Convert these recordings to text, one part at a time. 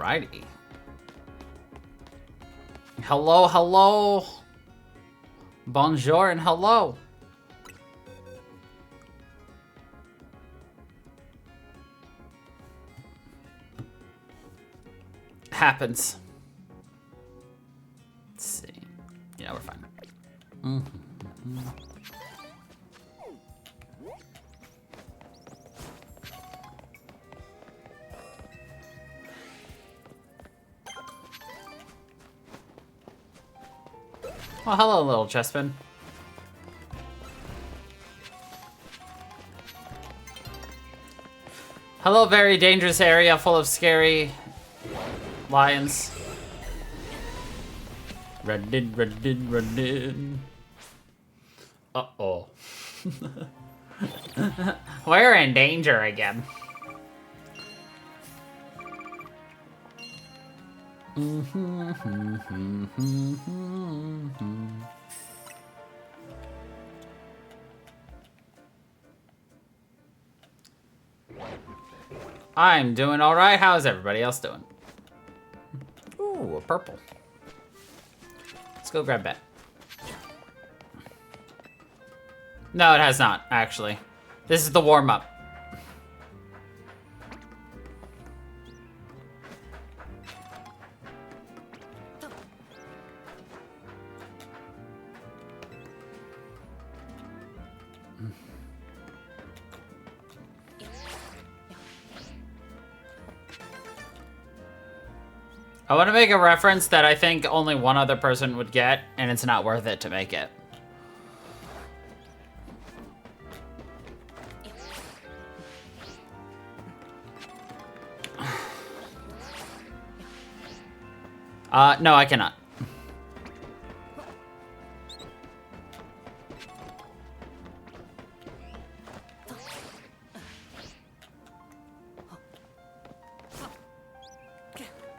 Alrighty. Hello, hello. Bonjour and hello. Happens. Let's see. Yeah, we're fine. Well, hello, little chessman. Hello, very dangerous area full of scary lions. Run. Uh-oh. We're in danger again. I'm doing all right. How's everybody else doing? Ooh, a purple. Let's go grab that. No, it has not, actually. This is the warm-up. I want to make a reference that I think only one other person would get, and it's not worth it to make it. No, I cannot.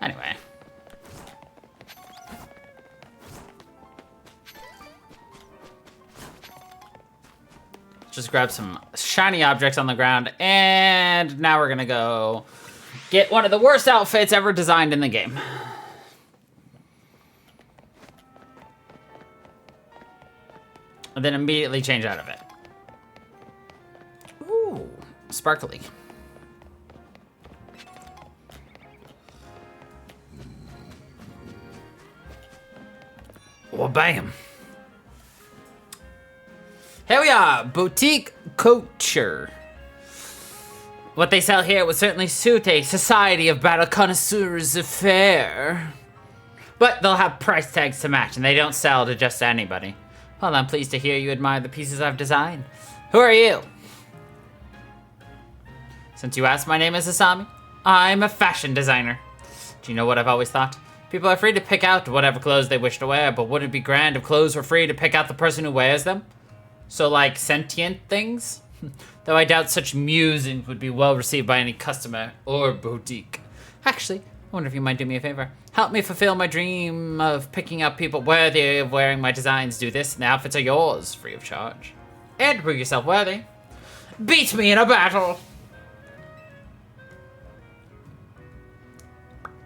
Anyway. Just grab some shiny objects on the ground, and now we're gonna go get one of the worst outfits ever designed in the game. And then immediately change out of it. Ooh, sparkly. Well, bam. Here we are, Boutique Couture. What they sell here would certainly suit a society of battle connoisseurs affair. But they'll have price tags to match, and they don't sell to just anybody. Well, I'm pleased to hear you admire the pieces I've designed. Who are you? Since you asked, my name is Asami. I'm a fashion designer. Do you know what I've always thought? People are free to pick out whatever clothes they wish to wear, but wouldn't it be grand if clothes were free to pick out the person who wears them? So, like, sentient things? Though I doubt such musings would be well received by any customer or boutique. Actually, I wonder if you might do me a favor. Help me fulfill my dream of picking up people worthy of wearing my designs. Do this, and the outfits are yours, free of charge. And prove yourself worthy. Beat me in a battle!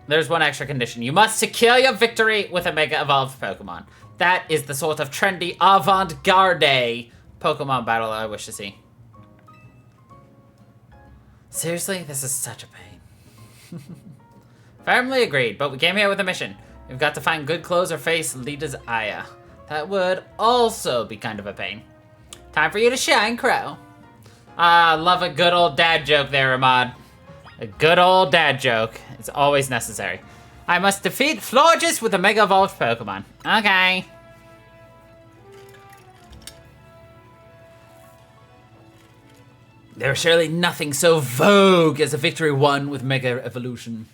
There's one extra condition. You must secure your victory with a Mega Evolved Pokemon. That is the sort of trendy avant-garde Pokemon battle I wish to see. Seriously? This is such a pain. Firmly agreed, but we came here with a mission. We've got to find good clothes or face Lita's Aya. That would also be kind of a pain. Time for you to shine, Crow. Ah, love a good old dad joke there, Ahmad. A good old dad joke. It's always necessary. I must defeat Florges with a Mega Evolved Pokemon. Okay. There's surely nothing so vogue as a victory won with Mega Evolution.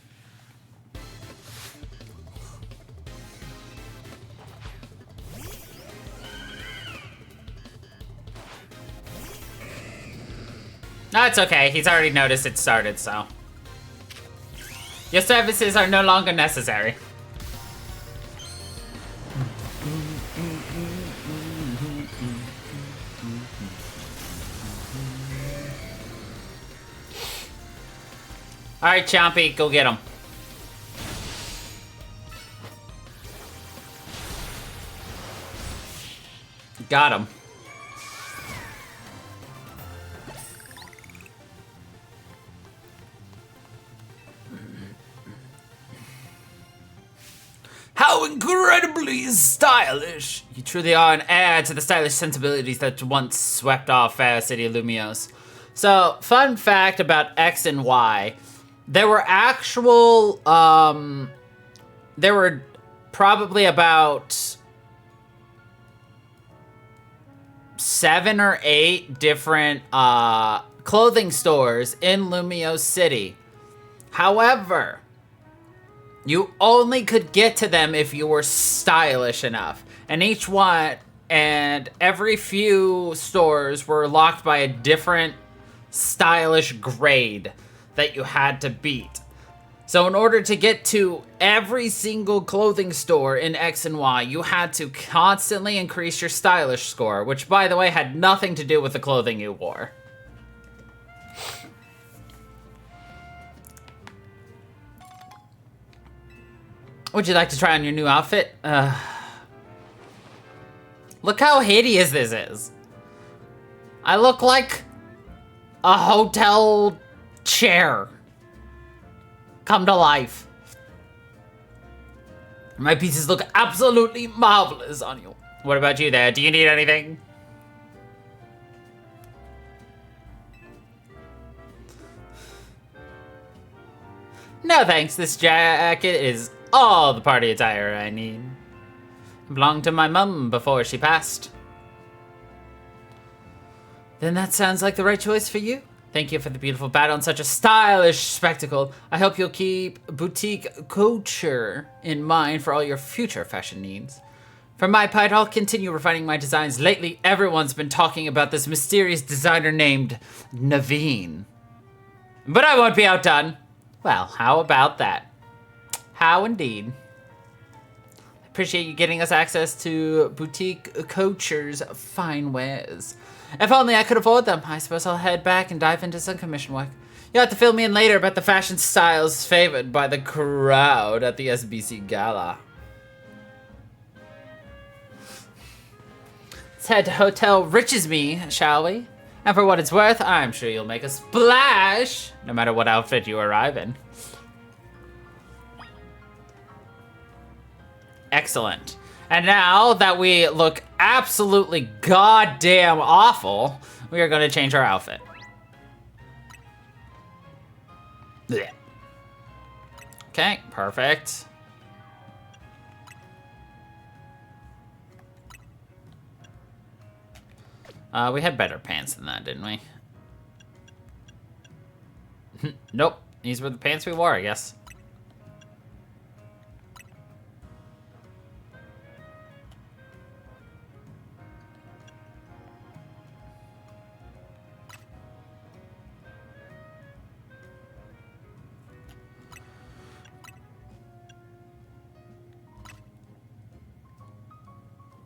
No, it's okay. He's already noticed it started, so. Your services are no longer necessary. Alright, Chompy, go get him. Got him. How incredibly stylish! You truly are an heir to the stylish sensibilities that once swept off fair city of Lumiose. So, fun fact about X and Y. There were there were probably about 7 or 8 different clothing stores in Lumiose City. However, you only could get to them if you were stylish enough. And every few stores were locked by a different stylish grade that you had to beat. So in order to get to every single clothing store in X and Y, you had to constantly increase your stylish score, which, by the way, had nothing to do with the clothing you wore. Would you like to try on your new outfit? Look how hideous this is. I look like a hotel chair come to life. My pieces look absolutely marvelous on you. What about you there? Do you need anything? No thanks, this jacket is all the party attire I need. It belonged to my mum before she passed. Then that sounds like the right choice for you. Thank you for the beautiful battle and such a stylish spectacle. I hope you'll keep boutique couture in mind for all your future fashion needs. For my part, I'll continue refining my designs. Lately, everyone's been talking about this mysterious designer named Naveen. But I won't be outdone. Well, how about that? How indeed. I appreciate you getting us access to boutique couture's fine wares. If only I could afford them. I suppose I'll head back and dive into some commission work. You'll have to fill me in later about the fashion styles favored by the crowd at the SBC Gala. Let's head to Hotel Riches Me, shall we? And for what it's worth, I'm sure you'll make a splash, no matter what outfit you arrive in. Excellent. And now that we look absolutely goddamn awful, we are going to change our outfit. Blech. Okay, perfect. We had better pants than that, didn't we? Nope. These were the pants we wore, I guess.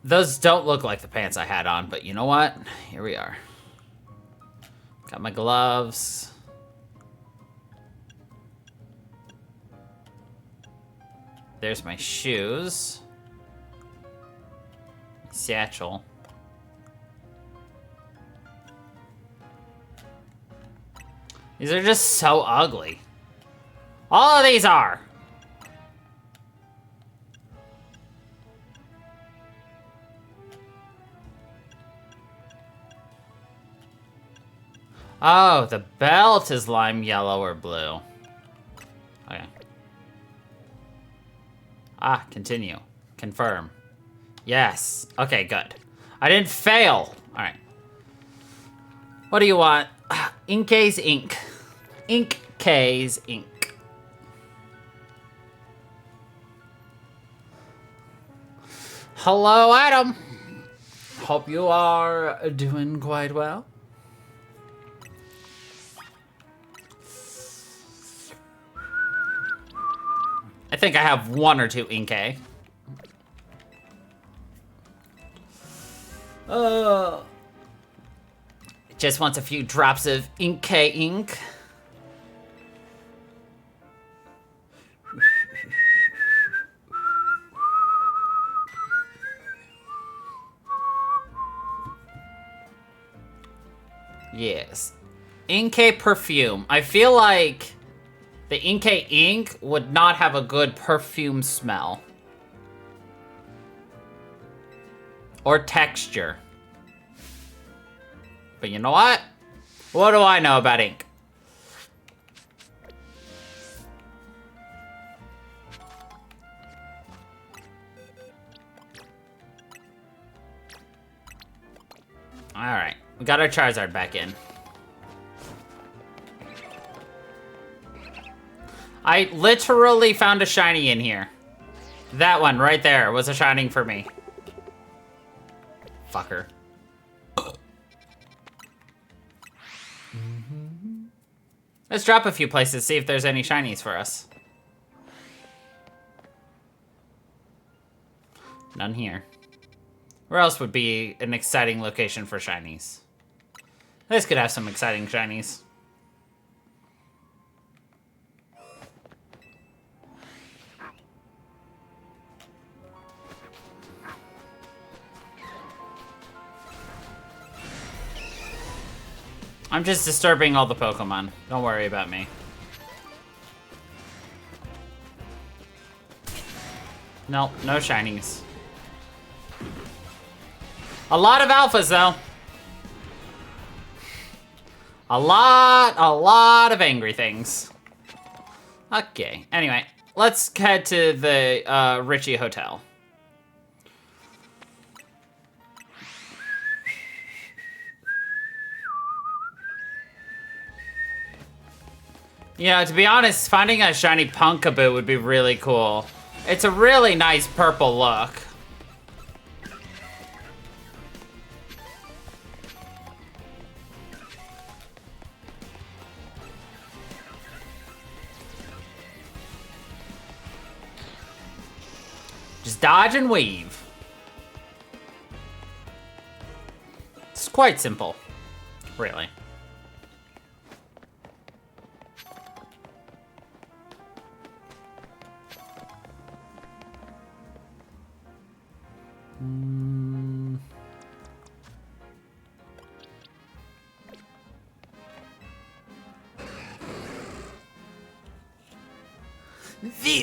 Those don't look like the pants I had on, but you know what? Here we are. Got my gloves. There's my shoes. Satchel. These are just so ugly. All of these are. Oh, the belt is lime yellow or blue. Okay. Ah, continue. Confirm. Yes. Okay, good. I didn't fail. All right. What do you want? Ink's ink. Ink's ink. Hello, Adam. Hope you are doing quite well. I think I have 1 or 2 Inkay. Just wants a few drops of Inkay ink. Yes. Inkay perfume. I feel like the Inkay ink would not have a good perfume smell. Or texture. But you know what? What do I know about ink? Alright, we got our Charizard back in. I literally found a shiny in here. That one right there was a shining for me. Fucker. Let's drop a few places, see if there's any shinies for us. None here. Where else would be an exciting location for shinies? This could have some exciting shinies. I'm just disturbing all the Pokemon. Don't worry about me. Nope, no shinies. A lot of alphas, though. A lot of angry things. Okay, anyway, let's head to the Richie Hotel. You know, to be honest, finding a shiny Punkaboo would be really cool. It's a really nice purple look. Just dodge and weave. It's quite simple, really.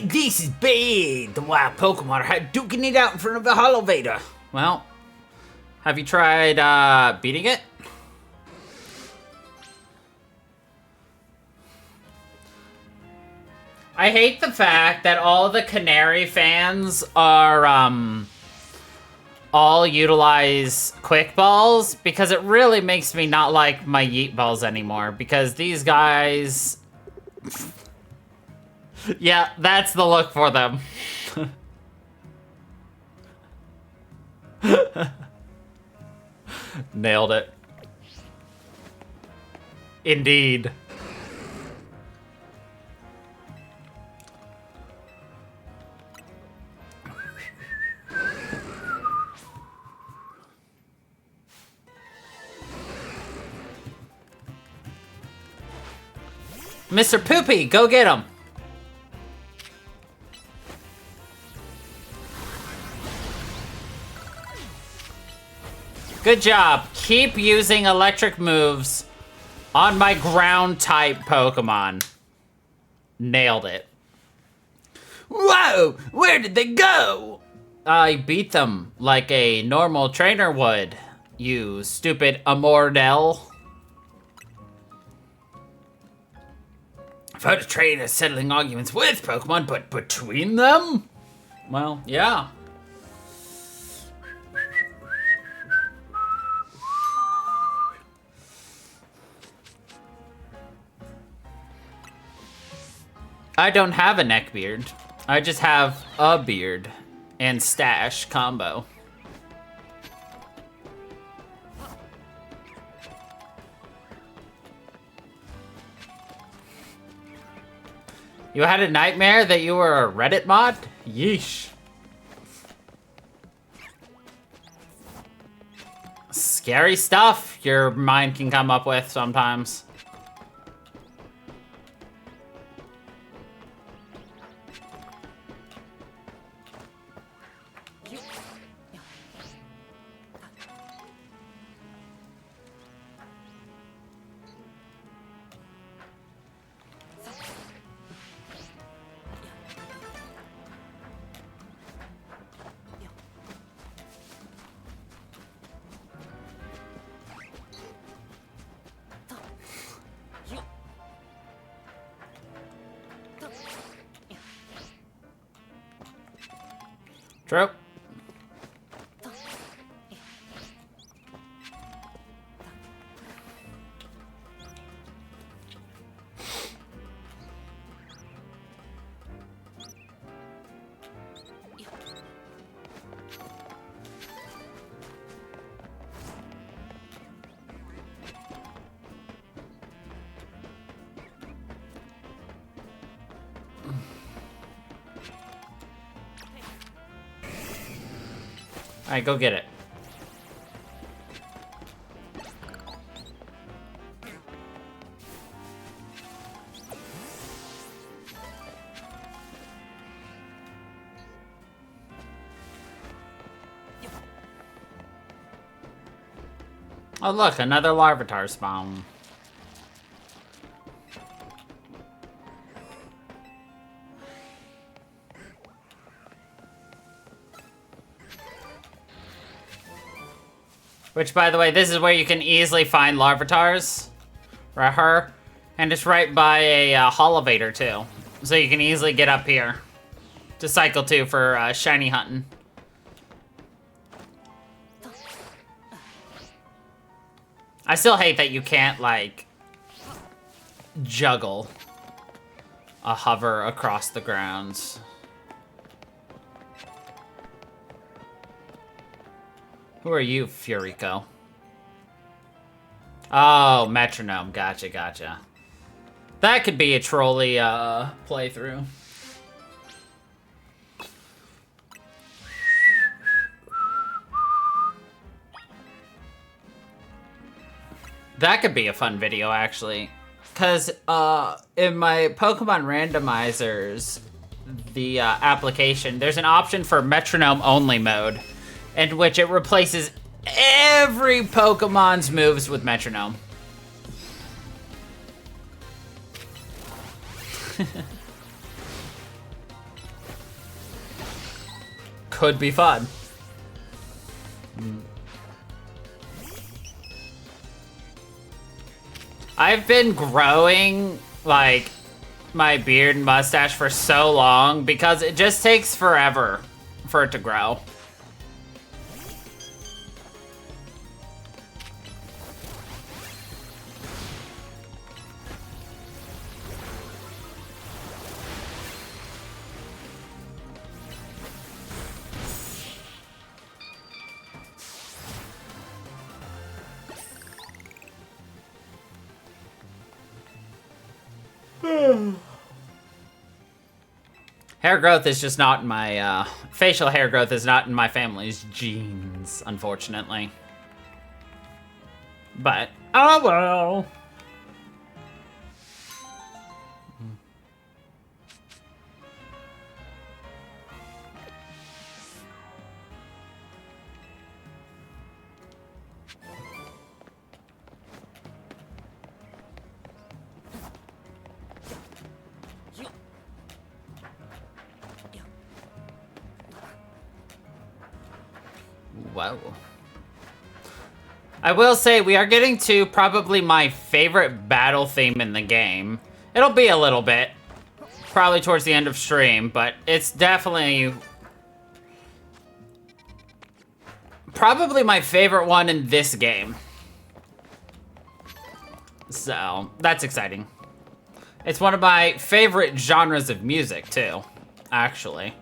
This is bad. The wild Pokemon are duking it out in front of the Holovator. Well, have you tried beating it? I hate the fact that all the Canary fans are all utilize Quick Balls, because it really makes me not like my Yeet Balls anymore, because these guys... Yeah, that's the look for them. Nailed it. Indeed. Mr. Poopy, go get him. Good job. Keep using electric moves on my ground type Pokemon. Nailed it. Whoa! Where did they go? I beat them like a normal trainer would, you stupid Amordell. I've heard of trainers settling arguments with Pokemon, but between them? Well, yeah. I don't have a neck beard. I just have a beard and stash combo. You had a nightmare that you were a Reddit mod? Yeesh. Scary stuff your mind can come up with sometimes. True. Alright, go get it. Oh look, another Larvitar spawn. Which, by the way, this is where you can easily find Larvitars. Right here. And it's right by a Holovator, too. So you can easily get up here to cycle to for shiny hunting. I still hate that you can't, like, juggle a hover across the grounds. Who are you, Furico? Oh, Metronome. Gotcha, gotcha. That could be a trolley playthrough. That could be a fun video, actually. Because in my Pokemon randomizers, the application, there's an option for metronome-only mode, in which it replaces every Pokemon's moves with metronome. Could be fun. I've been growing, like, my beard and mustache for so long because it just takes forever for it to grow. Hair growth is just not in my, facial hair growth is not in my family's genes, unfortunately. But, oh well. Whoa. I will say we are getting to probably my favorite battle theme in the game. It'll be a little bit, probably towards the end of stream, but it's definitely probably my favorite one in this game. So, that's exciting. It's one of my favorite genres of music, too, actually.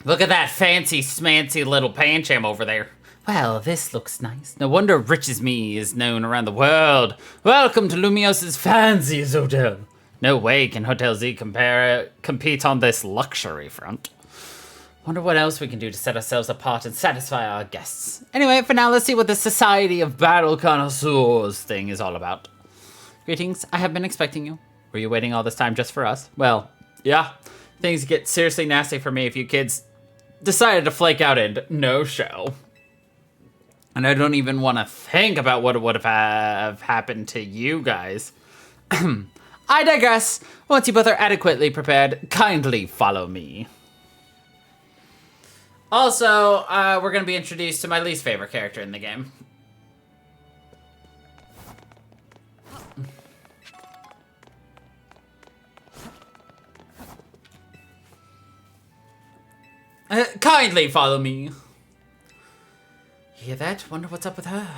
Look at that fancy smancy little Pancham over there. Well, this looks nice. No wonder Rich as Me is known around the world. Welcome to Lumiose's fanciest hotel. No way can Hotel Z compete on this luxury front. Wonder what else we can do to set ourselves apart and satisfy our guests. Anyway, for now, let's see what the Society of Battle Connoisseurs thing is all about. Greetings, I have been expecting you. Were you waiting all this time just for us? Well, yeah. Things get seriously nasty for me if you kids decided to flake out and no show. And I don't even want to think about what would have happened to you guys. I digress. Once you both are adequately prepared, kindly follow me. Also, we're going to be introduced to my least favorite character in the game. Kindly follow me. Hear that? Wonder what's up with her.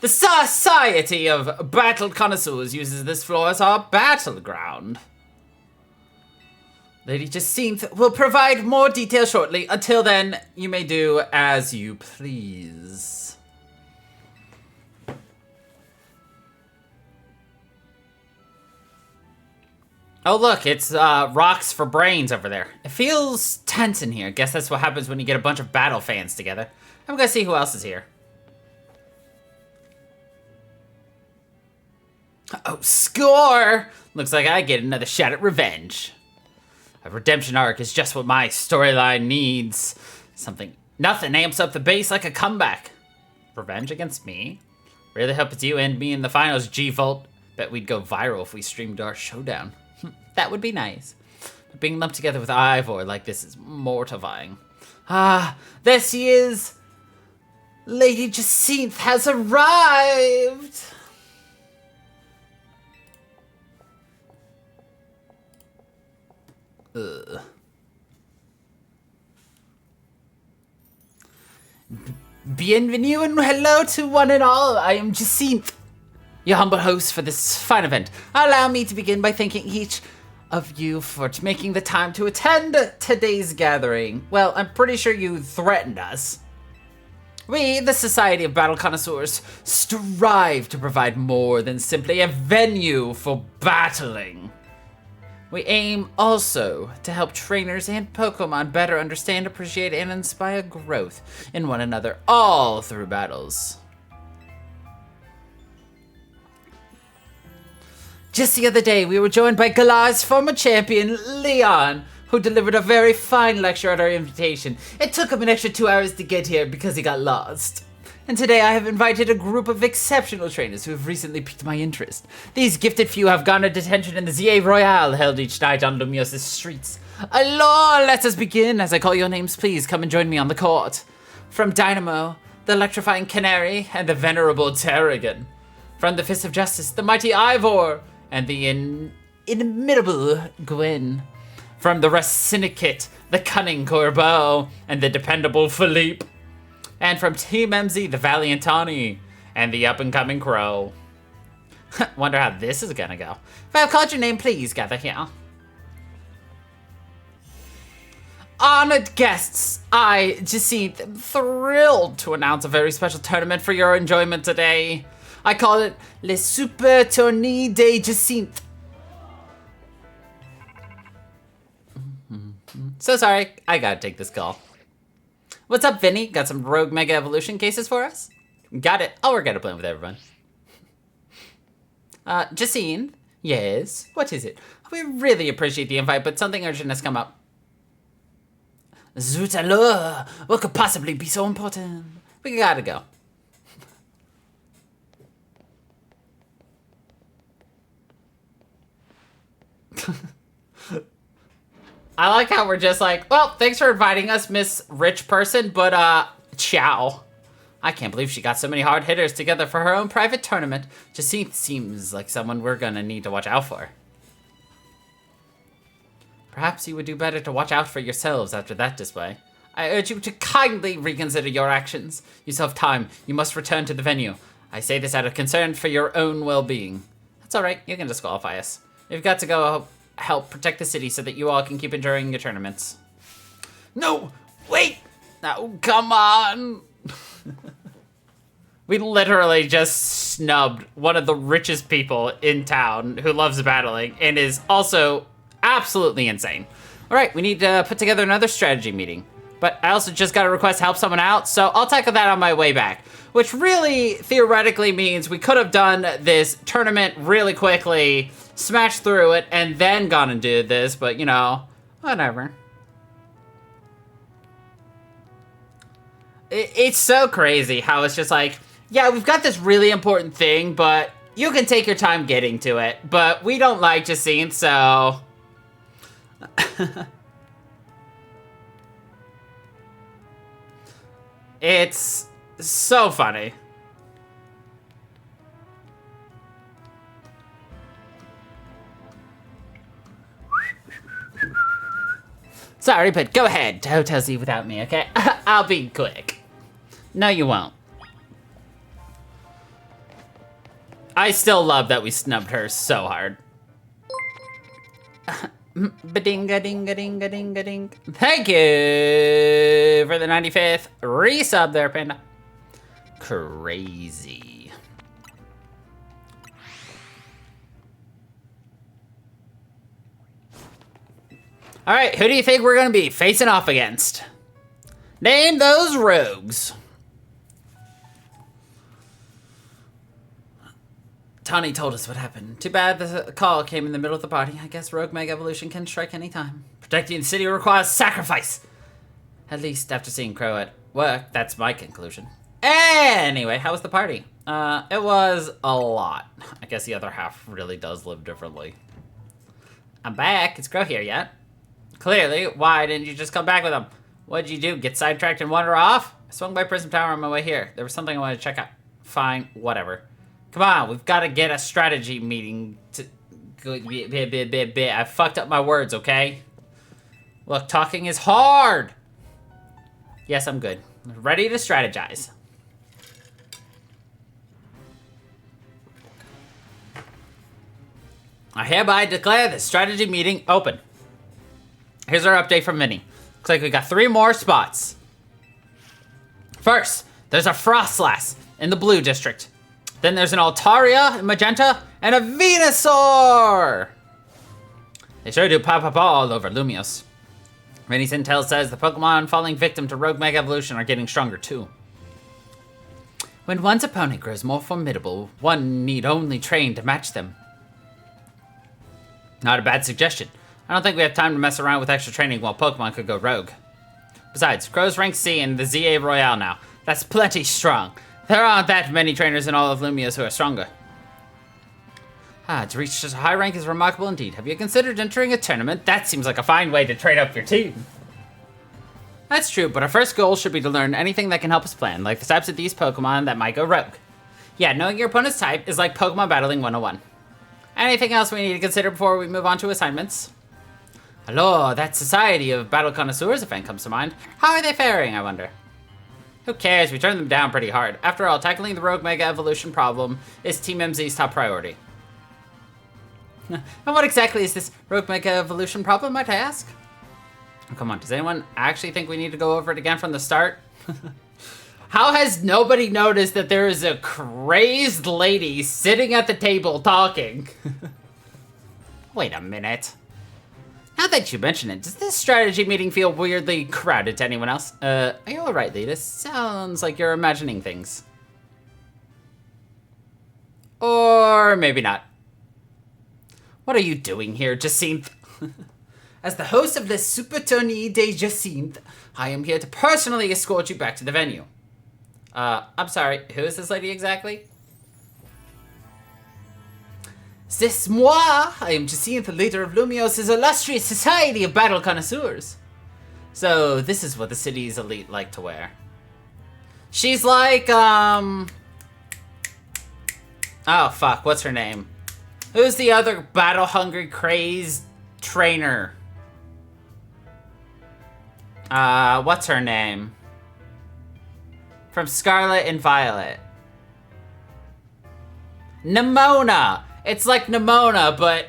The Society of Battle Connoisseurs uses this floor as our battleground. Lady Jacinthe will provide more detail shortly. Until then, you may do as you please. Oh look, it's rocks for brains over there. It feels tense in here. Guess that's what happens when you get a bunch of battle fans together. I'm gonna see who else is here. Oh, score! Looks like I get another shot at revenge. A redemption arc is just what my storyline needs. Nothing amps up the base like a comeback. Revenge against me? Really hope it's you and me in the finals, G-Volt. Bet we'd go viral if we streamed our showdown. That would be nice. But being lumped together with Ivor like this is mortifying. Ah, there she is! Lady Jacinthe has arrived! Ugh. Bienvenue and hello to one and all. I am Jacinthe, your humble host for this fine event. Allow me to begin by thanking each of you for making the time to attend today's gathering. Well, I'm pretty sure you threatened us. We, the Society of Battle Connoisseurs, strive to provide more than simply a venue for battling. We aim also to help trainers and Pokémon better understand, appreciate, and inspire growth in one another, all through battles. Just the other day, we were joined by Galar's former champion, Leon, who delivered a very fine lecture at our invitation. It took him an extra 2 hours to get here because he got lost. And today I have invited a group of exceptional trainers who have recently piqued my interest. These gifted few have garnered attention in the ZA Royale held each night on Lumiose's streets. Alors, let us begin. As I call your names, please come and join me on the court. From Dynamo, the electrifying Canary, and the venerable Terrigan. From the Fist of Justice, the mighty Ivor, and the inimitable Gwen. From the Rest Syndicate, the cunning Corbeau, and the dependable Philippe. And from Team MZ, the valiant Tawny, and the up-and-coming Crow. Wonder how this is gonna go. If I've called your name, please gather here. Honored guests, I, Jacinthe, am thrilled to announce a very special tournament for your enjoyment today. I call it Le Super Tournée de Jacinthe. So sorry, I gotta take this call. What's up, Vinny? Got some Rogue Mega Evolution cases for us? Got it. I'll work out a plan with everyone. Jacinthe? Yes? What is it? We really appreciate the invite, but something urgent has come up. Zut alors! What could possibly be so important? We gotta go. I like how we're just like, well, thanks for inviting us, Miss Rich Person, but, ciao. I can't believe she got so many hard hitters together for her own private tournament. Jacinthe seems like someone we're gonna need to watch out for. Perhaps you would do better to watch out for yourselves after that display. I urge you to kindly reconsider your actions. You still have time. You must return to the venue. I say this out of concern for your own well-being. That's alright, you can disqualify us. We've got to go help protect the city so that you all can keep enjoying your tournaments. No! Wait! No, come on! We literally just snubbed one of the richest people in town who loves battling and is also absolutely insane. Alright, we need to put together another strategy meeting. But I also just got a request to help someone out, so I'll tackle that on my way back. Which really, theoretically means we could have done this tournament really quickly, smashed through it, and then gone and did this, but you know, whatever. It's so crazy how it's just like, yeah, we've got this really important thing, but You can take your time getting to it, but we don't like Jacinth, so... It's so funny. Sorry, but go ahead. Hotel Z without me, okay? I'll be quick. No, you won't. I still love that we snubbed her so hard. Ba-ding-a-ding-a-ding-a-ding-a-ding. Thank you for the 95th resub there, Panda. Crazy. All right, who do you think we're gonna be facing off against? Name those rogues. Tawny told us what happened. Too bad the call came in the middle of the party. I guess Rogue Mega Evolution can strike any time. Protecting the city requires sacrifice. At least after seeing Crow at work, that's my conclusion. Anyway, how was the party? It was a lot. I guess the other half really does live differently. I'm back. Is Crow here yet? Clearly. Why didn't you just come back with him? What'd you do? Get sidetracked and wander off? I swung by Prism Tower on my way here. There was something I wanted to check out. Fine. Whatever. Come on, we've got to get a strategy meeting to... I fucked up my words, okay? Look, talking is hard! Yes, I'm good. Ready to strategize. I hereby declare the strategy meeting open. Here's our update from Minnie. Looks like we got 3 more spots. First, there's a Frostlass in the blue district. Then there's an Altaria in magenta, and a Venusaur! They sure do pop up all over Lumiose. Minnie's intel says the Pokemon falling victim to Rogue Mega Evolution are getting stronger too. When one's opponent grows more formidable, one need only train to match them. Not a bad suggestion. I don't think we have time to mess around with extra training while Pokemon could go rogue. Besides, Crow's rank C in the ZA Royale now. That's plenty strong. There aren't that many trainers in all of Lumiose who are stronger. To reach such a high rank is remarkable indeed. Have you considered entering a tournament? That seems like a fine way to trade up your team. That's true, but our first goal should be to learn anything that can help us plan, like the types of these Pokemon that might go rogue. Yeah, knowing your opponent's type is like Pokemon Battling 101. Anything else we need to consider before we move on to assignments? Hello, that Society of Battle Connoisseurs event comes to mind. How are they faring, I wonder? Who cares? We turned them down pretty hard. After all, tackling the Rogue Mega Evolution problem is Team MZ's top priority. And what exactly is this Rogue Mega Evolution problem, might I ask? Oh, come on, does anyone actually think we need to go over it again from the start? How has nobody noticed that there is a crazed lady sitting at the table talking? Wait a minute. Now that you mention it, does this strategy meeting feel weirdly crowded to anyone else? Are you alright, Lee? This sounds like you're imagining things. Or maybe not. What are you doing here, Jacinth? As the host of the Super Tournée de Jacinth, I am here to personally escort you back to the venue. I'm sorry, who is this lady exactly? C'est moi! I am Jacinth, the leader of Lumiose's illustrious Society of Battle Connoisseurs. So, this is what the city's elite like to wear. She's like, oh fuck, what's her name? Who's the other battle-hungry, crazed trainer? What's her name? From Scarlet and Violet. Nimona! It's like Nimona, but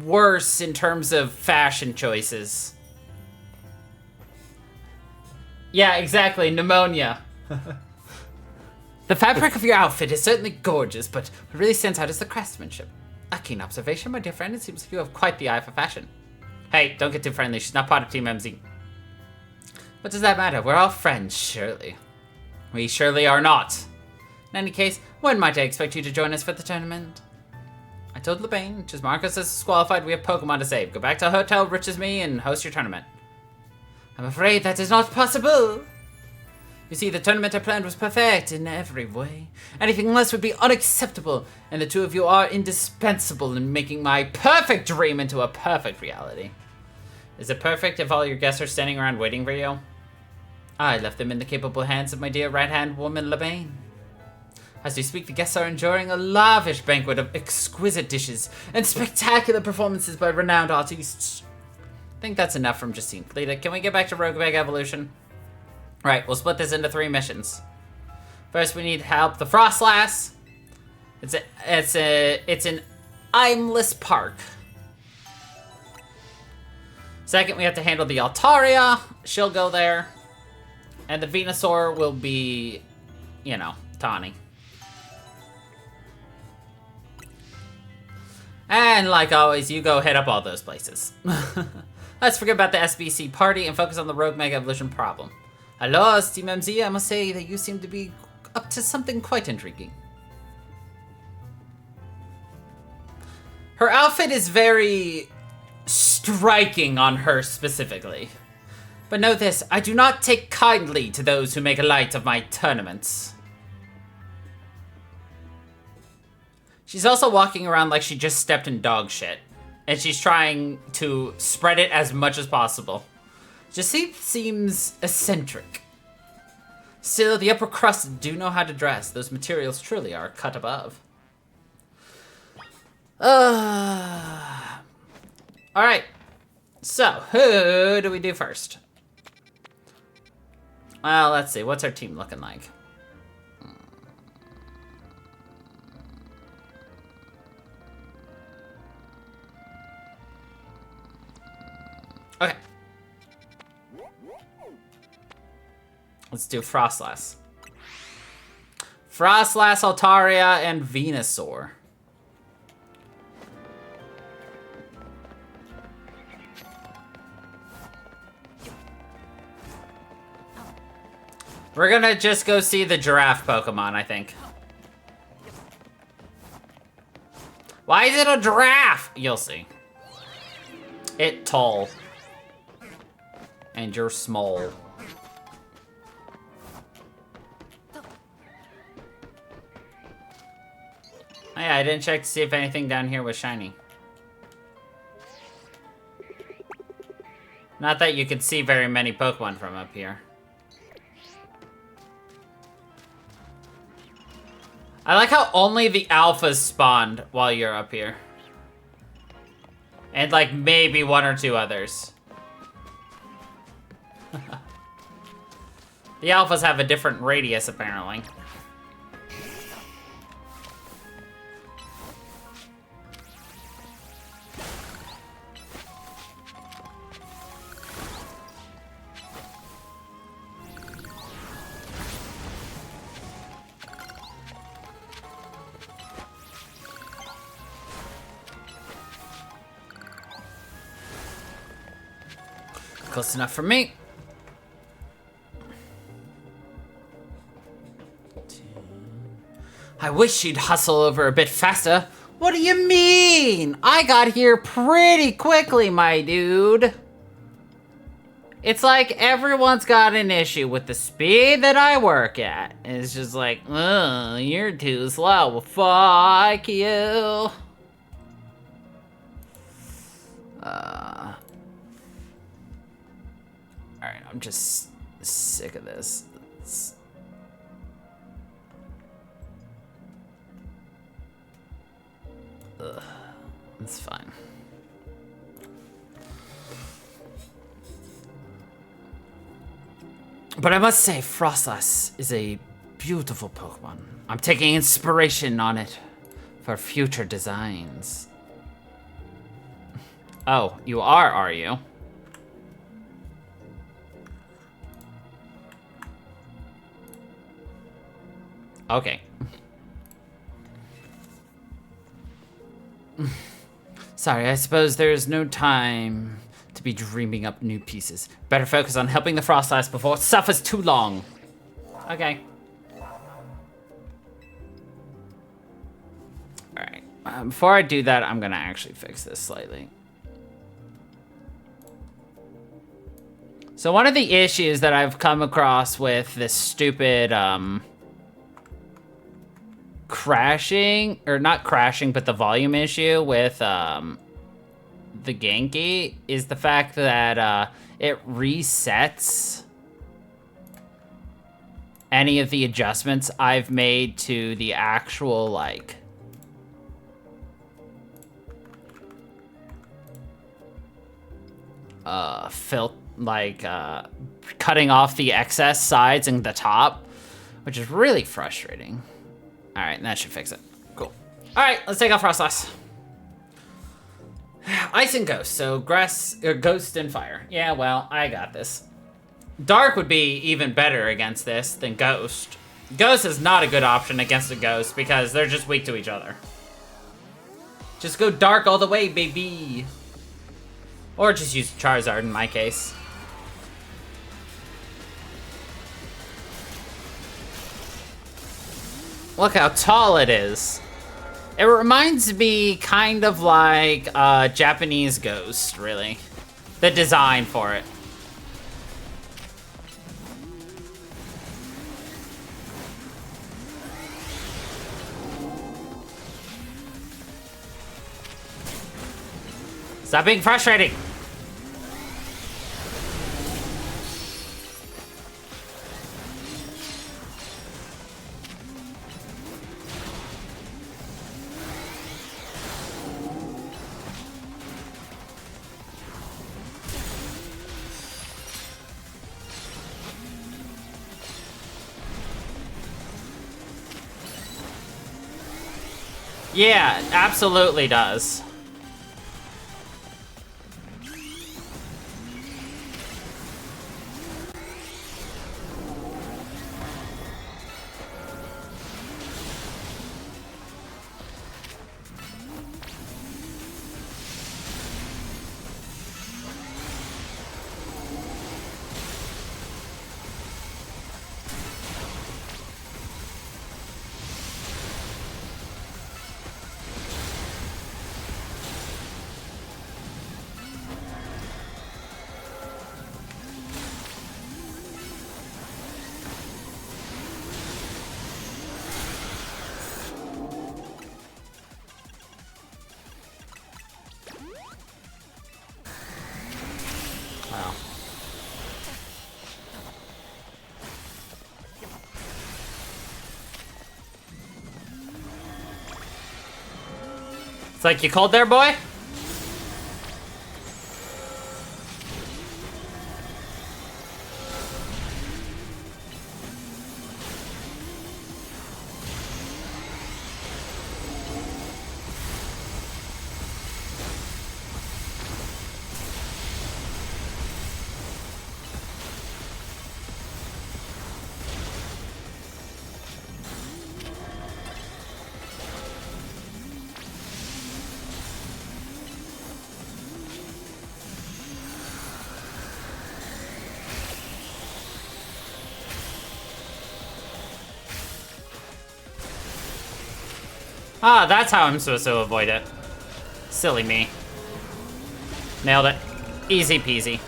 worse in terms of fashion choices. Yeah, exactly, pneumonia. The fabric of your outfit is certainly gorgeous, but what really stands out is the craftsmanship. A keen observation, my dear friend. It seems like you have quite the eye for fashion. Hey, don't get too friendly. She's not part of Team MZ. What does that matter? We're all friends, surely. We surely are not. In any case, when might I expect you to join us for the tournament? I told LeBain, just Marcus is disqualified, we have Pokemon to save. Go back to a hotel, rich as me, and host your tournament. I'm afraid that is not possible. You see, the tournament I planned was perfect in every way. Anything less would be unacceptable, and the two of you are indispensable in making my perfect dream into a perfect reality. Is it perfect if all your guests are standing around waiting for you? I left them in the capable hands of my dear right-hand woman, Labane. As we speak, the guests are enjoying a lavish banquet of exquisite dishes and spectacular performances by renowned artists. I think that's enough from Justine. Lita, can we get back to Rogue Mega Evolution? Right, we'll split this into 3 missions. First, we need to help the Frostlass. It's an Aimless Park. Second, we have to handle the Altaria. She'll go there. And the Venusaur will be, you know, Tawny. And like always, you go hit up all those places. Let's forget about the SBC party and focus on the Rogue Mega Evolution problem. Hello, Team MZ, I must say that you seem to be up to something quite intriguing. Her outfit is very striking on her specifically. But know this, I do not take kindly to those who make light of my tournaments. She's also walking around like she just stepped in dog shit. And she's trying to spread it as much as possible. Just seems eccentric. Still, the upper crust do know how to dress. Those materials truly are cut above. Alright. So, who do we do first? Well, let's see. What's our team looking like? Okay. Let's do Frostlass. Frostlass, Altaria, and Venusaur. We're gonna just go see the giraffe Pokemon, I think. Why is it a giraffe? You'll see. It tall. And you're small. Oh yeah, I didn't check to see if anything down here was shiny. Not that you could see very many Pokemon from up here. I like how only the alphas spawned while you're up here. And like maybe 1 or 2 others. The alphas have a different radius apparently. Close enough for me. I wish she'd hustle over a bit faster. What do you mean? I got here pretty quickly, my dude. It's like everyone's got an issue with the speed that I work at. It's just like, oh, you're too slow. Well, fuck you. Alright, I'm just sick of this. It's fine. But I must say, Frostlass is a beautiful Pokemon. I'm taking inspiration on it for future designs. Oh, you are you? Okay. Sorry, I suppose there is no time to be dreaming up new pieces. Better focus on helping the Frostlass before it suffers too long. Okay. Alright. Before I do that, I'm gonna actually fix this slightly. So one of the issues that I've come across with this stupid, crashing, or not crashing, but the volume issue with, the Genki is the fact that, it resets any of the adjustments I've made to the actual, like, cutting off the excess sides and the top, which is really frustrating. All right, that should fix it. Cool. All right, let's take out Frostlass. Ice and Ghost, so Ghost and Fire. Yeah, well, I got this. Dark would be even better against this than Ghost. Ghost is not a good option against a Ghost because they're just weak to each other. Just go Dark all the way, baby. Or just use Charizard in my case. Look how tall it is. It reminds me kind of like a Japanese Ghost, really. The design for it. Stop being frustrating. Yeah, absolutely does. Wow. It's like, you cold there, boy? Ah, that's how I'm supposed to avoid it. Silly me. Nailed it. Easy peasy.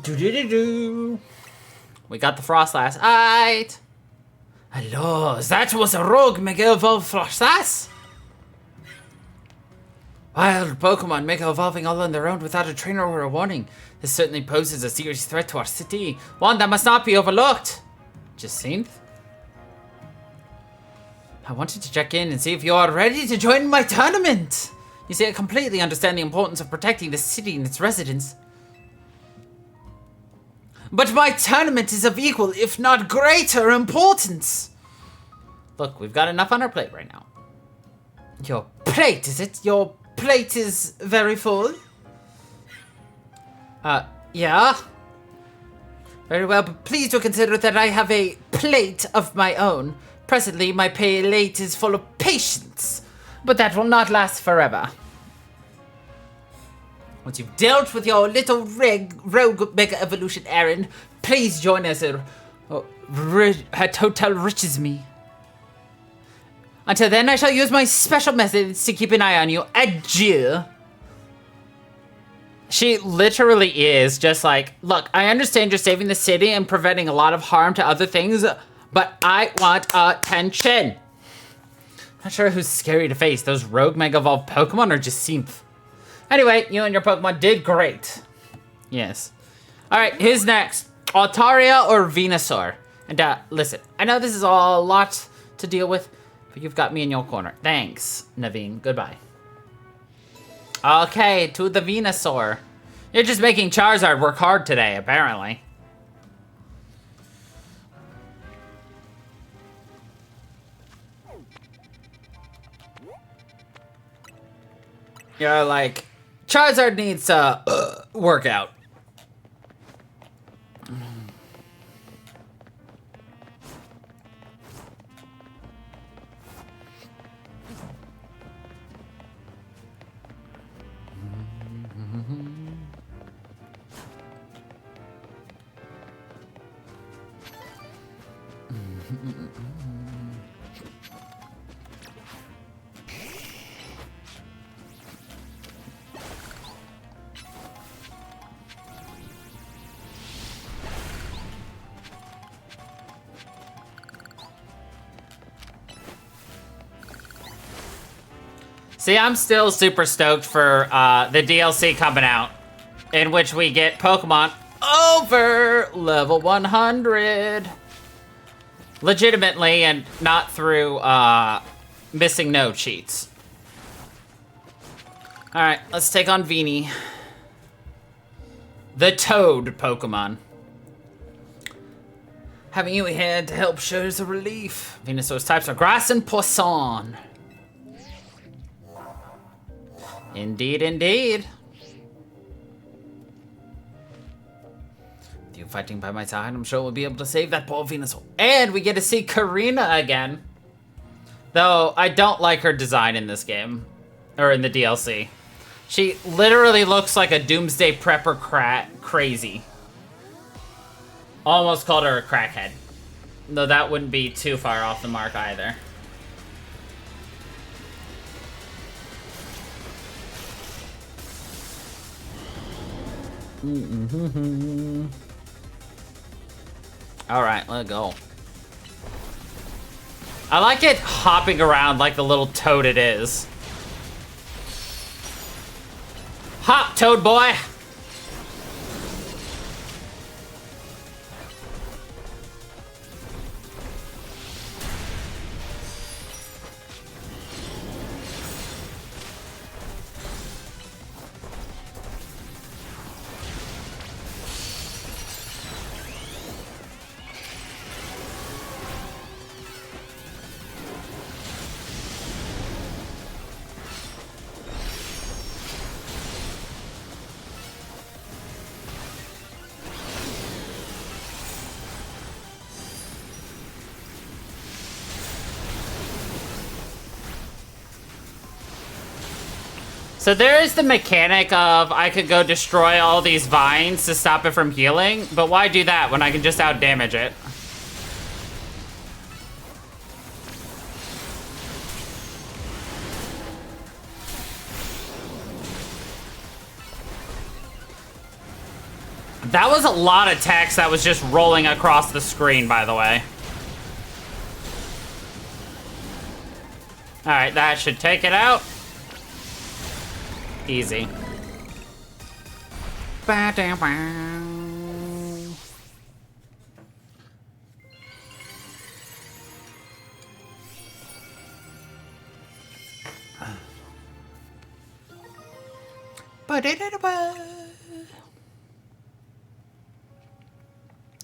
Do-do-do-do. We got the Frostlass. Aight. Hello, that was a rogue Mega Evolved Frostlass? Wild Pokemon Mega Evolving all on their own without a trainer or a warning. This certainly poses a serious threat to our city. One that must not be overlooked. Jacinth? I wanted to check in and see if you are ready to join my tournament. You see, I completely understand the importance of protecting the city and its residents. But my tournament is of equal, if not greater, importance. Look, we've got enough on our plate right now. Your plate, is it? Your plate is very full? Yeah? Very well, but please do consider that I have a plate of my own. Presently, my plate is full of patience, but that will not last forever. Once you've dealt with your little rogue Mega Evolution errand, please join us total riches me. Until then, I shall use my special methods to keep an eye on you. Adieu. She literally is just like, look, I understand you're saving the city and preventing a lot of harm to other things, but I want attention. Not sure who's scary to face, those rogue Mega Evolved Pokemon or just Synth. Anyway, you and your Pokemon did great. Yes. All right, who's next? Altaria or Venusaur? And listen, I know this is all a lot to deal with, but you've got me in your corner. Thanks, Naveen. Goodbye. Okay, to the Venusaur. You're just making Charizard work hard today, apparently. You're like, Charizard needs to work out. See, I'm still super stoked for the DLC coming out, in which we get Pokemon over level 100. Legitimately, and not through missing no cheats. Alright, let's take on Veenie. The Toad Pokemon. Having you here to help shows a relief. Venusaur's types are Grass and Poisson. Indeed, indeed. With you fighting by my side, I'm sure we'll be able to save that poor Venusaur. And we get to see Karina again. Though, I don't like her design in this game. Or in the DLC. She literally looks like a Doomsday Prepper crazy. Almost called her a crackhead. Though that wouldn't be too far off the mark either. Alright, let's go. I like it hopping around like the little toad it is. Hop, Toad boy! So there is the mechanic of I could go destroy all these vines to stop it from healing, but why do that when I can just out-damage it? That was a lot of text that was just rolling across the screen, by the way. Alright, that should take it out. Easy.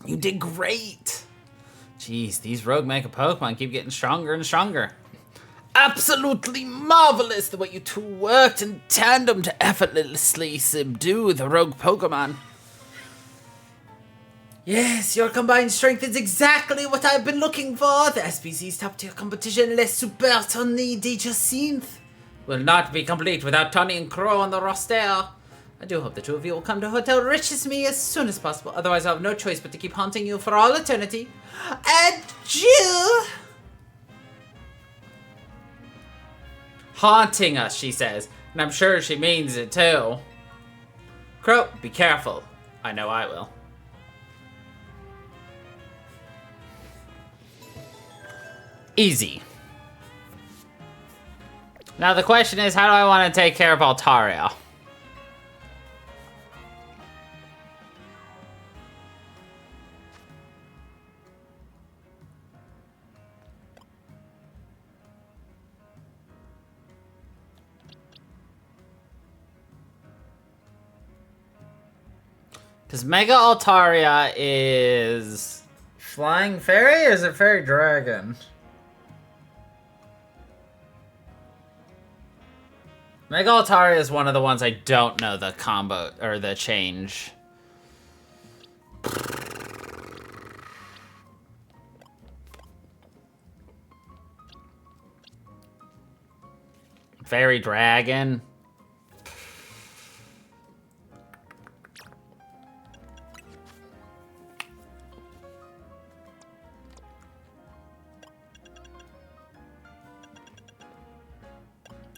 You did great. Jeez, these rogue Mega Pokemon keep getting stronger and stronger. Absolutely marvelous the way you two worked in tandem to effortlessly subdue the rogue Pokemon. Yes, your combined strength is exactly what I've been looking for. The SPC's top-tier competition, Les Super Tony de Jacinthe, will not be complete without Tony and Crow on the roster. I do hope the two of you will come to Hotel Riches Me as soon as possible. Otherwise, I'll have no choice but to keep haunting you for all eternity. Adieu! Haunting us, she says. And I'm sure she means it, too. Crow, be careful. I know I will. Easy. Now the question is, how do I want to take care of Altaria? Because Mega Altaria is Flying Fairy, or is it Fairy Dragon? Mega Altaria is one of the ones I don't know the combo, or the change. Fairy Dragon.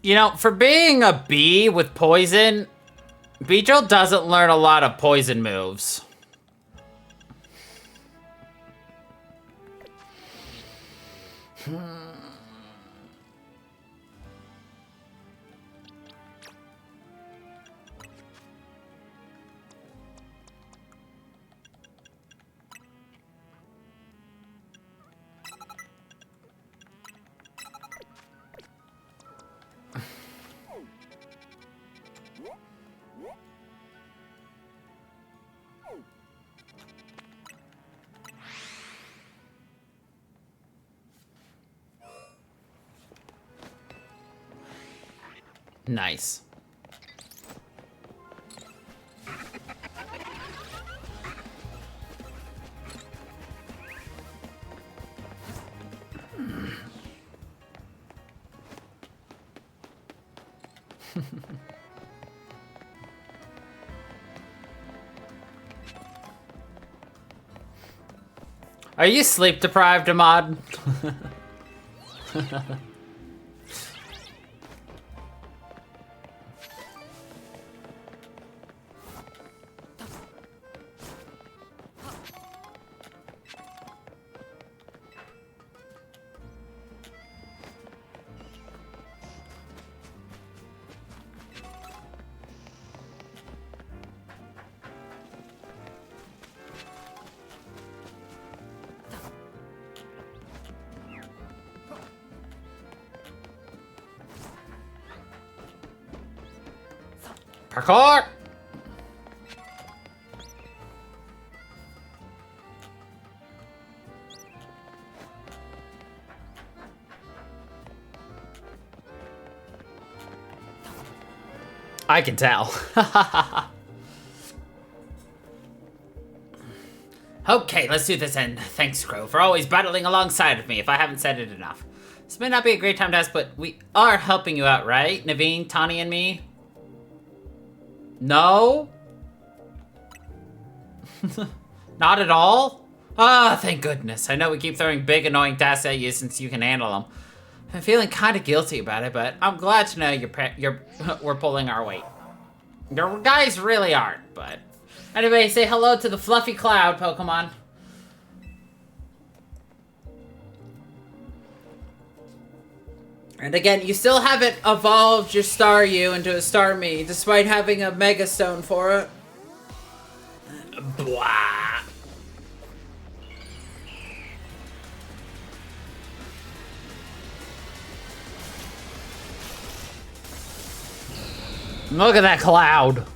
You know, for being a bee with poison, Beedrill doesn't learn a lot of poison moves. Nice. Are you sleep deprived, Ahmad? Parkour! I can tell. Okay, let's do this, and thanks, Crow, for always battling alongside of me, if I haven't said it enough. This may not be a great time to ask, but we are helping you out, right? Naveen, Tani, and me? No? Not at all? Ah, thank goodness. I know we keep throwing big, annoying tasks at you since you can handle them. I'm feeling kind of guilty about it, but I'm glad to know we're pulling our weight. Your guys really aren't, but... Anyway, say hello to the fluffy cloud, Pokemon. And again, you still haven't evolved your Staryu into a Starmie, despite having a Mega Stone for it. Blah. Look at that cloud.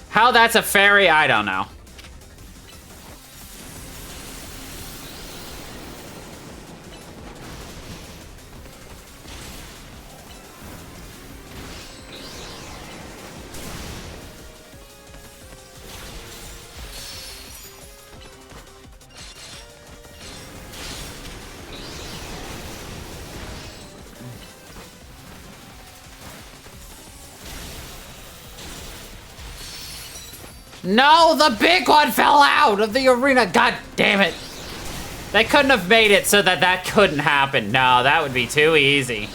How that's a fairy, I don't know. No, the big one fell out of the arena. God damn it. They couldn't have made it so that that couldn't happen. No, that would be too easy.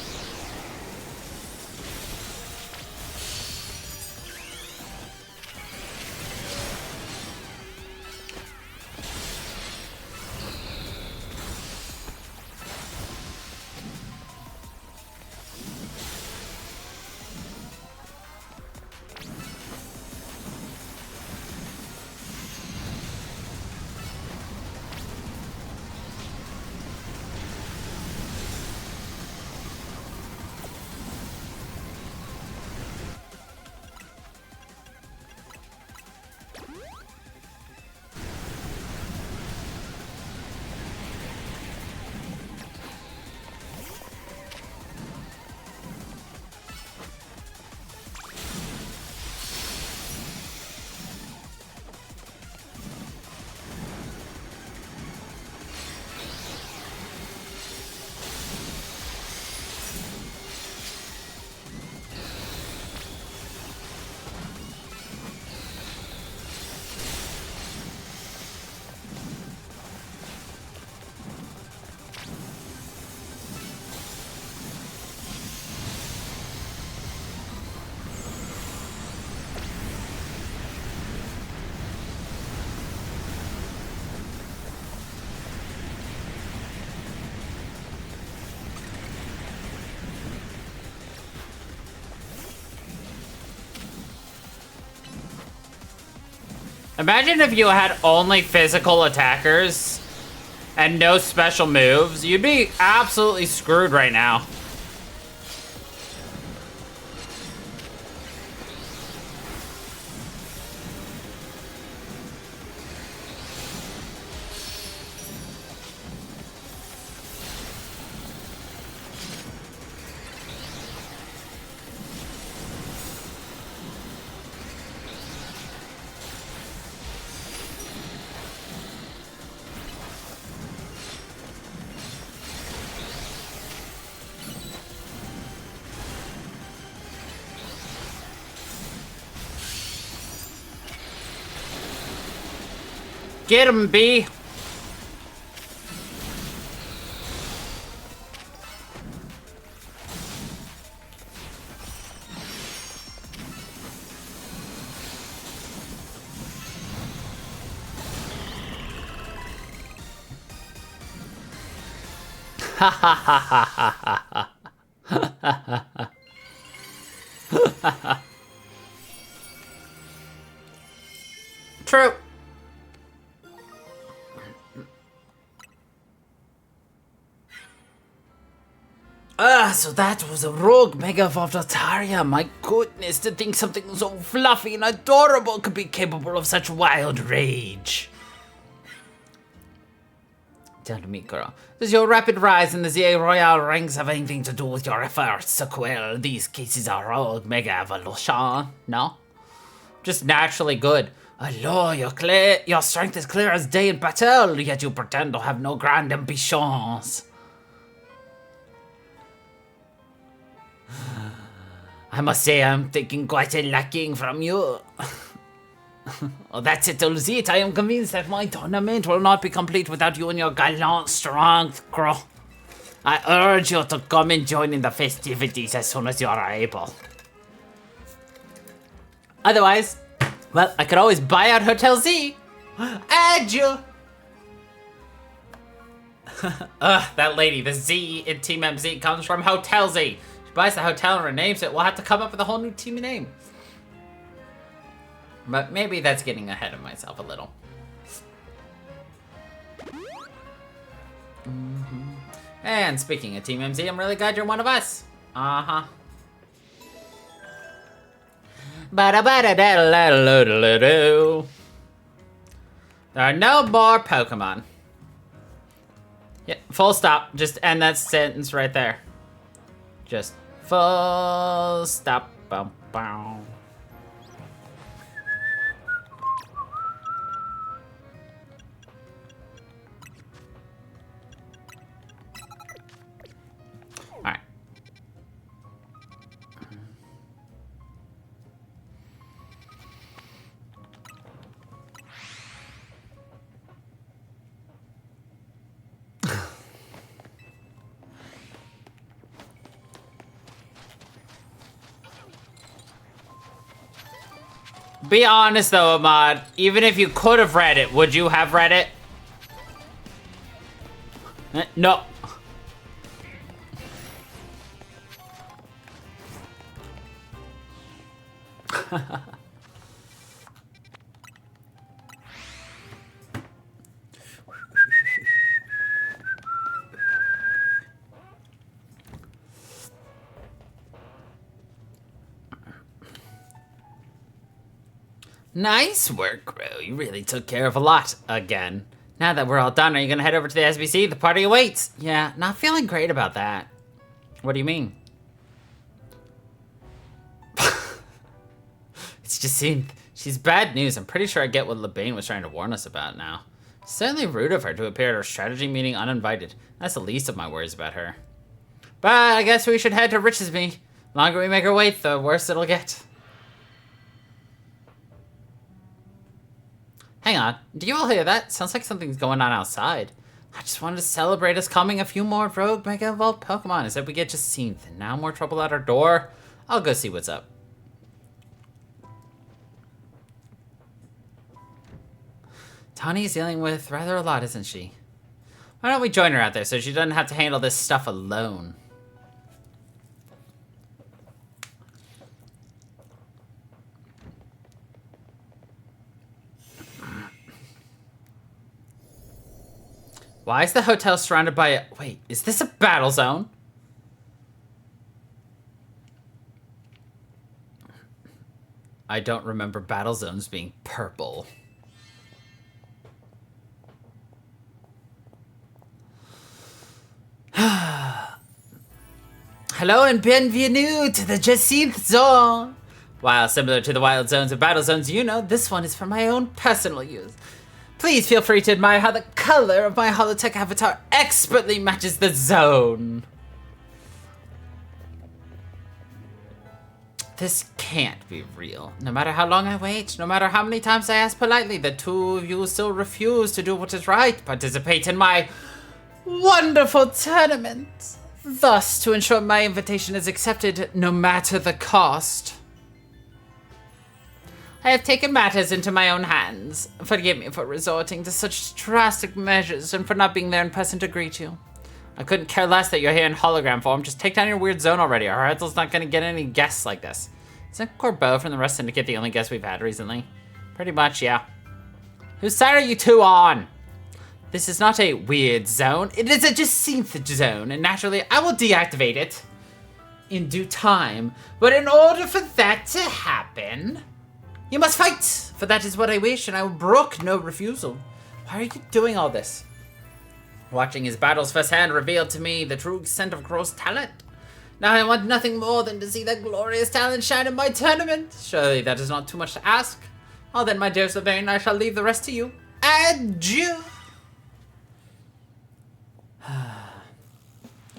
Imagine if you had only physical attackers and no special moves. You'd be absolutely screwed right now. Get him, B. Ha ha ha ha ha ha. True. So that was a rogue Mega Evolved Altaria. My goodness, to think something so fluffy and adorable could be capable of such wild rage. Tell me, girl, does your rapid rise in the ZA Royale ranks have anything to do with your efforts to quell these cases of rogue Mega Evolution? No? Just naturally good. Hello, your strength is clear as day in battle, yet you pretend to have no grand ambitions. I must say I'm taking quite a lacking from you. Oh, that settles it. I am convinced that my tournament will not be complete without you and your gallant strength, Crow. I urge you to come and join in the festivities as soon as you are able. Otherwise, well, I could always buy out Hotel Z. Adieu. That lady, the Z in Team MZ comes from Hotel Z. She buys the hotel and renames it. We'll have to come up with a whole new team name. But maybe that's getting ahead of myself a little. And speaking of Team MZ, I'm really glad you're one of us. Uh-huh. There are no more Pokemon. Yeah, full stop. Just end that sentence right there. Just full stop. Bow, bow. Alright. Be honest though, Ahmad. Even if you could have read it, would you have read it? No. Nice work, Gro. You really took care of a lot again. Now that we're all done, are you gonna head over to the SBC? The party awaits. Yeah, not feeling great about that. What do you mean? It's just she's bad news. I'm pretty sure I get what LeBain was trying to warn us about now. Certainly rude of her to appear at our strategy meeting uninvited. That's the least of my worries about her. But I guess we should head to Richesby. The longer we make her wait, the worse it'll get. Hang on, do you all hear that? Sounds like something's going on outside. I just wanted to celebrate us coming a few more rogue Mega Evolved Pokemon. Instead we get Jacinth, and now more trouble at our door. I'll go see what's up. Tawny's dealing with rather a lot, isn't she? Why don't we join her out there so she doesn't have to handle this stuff alone? Why is the hotel surrounded by a... Wait, is this a battle zone? I don't remember battle zones being purple. Hello and bienvenue to the Jacinth Zone. While similar to the wild zones and battle zones, you know, this one is for my own personal use. Please feel free to admire how the color of my holotech avatar expertly matches the zone. This can't be real. No matter how long I wait, no matter how many times I ask politely, the two of you still refuse to do what is right, participate in my wonderful tournament. Thus, to ensure my invitation is accepted no matter the cost, I have taken matters into my own hands. Forgive me for resorting to such drastic measures and for not being there in person to greet you. I couldn't care less that you're here in hologram form. Just take down your weird zone already. Our Ethel's not going to get any guests like this. Isn't Corbeau from the Rest Syndicate the only guest we've had recently? Pretty much, yeah. Whose side are you two on? This is not a weird zone. It is a Jacinth zone, and naturally, I will deactivate it in due time. But in order for that to happen, you must fight, for that is what I wish, and I will brook no refusal. Why are you doing all this? Watching his battles firsthand revealed to me the true extent of Gro's talent. Now I want nothing more than to see that glorious talent shine in my tournament. Surely that is not too much to ask. Well then, my dear Sylvain, I shall leave the rest to you. Adieu!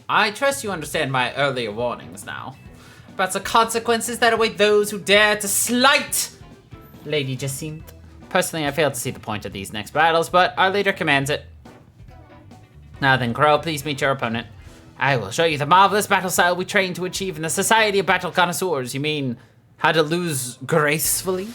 I trust you understand my earlier warnings now about the consequences that await those who dare to slight Lady Jacinth. Personally, I fail to see the point of these next battles, but our leader commands it. Now then, Crow, please meet your opponent. I will show you the marvelous battle style we train to achieve in the Society of Battle Connoisseurs. You mean, how to lose gracefully?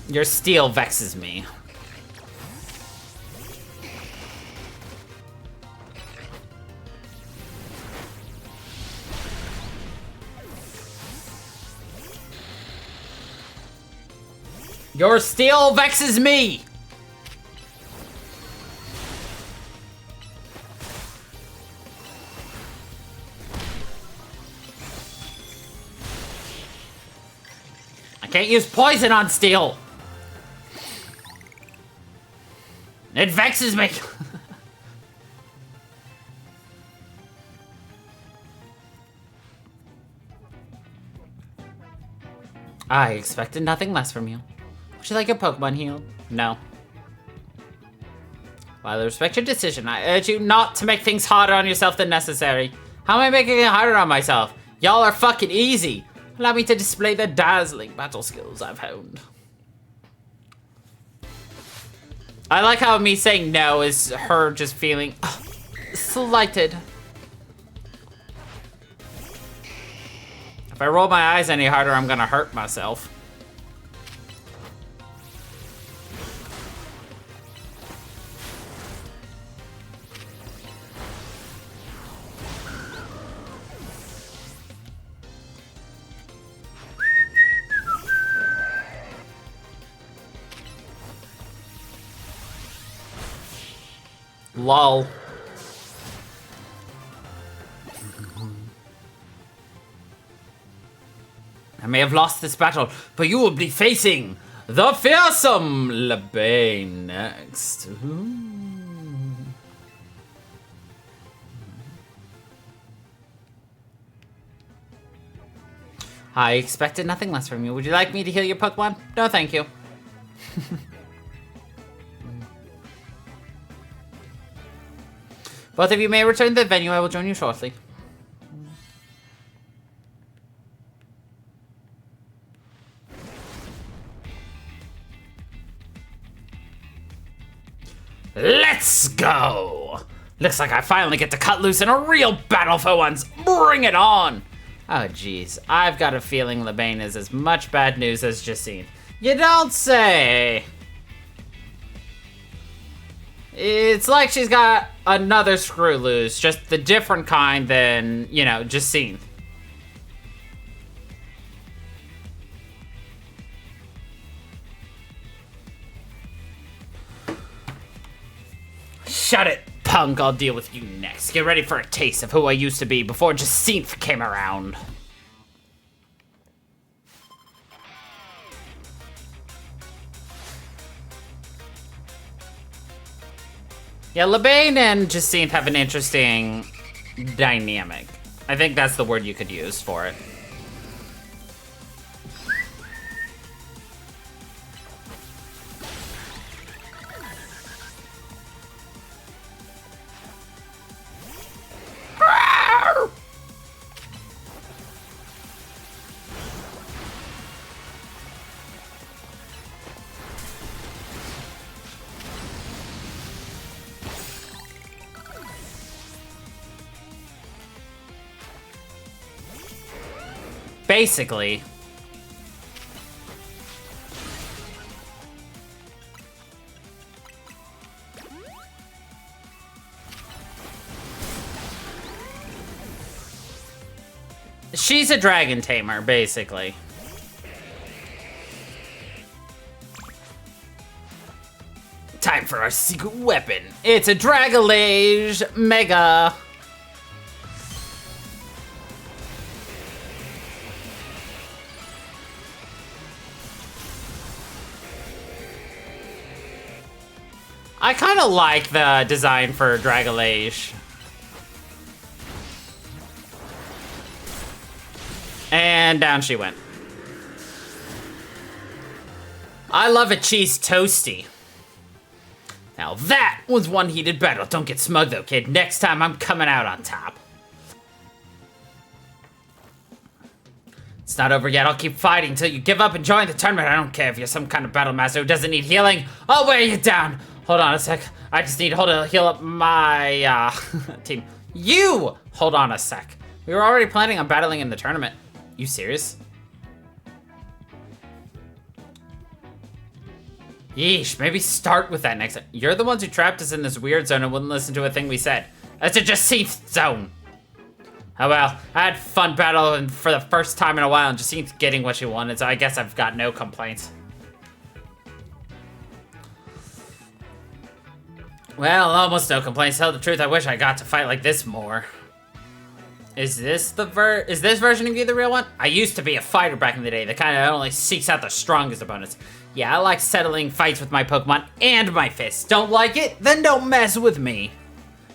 Your steel vexes me. Your steel vexes me! I can't use poison on steel! It vexes me! I expected nothing less from you. Would you like your Pokemon healed? No. While I respect your decision, I urge you not to make things harder on yourself than necessary. How am I making it harder on myself? Y'all are fucking easy. Allow me to display the dazzling battle skills I've honed. I like how me saying no is her just feeling slighted. If I roll my eyes any harder, I'm gonna hurt myself. Lol. I may have lost this battle, but you will be facing the fearsome Lebane next. Ooh. I expected nothing less from you. Would you like me to heal your Pokemon? No, thank you. Both of you may return to the venue. I will join you shortly. Let's go! Looks like I finally get to cut loose in a real battle for once. Bring it on! Oh, jeez. I've got a feeling Lebane is as much bad news as Jacinthe. You don't say! It's like she's got another screw loose, just the different kind than, you know, Jacinthe. Shut it, punk. I'll deal with you next. Get ready for a taste of who I used to be before Jacinthe came around. Yeah, Lebane and Jacinthe have an interesting dynamic. I think that's the word you could use for it. Basically, she's a dragon tamer, basically. Time for our secret weapon. It's a Dragalage Mega. I kind of like the design for Dragalage. And down she went. I love a cheese toasty. Now that was one heated battle. Don't get smug though, kid. Next time I'm coming out on top. It's not over yet. I'll keep fighting until you give up and join the tournament. I don't care if you're some kind of battle master who doesn't need healing. I'll wear you down. Hold on a sec. I just need to heal up my team. You! Hold on a sec. We were already planning on battling in the tournament. You serious? Yeesh, maybe start with that next time. You're the ones who trapped us in this weird zone and wouldn't listen to a thing we said. That's a Jacinthe zone. Oh well, I had fun battling for the first time in a while and Jacinthe getting what she wanted, so I guess I've got no complaints. Well, almost no complaints. Tell the truth, I wish I got to fight like this more. Is this version of you the real one? I used to be a fighter back in the day, the kind that only seeks out the strongest opponents. Yeah, I like settling fights with my Pokemon and my fists. Don't like it? Then don't mess with me.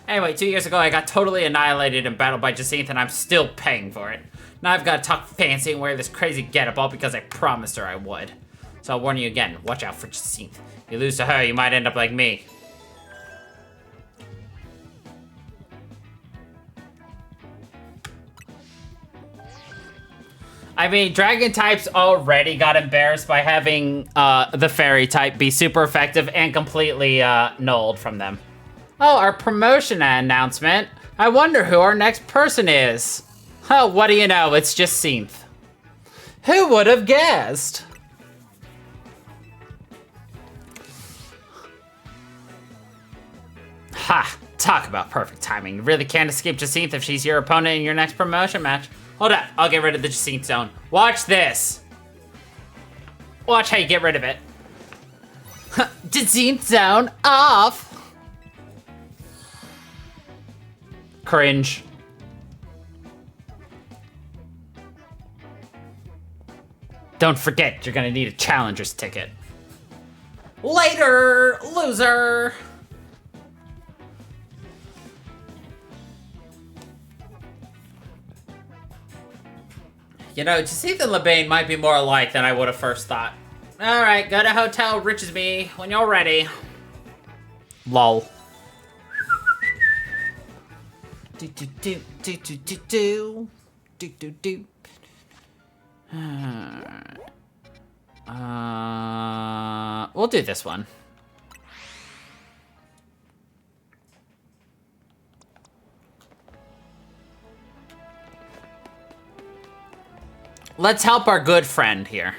Anyway, 2 years ago, I got totally annihilated in battle by Jacinthe, and I'm still paying for it. Now I've got to talk fancy and wear this crazy getup all because I promised her I would. So I'll warn you again, watch out for Jacinthe. If you lose to her, you might end up like me. I mean, dragon types already got embarrassed by having the fairy type be super effective and completely nulled from them. Oh, our promotion announcement. I wonder who our next person is. Oh, what do you know? It's just Synth. Who would have guessed? Ha! Talk about perfect timing. You really can't escape Jacinth if she's your opponent in your next promotion match. Hold up, I'll get rid of the Jacinth zone. Watch this. Watch how you get rid of it. Jacinth zone off. Cringe. Don't forget, you're gonna need a challenger's ticket. Later, loser. You know, Jacinth and LeBain might be more alike than I would have first thought. All right, go to Hotel Riches Me when you're ready. Lol. Do do do do do do do do do do. We'll do this one. Let's help our good friend here.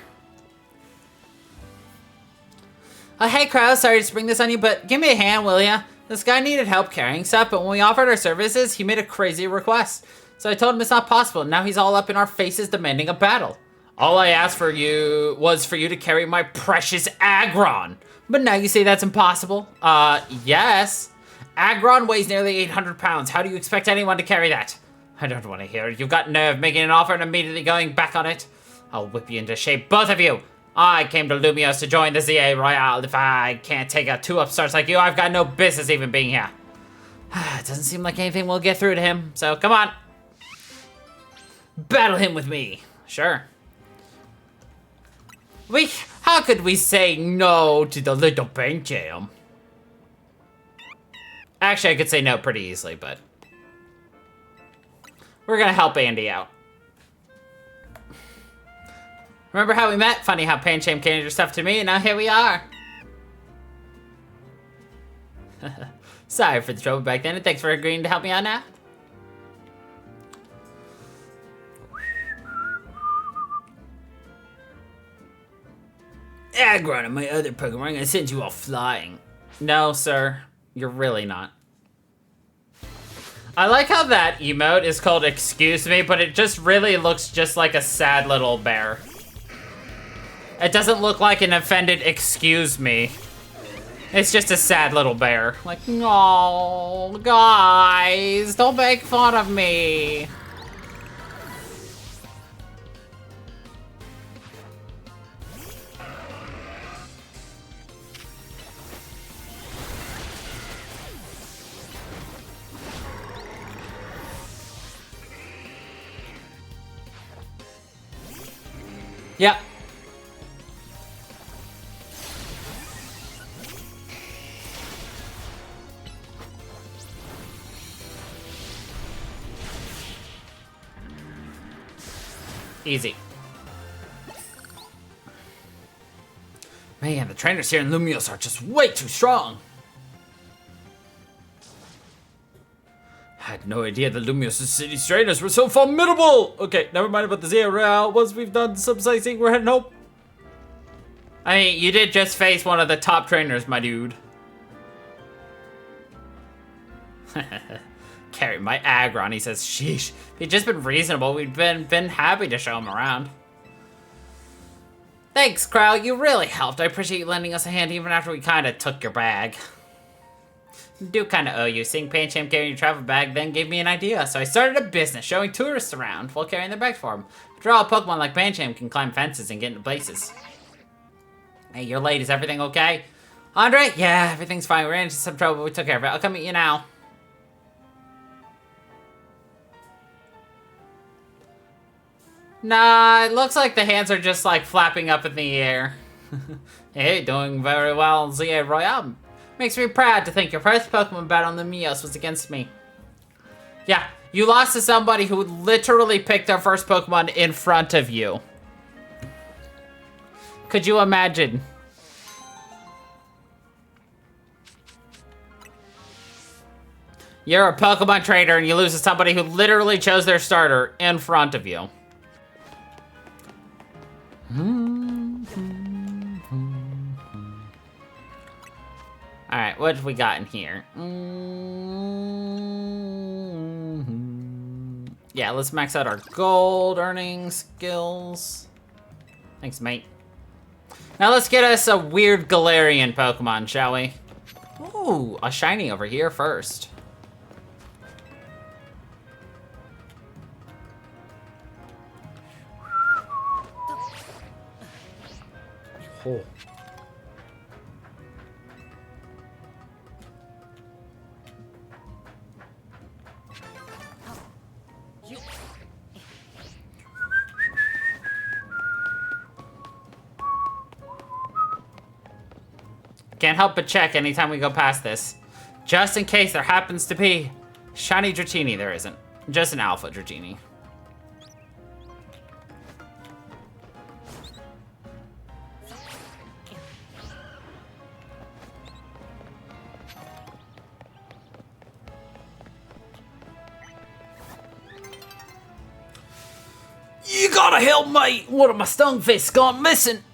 Hey, Crow, sorry to spring this on you, but give me a hand, will ya? This guy needed help carrying stuff, but when we offered our services, he made a crazy request. So I told him it's not possible, and now he's all up in our faces demanding a battle. All I asked for you was for you to carry my precious Aggron. But now you say that's impossible? Yes. Aggron weighs nearly 800 pounds. How do you expect anyone to carry that? I don't want to hear it. You've got nerve making an offer and immediately going back on it. I'll whip you into shape, both of you. I came to Lumiose to join the ZA Royale. If I can't take a 2 upstarts like you, I've got no business even being here. It doesn't seem like anything will get through to him, so come on. Battle him with me. Sure. How could we say no to the little paint jam? Actually, I could say no pretty easily, but we're gonna help Andy out. Remember how we met? Funny how Pancham came your stuff to me, and now here we are. Sorry for the trouble back then, and thanks for agreeing to help me out now. Aggron and my other Pokemon are gonna send you all flying. No, sir. You're really not. I like how that emote is called Excuse Me, but it just really looks just like a sad little bear. It doesn't look like an offended excuse me. It's just a sad little bear. Like, no, guys, don't make fun of me. Yep. Easy. Man, the trainers here in Lumiose are just way too strong. I had no idea the Lumiose City trainers were so formidable! Okay, never mind about the Zero Route. Once we've done some sightseeing, we're heading home. I mean, you did just face one of the top trainers, my dude. Carry my Aggron, he says, sheesh. If he'd just been reasonable, we'd been happy to show him around. Thanks, Crow, you really helped. I appreciate you lending us a hand even after we kinda took your bag. Do kind of owe you. Seeing Pancham carrying your travel bag then gave me an idea, so I started a business showing tourists around while carrying their bags for them. After all, a Pokemon like Pancham can climb fences and get into places. Hey, you're late. Is everything okay? Andre? Yeah, everything's fine. We ran into some trouble, but we took care of it. I'll come meet you now. Nah, it looks like the hands are just like flapping up in the air. Hey, doing very well in ZA Royale. Makes me proud to think your first Pokemon battle in the Lumiose was against me. Yeah, You lost to somebody who literally picked their first Pokemon in front of you. Could you imagine? You're a Pokemon trainer and you lose to somebody who literally chose their starter in front of you. Alright, what have we got in here? Yeah, let's max out our gold earning skills. Thanks, mate. Now let's get us a weird Galarian Pokemon, shall we? Ooh, a shiny over here first. Oh. Can't help but check anytime we go past this. Just in case there happens to be shiny Dratini. There isn't. Just an alpha Dratini. You gotta help me! One of my Stunfists gone missing!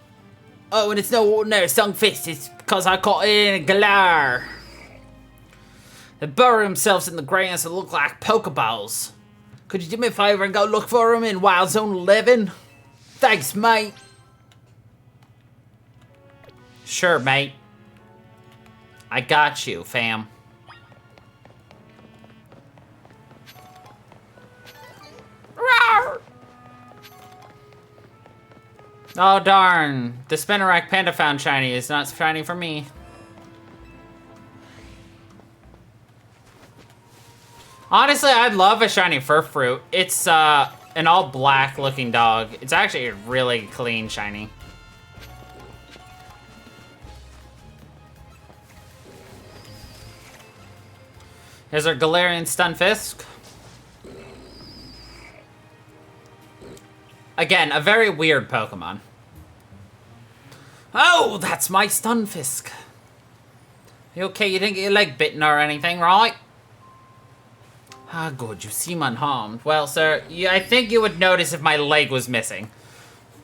Oh, and it's no ordinary Stunfist, it's because I caught it in a Galar. They bury themselves in the ground so they look like Pokeballs. Could you do me a favor and go look for them in Wild Zone 11? Thanks, mate. Sure, mate. I got you, fam. Rawr! Oh, darn. The Spinarak Panda found shiny is not shiny for me. Honestly, I'd love a shiny Furfrou. It's an all black looking dog. It's actually a really clean shiny. Here's our Galarian Stunfisk. Again, a very weird Pokemon. Oh, that's my Stunfisk. You okay? You didn't get your leg bitten or anything, right? Ah, good. You seem unharmed. Well, sir, I think you would notice if my leg was missing.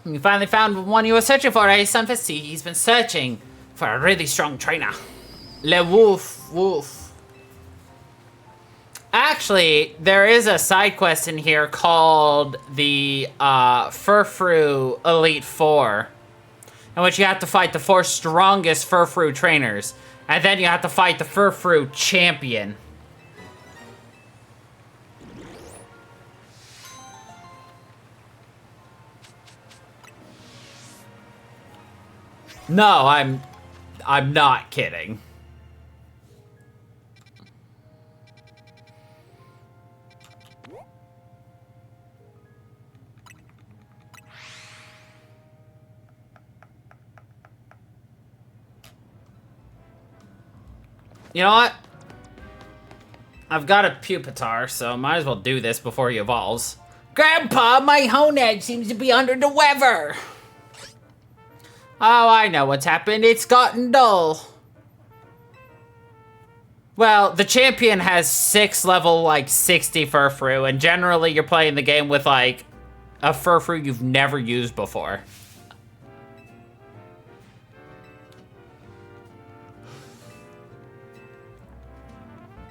You finally found one you were searching for, eh, Stunfisk? See, he's been searching for a really strong trainer. Le Wolf. Wolf. Actually, there is a side quest in here called the Furfrou Elite Four, in which you have to fight the 4 strongest Furfrou trainers, and then you have to fight the Furfrou champion. No, I'm not kidding. You know what? I've got a Pupitar, so might as well do this before he evolves. Grandpa, my Honed seems to be under the weather. Oh, I know what's happened. It's gotten dull. Well, the champion has 6 level, like, 60 Furfrou, and generally you're playing the game with, like, a Furfrou you've never used before.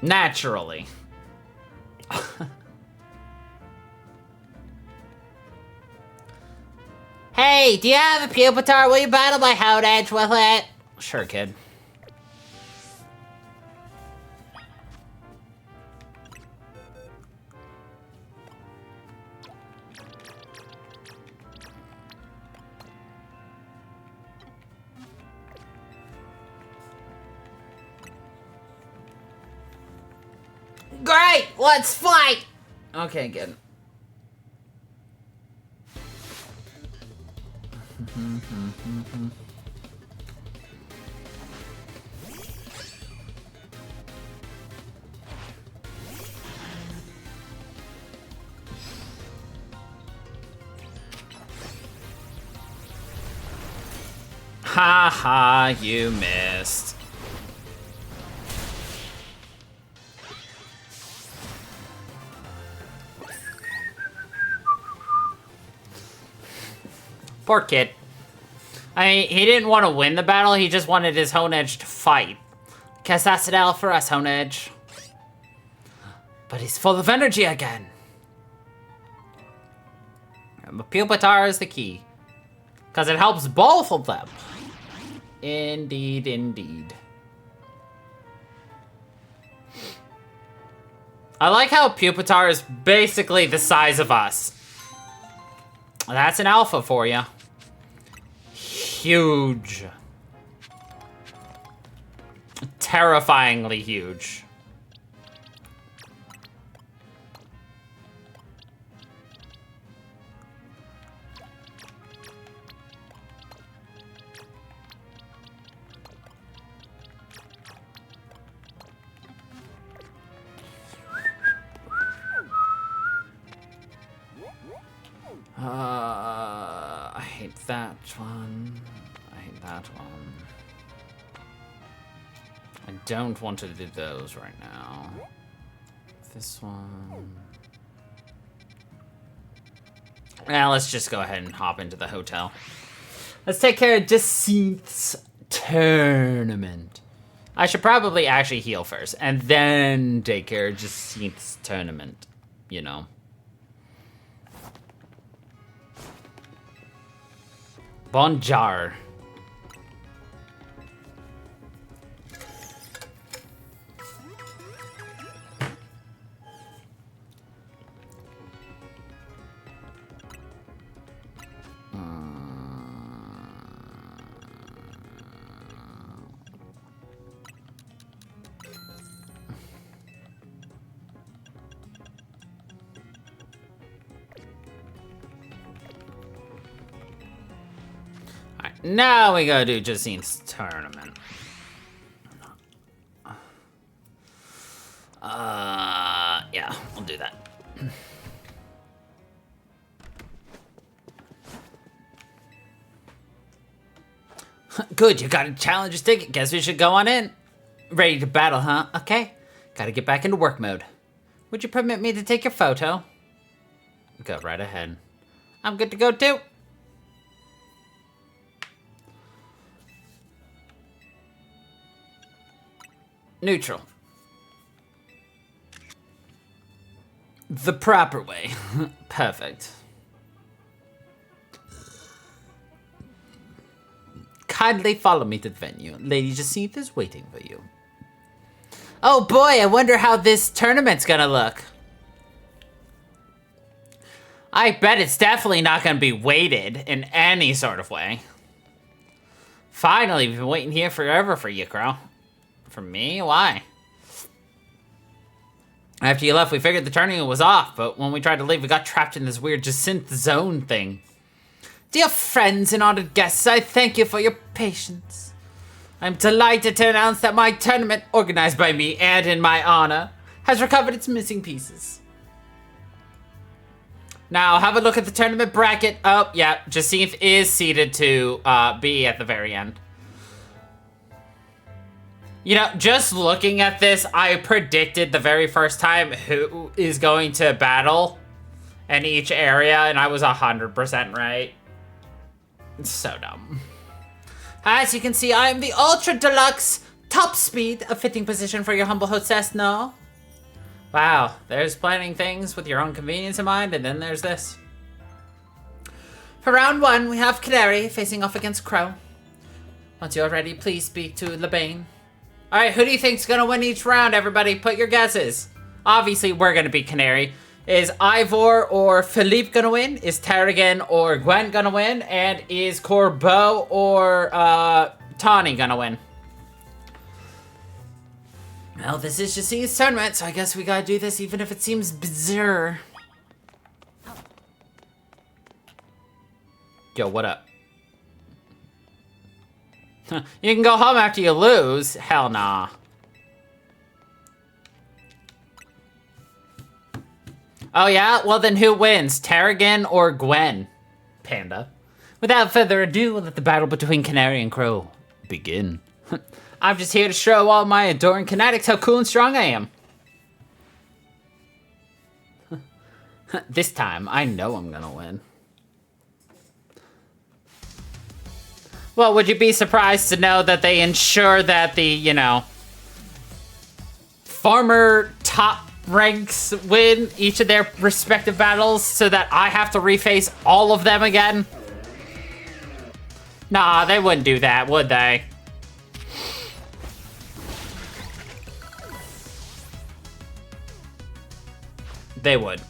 Naturally. Hey, do you have a Pupitar? Will you battle my Houndour with it? Sure, kid. Great, let's fight! Okay, good. Ha ha, you missed. Poor kid. I mean, he didn't want to win the battle, he just wanted his Honedge to fight. Guess that's an L for us, Honedge. But he's full of energy again. But Pupitar is the key. Because it helps both of them. Indeed, indeed. I like how Pupitar is basically the size of us. That's an alpha for you. Huge. Terrifyingly huge. I hate that one. I hate that one. I don't want to do those right now. This one. Now let's just go ahead and hop into the hotel. Let's take care of Jacinth's tournament. I should probably actually heal first, and then take care of Jacinth's tournament. You know. Bonjar. Now we gotta do Jacine's tournament. Yeah, we'll do that. Good, you got a challenger's ticket. Guess we should go on in. Ready to battle, huh? Okay. Gotta get back into work mode. Would you permit me to take your photo? Go right ahead. I'm good to go too. Neutral. The proper way. Perfect. Kindly follow me to the venue. Lady Jacinthe is waiting for you. Oh boy, I wonder how this tournament's gonna look. I bet it's definitely not gonna be weighted in any sort of way. Finally, we've been waiting here forever for you, Crow. For me? Why? After you left, we figured the tournament was off, but when we tried to leave, we got trapped in this weird Jacinthe zone thing. Dear friends and honored guests, I thank you for your patience. I'm delighted to announce that my tournament, organized by me and in my honor, has recovered its missing pieces. Now, have a look at the tournament bracket. Oh, yeah, Jacinthe is seated to be at the very end. You know, just looking at this, I predicted the very first time who is going to battle in each area, and I was 100% right. It's so dumb. As you can see, I am the Ultra Deluxe Top Speed, a fitting position for your humble hostess, no? Wow, there's planning things with your own convenience in mind, and then there's this. For round one, we have Canary facing off against Crow. Once you're ready, please speak to Lebane. Alright, who do you think's gonna win each round, everybody? Put your guesses. Obviously, we're gonna be Canary. Is Ivor or Philippe gonna win? Is Tarragon or Gwen gonna win? And is Corbeau or Tawny gonna win? Well, this is Jacine's tournament, so I guess we gotta do this even if it seems bizarre. Yo, what up? You can go home after you lose? Hell nah. Oh yeah? Well then who wins? Tarragon or Gwen? Panda. Without further ado, let the battle between Canary and Crow begin. I'm just here to show all my adoring Canatics how cool and strong I am. This time, I know I'm gonna win. Well, would you be surprised to know that they ensure that the, you know, farmer top ranks win each of their respective battles so that I have to reface all of them again? Nah, they wouldn't do that, would they? They would.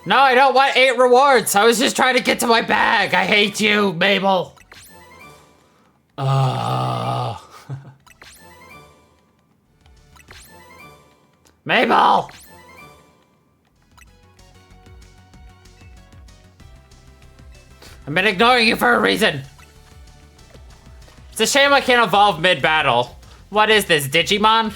No, I don't want 8 rewards. I was just trying to get to my bag. I hate you, Mabel. Mabel! I've been ignoring you for a reason. It's a shame I can't evolve mid-battle. What is this, Digimon?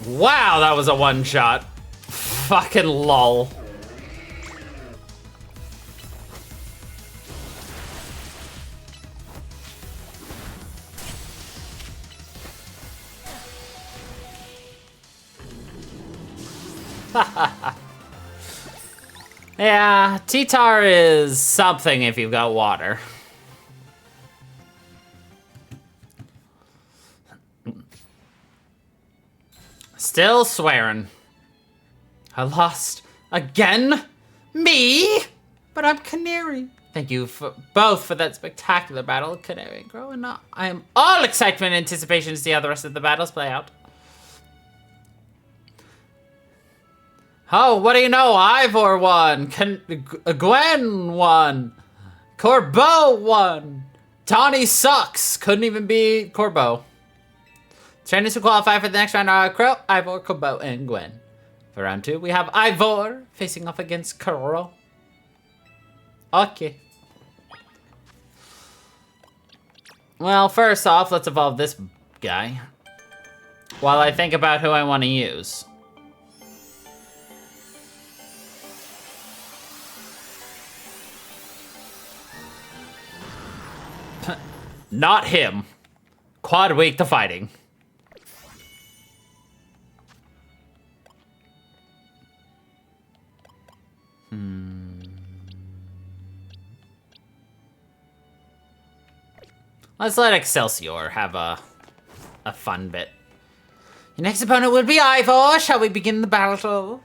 Wow, that was a one-shot. Fucking lol. Yeah, T-Tar is something if you've got water. Still swearing. I lost again? Me? But I'm Canary. Thank you both for that spectacular battle, Canary and Crow, and I am all excitement and anticipation to see how the rest of the battles play out. Oh, what do you know? Ivor won. Gwen won. Corbeau won. Tawny sucks. Couldn't even beat Corbeau. Trainers who qualify for the next round are Crow, Ivor, Corbeau, and Gwen. For round 2, we have Ivor facing off against Crow. Okay. Well, first off, let's evolve this guy while I think about who I want to use. Not him. Quad weak to fighting. Let's let Excelsior have a fun bit. Your next opponent will be Ivor. Shall we begin the battle?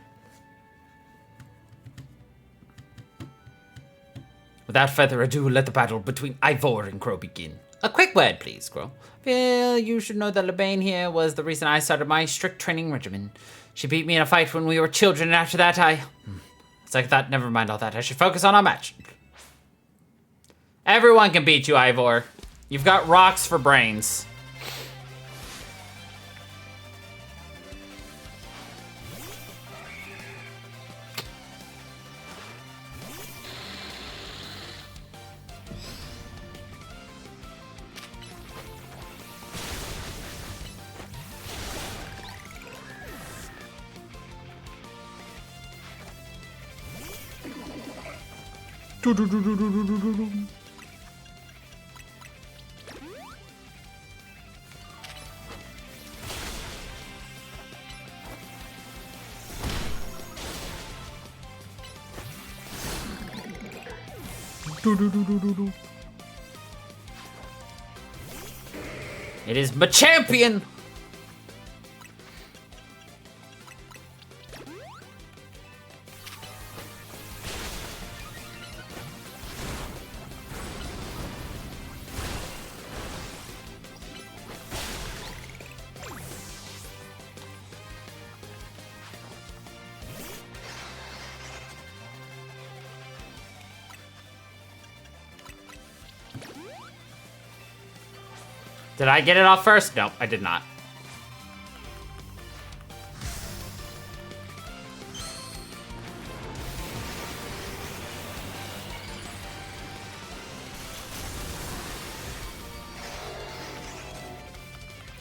Without further ado, let the battle between Ivor and Crow begin. A quick word, please, Crow. Well, you should know that LeBain here was the reason I started my strict training regimen. She beat me in a fight when we were children, and after that it's like that, never mind all that. I should focus on our match. Everyone can beat you, Ivor. You've got rocks for brains. It is my champion! Did I get it off first? Nope, I did not.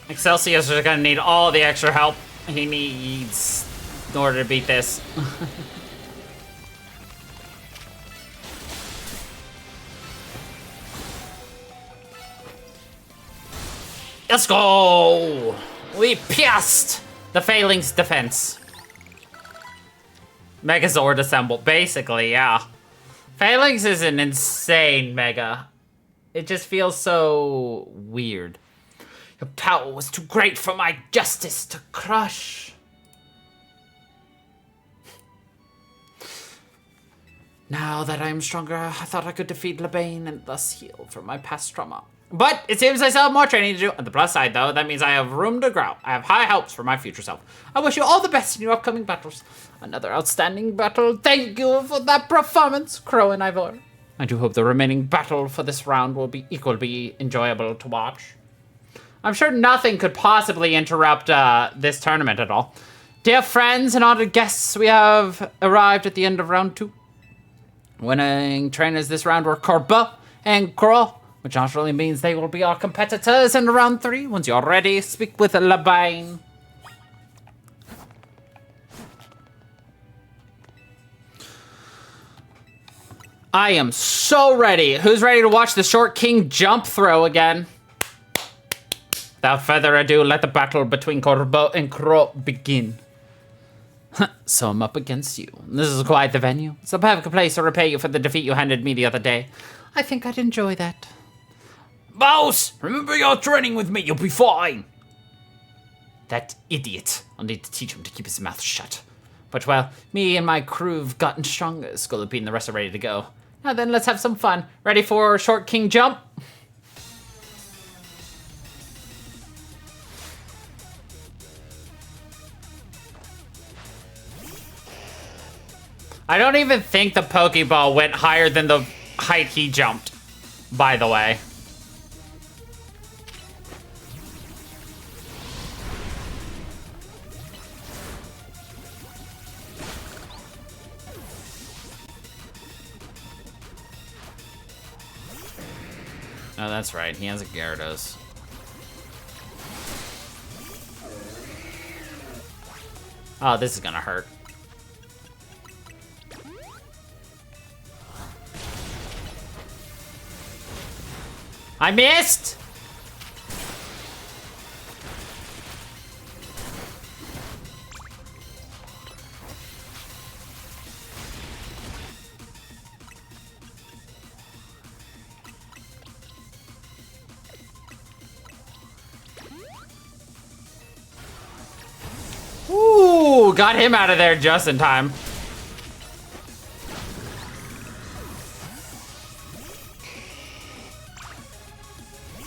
Excelsior's are gonna need all the extra help he needs in order to beat this. Let's go! We pierced the Failing's defense. Megazord assembled, basically, yeah. Phalanx is an insane mega. It just feels so weird. Your power was too great for my justice to crush. Now that I am stronger, I thought I could defeat Lebane and thus heal from my past trauma. But it seems I still have more training to do. On the plus side, though, that means I have room to grow. I have high hopes for my future self. I wish you all the best in your upcoming battles. Another outstanding battle. Thank you for that performance, Crow and Ivor. I do hope the remaining battle for this round will be equally enjoyable to watch. I'm sure nothing could possibly interrupt this tournament at all. Dear friends and honored guests, we have arrived at the end of round 2. Winning trainers this round were Corba and Crow, which naturally means they will be our competitors in round 3. Once you're ready, speak with Lebane. I am so ready. Who's ready to watch the Short King jump throw again? Without further ado, let the battle between Corbo and Crow begin. So I'm up against you. This is quite the venue. It's a perfect place to repay you for the defeat you handed me the other day. I think I'd enjoy that. Boss, remember you're training with me, you'll be fine. That idiot. I'll need to teach him to keep his mouth shut. But well, me and my crew have gotten stronger. Scolopine and the rest are ready to go. Now then, let's have some fun. Ready for Short King jump? I don't even think the Pokeball went higher than the height he jumped, by the way. Oh, that's right. He has a Gyarados. Oh, this is gonna hurt. I missed! Ooh, got him out of there just in time.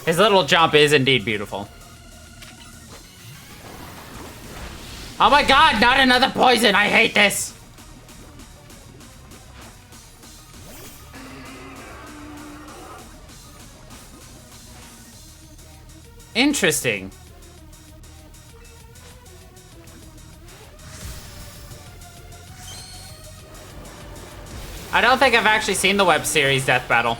His little jump is indeed beautiful. Oh my god, not another poison! I hate this! Interesting. I don't think I've actually seen the web series Death Battle.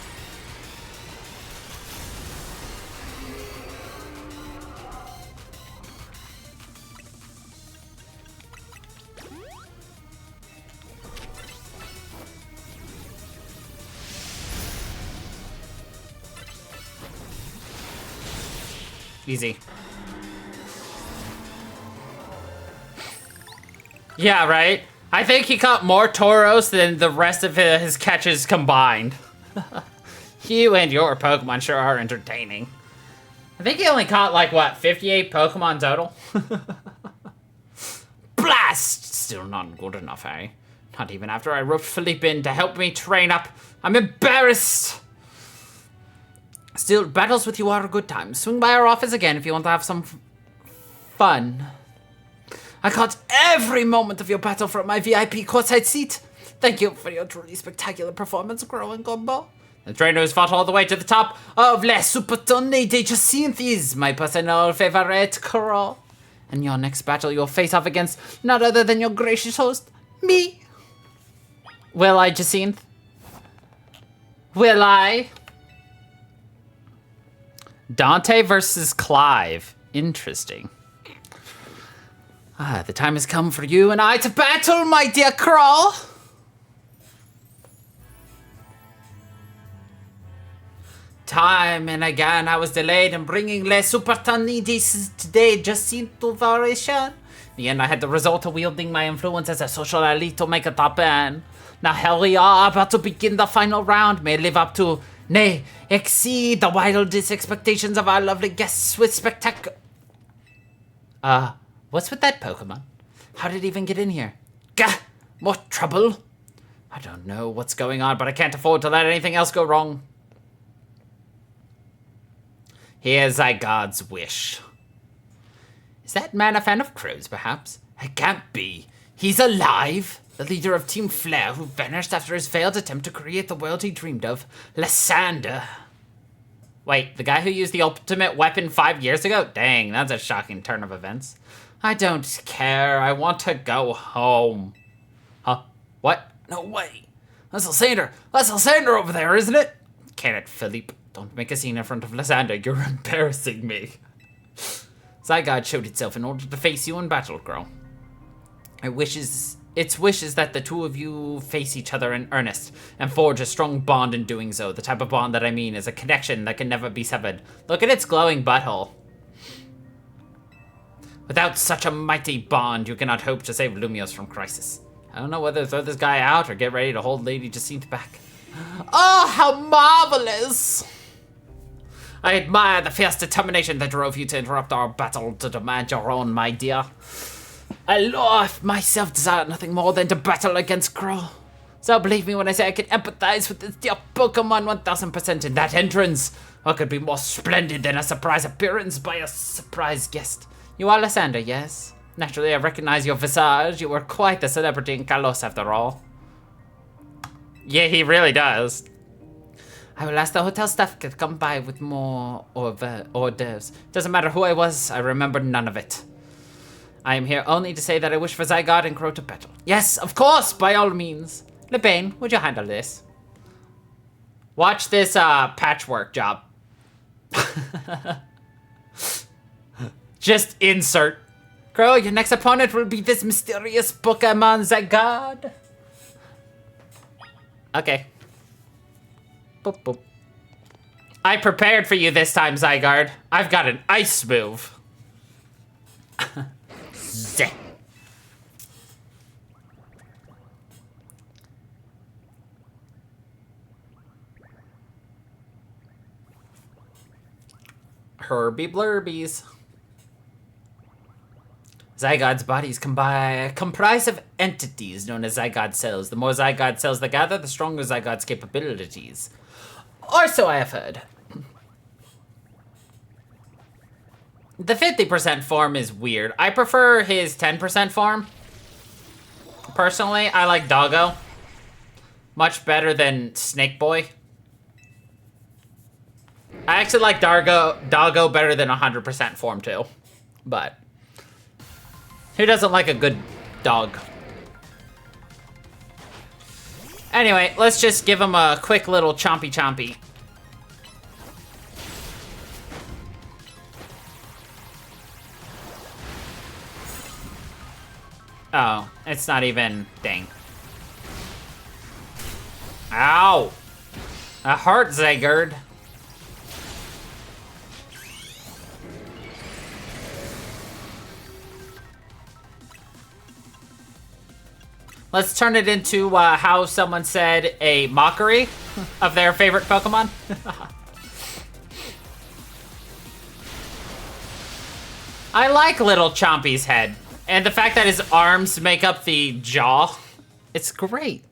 Easy. Yeah, right? I think he caught more Tauros than the rest of his catches combined. You and your Pokemon sure are entertaining. I think he only caught, like, what, 58 Pokemon total? Blast! Still not good enough, eh? Not even after I roped Philippe in to help me train up. I'm embarrassed! Still, battles with you are a good time. Swing by our office again if you want to have some fun. I caught every moment of your battle from my VIP courtside seat. Thank you for your truly spectacular performance, Growing Gumbo. The trainer who's fought all the way to the top of Les Supertonne de Jacinthe is my personal favorite, Crow. In your next battle, you'll face off against none other than your gracious host, me. Will I, Jacinthe? Will I? Dante versus Clive. Interesting. The time has come for you and I to battle, my dear Crow. Time and again I was delayed in bringing Les Supertonides today Jacinthe to fruition. In the end, I had the result of wielding my influence as a social elite to make a top end. Now here we are, about to begin the final round. May live up to, nay, exceed the wildest expectations of our lovely guests with spectacular... What's with that Pokemon? How did it even get in here? Gah! More trouble? I don't know what's going on, but I can't afford to let anything else go wrong. Here's Zygarde's wish. Is that man a fan of crows, perhaps? It can't be. He's alive! The leader of Team Flare, who vanished after his failed attempt to create the world he dreamed of. Lysander. Wait, the guy who used the ultimate weapon 5 years ago? Dang, that's a shocking turn of events. I don't care. I want to go home. Huh? What? No way. That's Lysander. That's Lysander over there, isn't it? Can it, Philippe? Don't make a scene in front of Lysander. You're embarrassing me. Zygarde showed itself in order to face you in battle, girl. Its wish is that the two of you face each other in earnest and forge a strong bond in doing so. The type of bond that I mean is a connection that can never be severed. Look at its glowing butthole. Without such a mighty bond, you cannot hope to save Lumiose from crisis. I don't know whether to throw this guy out or get ready to hold Lady Jacinthe back. Oh, how marvelous! I admire the fierce determination that drove you to interrupt our battle to demand your own, my dear. I myself desire nothing more than to battle against Crow. So believe me when I say I can empathize with this dear Pokemon 1000% in that entrance. What could be more splendid than a surprise appearance by a surprise guest? You are Lysander, yes? Naturally, I recognize your visage. You were quite the celebrity in Kalos, after all. Yeah, he really does. I will ask the hotel staff to come by with more hors d'oeuvres. Doesn't matter who I was, I remember none of it. I am here only to say that I wish for Zygarde and Crow to battle. Yes, of course, by all means. LeBain, would you handle this? Watch this patchwork job. Just insert. Crow, your next opponent will be this mysterious Pokemon Zygarde. Okay. Boop, boop. I prepared for you this time, Zygarde. I've got an ice move. Zeh. Herbie blurbies. Zygarde's bodies comprise of entities known as Zygarde cells. The more Zygarde cells they gather, the stronger Zygarde's capabilities. Or so I have heard. The 50% form is weird. I prefer his 10% form. Personally, I like Doggo much better than Snake Boy. I actually like Doggo better than 100% form too. But who doesn't like a good dog? Anyway, let's just give him a quick little chompy chompy. Oh, it's not even... Dang. Ow! A heart, Zygarde. Let's turn it into how someone said a mockery of their favorite Pokemon. I like little Chompy's head. And the fact that his arms make up the jaw. It's great.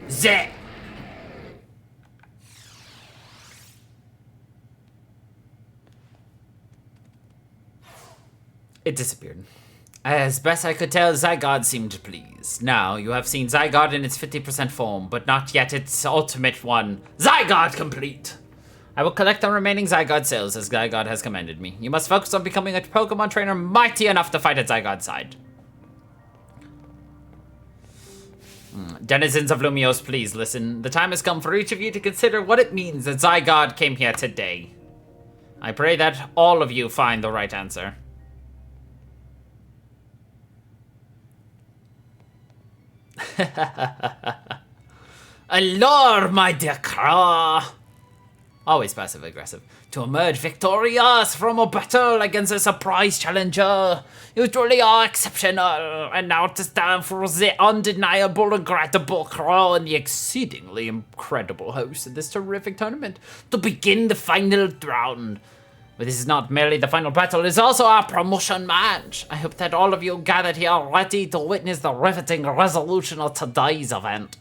Zeh! It disappeared. As best I could tell, Zygarde seemed pleased. Now, you have seen Zygarde in its 50% form, but not yet its ultimate one. Zygarde complete! I will collect the remaining Zygarde cells as Zygarde has commanded me. You must focus on becoming a Pokemon trainer mighty enough to fight at Zygarde's side. Denizens of Lumiose, please listen. The time has come for each of you to consider what it means that Zygarde came here today. I pray that all of you find the right answer. Allure, my dear Craw. Always passive-aggressive. To emerge victorious from a battle against a surprise challenger. You truly are exceptional. And now to stand for the undeniable, regrettable Craw and the exceedingly incredible host of this terrific tournament to begin the final round. But this is not merely the final battle, it is also our promotion match. I hope that all of you gathered here are ready to witness the riveting resolution of today's event.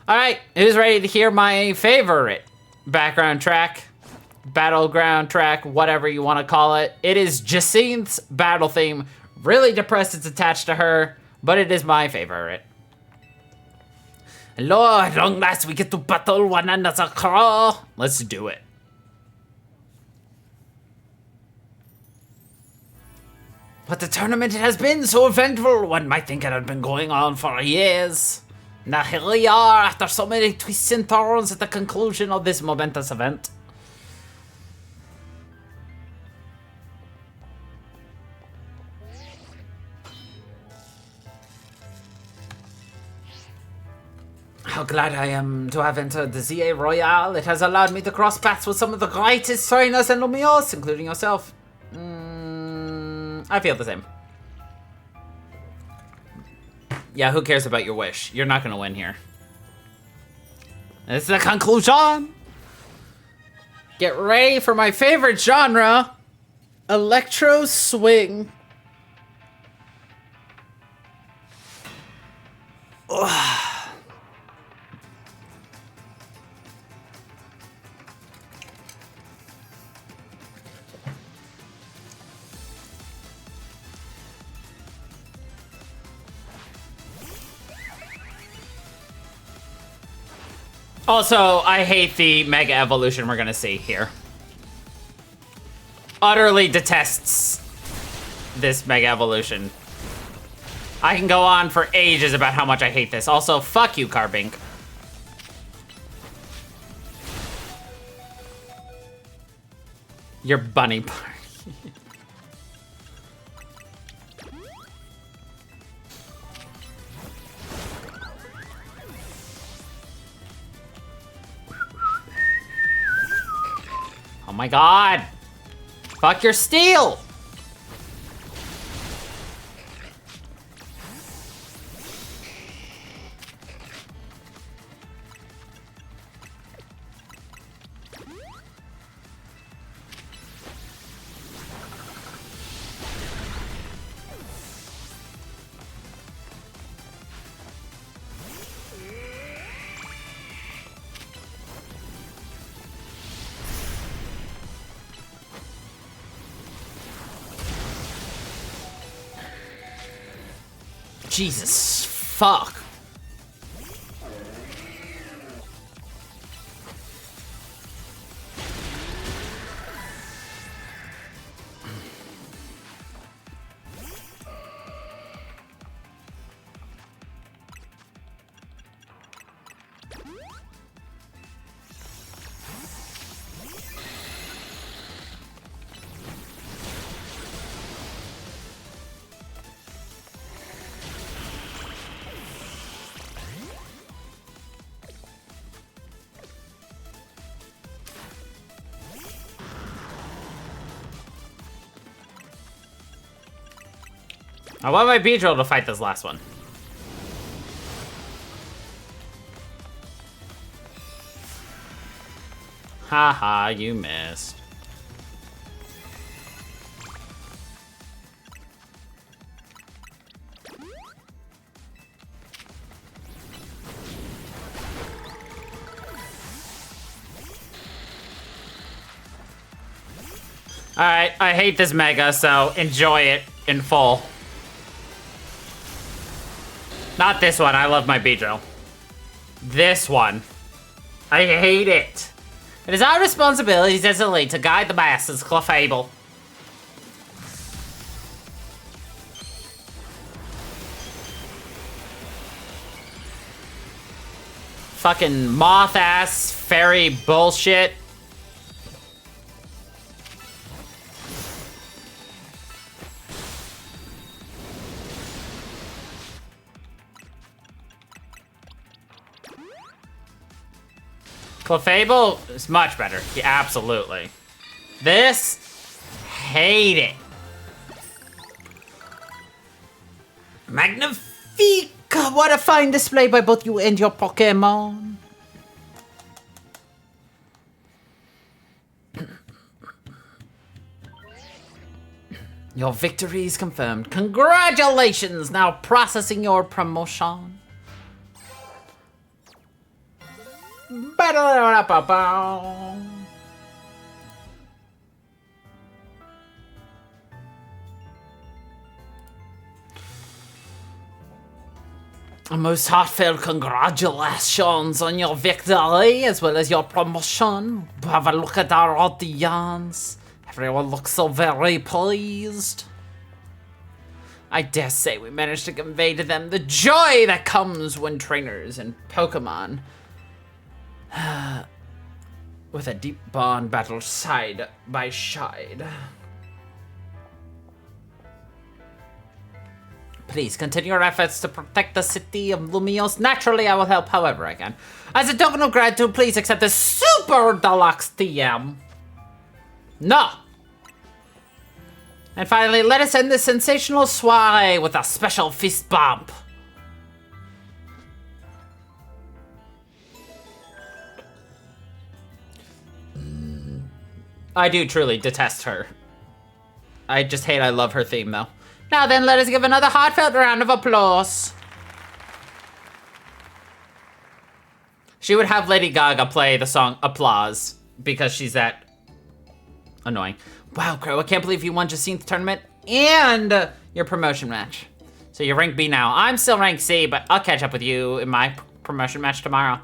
Alright, who's ready to hear my favorite background track, battleground track, whatever you want to call it? It is Jacinth's battle theme. Really depressed it's attached to her, but it is my favorite. Hello, at long last we get to battle one another, Craw. Let's do it. But the tournament has been so eventful, one might think it had been going on for years. Now here we are, after so many twists and turns at the conclusion of this momentous event. How glad I am to have entered the ZA Royale. It has allowed me to cross paths with some of the greatest trainers in Lumiose, including yourself. I feel the same. Yeah, who cares about your wish? You're not gonna win here. It's the conclusion! Get ready for my favorite genre! Electro Swing. Ugh. Also, I hate the Mega Evolution we're gonna see here. Utterly detests this Mega Evolution. I can go on for ages about how much I hate this. Also, fuck you, Carbink. Your bunny party. Oh my god! Fuck your steel! Jesus, fuck. I want my Beedrill to fight this last one. Haha, you missed. Alright, I hate this Mega, so enjoy it in full. Not this one, I love my Beedrill. This one. I hate it. It is our responsibility as elite to guide the masses, Clefable. Fucking moth-ass fairy bullshit. Clefable is much better. Yeah, absolutely. This, hate it. Magnifique! What a fine display by both you and your Pokémon. Your victory is confirmed. Congratulations! Now processing your promotion. A most heartfelt congratulations on your victory as well as your promotion. Have a look at our audience. Everyone looks so very pleased. I dare say we managed to convey to them the joy that comes when trainers and Pokemon with a deep bond battle side by side. Please continue your efforts to protect the city of Lumiose. Naturally, I will help however I can. As a token of gratitude, please accept the Super Deluxe TM. No. And finally, let us end this sensational soiree with a special fist bump. I do truly detest her. I just hate I love her theme, though. Now then, let us give another heartfelt round of applause. She would have Lady Gaga play the song Applause because she's that annoying. Wow, Crow, I can't believe you won Jacinth tournament and your promotion match. So you're rank B now. I'm still rank C, but I'll catch up with you in my promotion match tomorrow.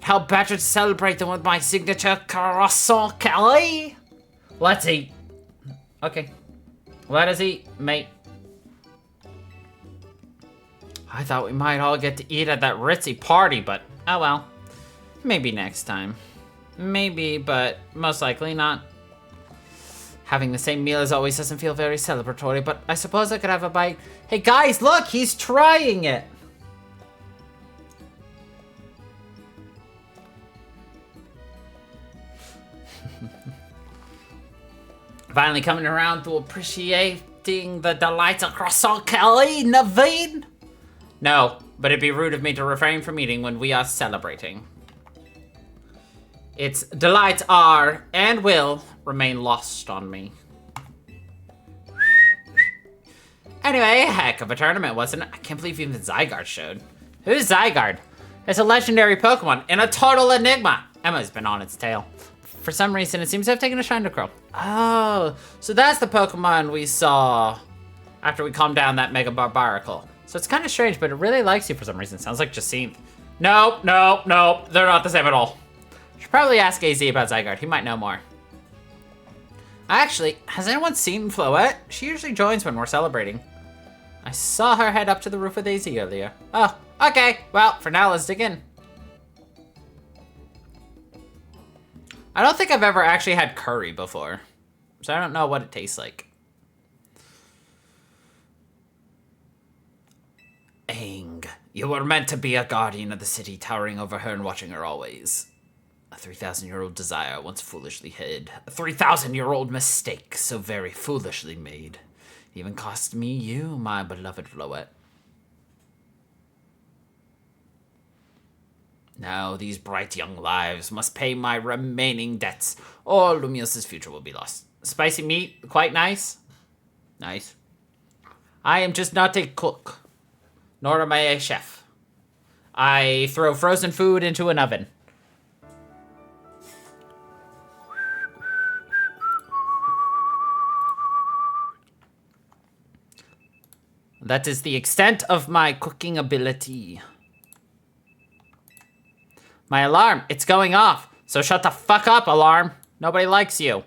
How better to celebrate than with my signature croissant, Kelly? Let's eat. Okay. Let us eat, mate. I thought we might all get to eat at that ritzy party, but oh well. Maybe next time. Maybe, but most likely not. Having the same meal as always doesn't feel very celebratory, but I suppose I could have a bite. Hey guys, look, he's trying it. Finally coming around to appreciating the delights of croissant, Kelly, Naveen? No, but it'd be rude of me to refrain from eating when we are celebrating. Its delights are, and will, remain lost on me. Anyway, heck of a tournament, wasn't it? I can't believe even Zygarde showed. Who's Zygarde? It's a legendary Pokemon and a total enigma. Emma's been on its tail. For some reason, it seems to have taken a shine to Crow. Oh, so that's the Pokemon we saw after we calmed down that Mega Barbaracle. So it's kind of strange, but it really likes you for some reason. Sounds like Jacinth. Nope, nope, nope. They're not the same at all. Should probably ask AZ about Zygarde. He might know more. Actually, has anyone seen Floette? She usually joins when we're celebrating. I saw her head up to the roof with AZ earlier. Oh, okay. Well, for now, let's dig in. I don't think I've ever actually had curry before, so I don't know what it tastes like. Aang, you were meant to be a guardian of the city, towering over her and watching her always. A 3,000-year-old desire once foolishly hid. A 3,000-year-old mistake so very foolishly made. Even cost me you, my beloved Floette. Now these bright young lives must pay my remaining debts, or Lumiose's future will be lost. Spicy meat, quite nice. Nice. I am just not a cook, nor am I a chef. I throw frozen food into an oven. That is the extent of my cooking ability. My alarm, it's going off. So shut the fuck up, alarm. Nobody likes you.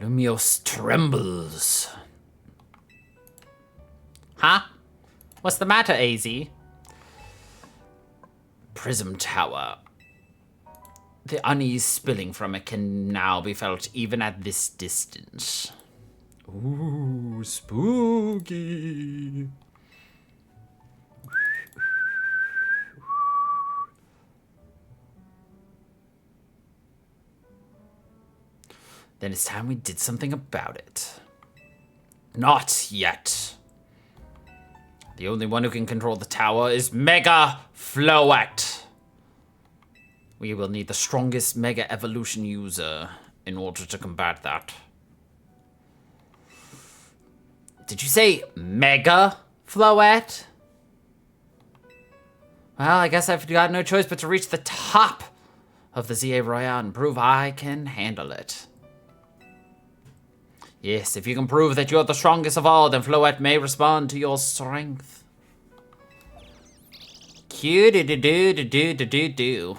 Lumiose trembles. Huh? What's the matter, AZ? Prism Tower. The unease spilling from it can now be felt even at this distance. Ooh, spooky. Then it's time we did something about it. Not yet. The only one who can control the tower is Mega Floette. We will need the strongest Mega Evolution user in order to combat that. Did you say Mega Floette? Well, I guess I've got no choice but to reach the top of the ZA Royale and prove I can handle it. Yes, if you can prove that you're the strongest of all, then Floette may respond to your strength. Q-do-do-do-do-do-do-do.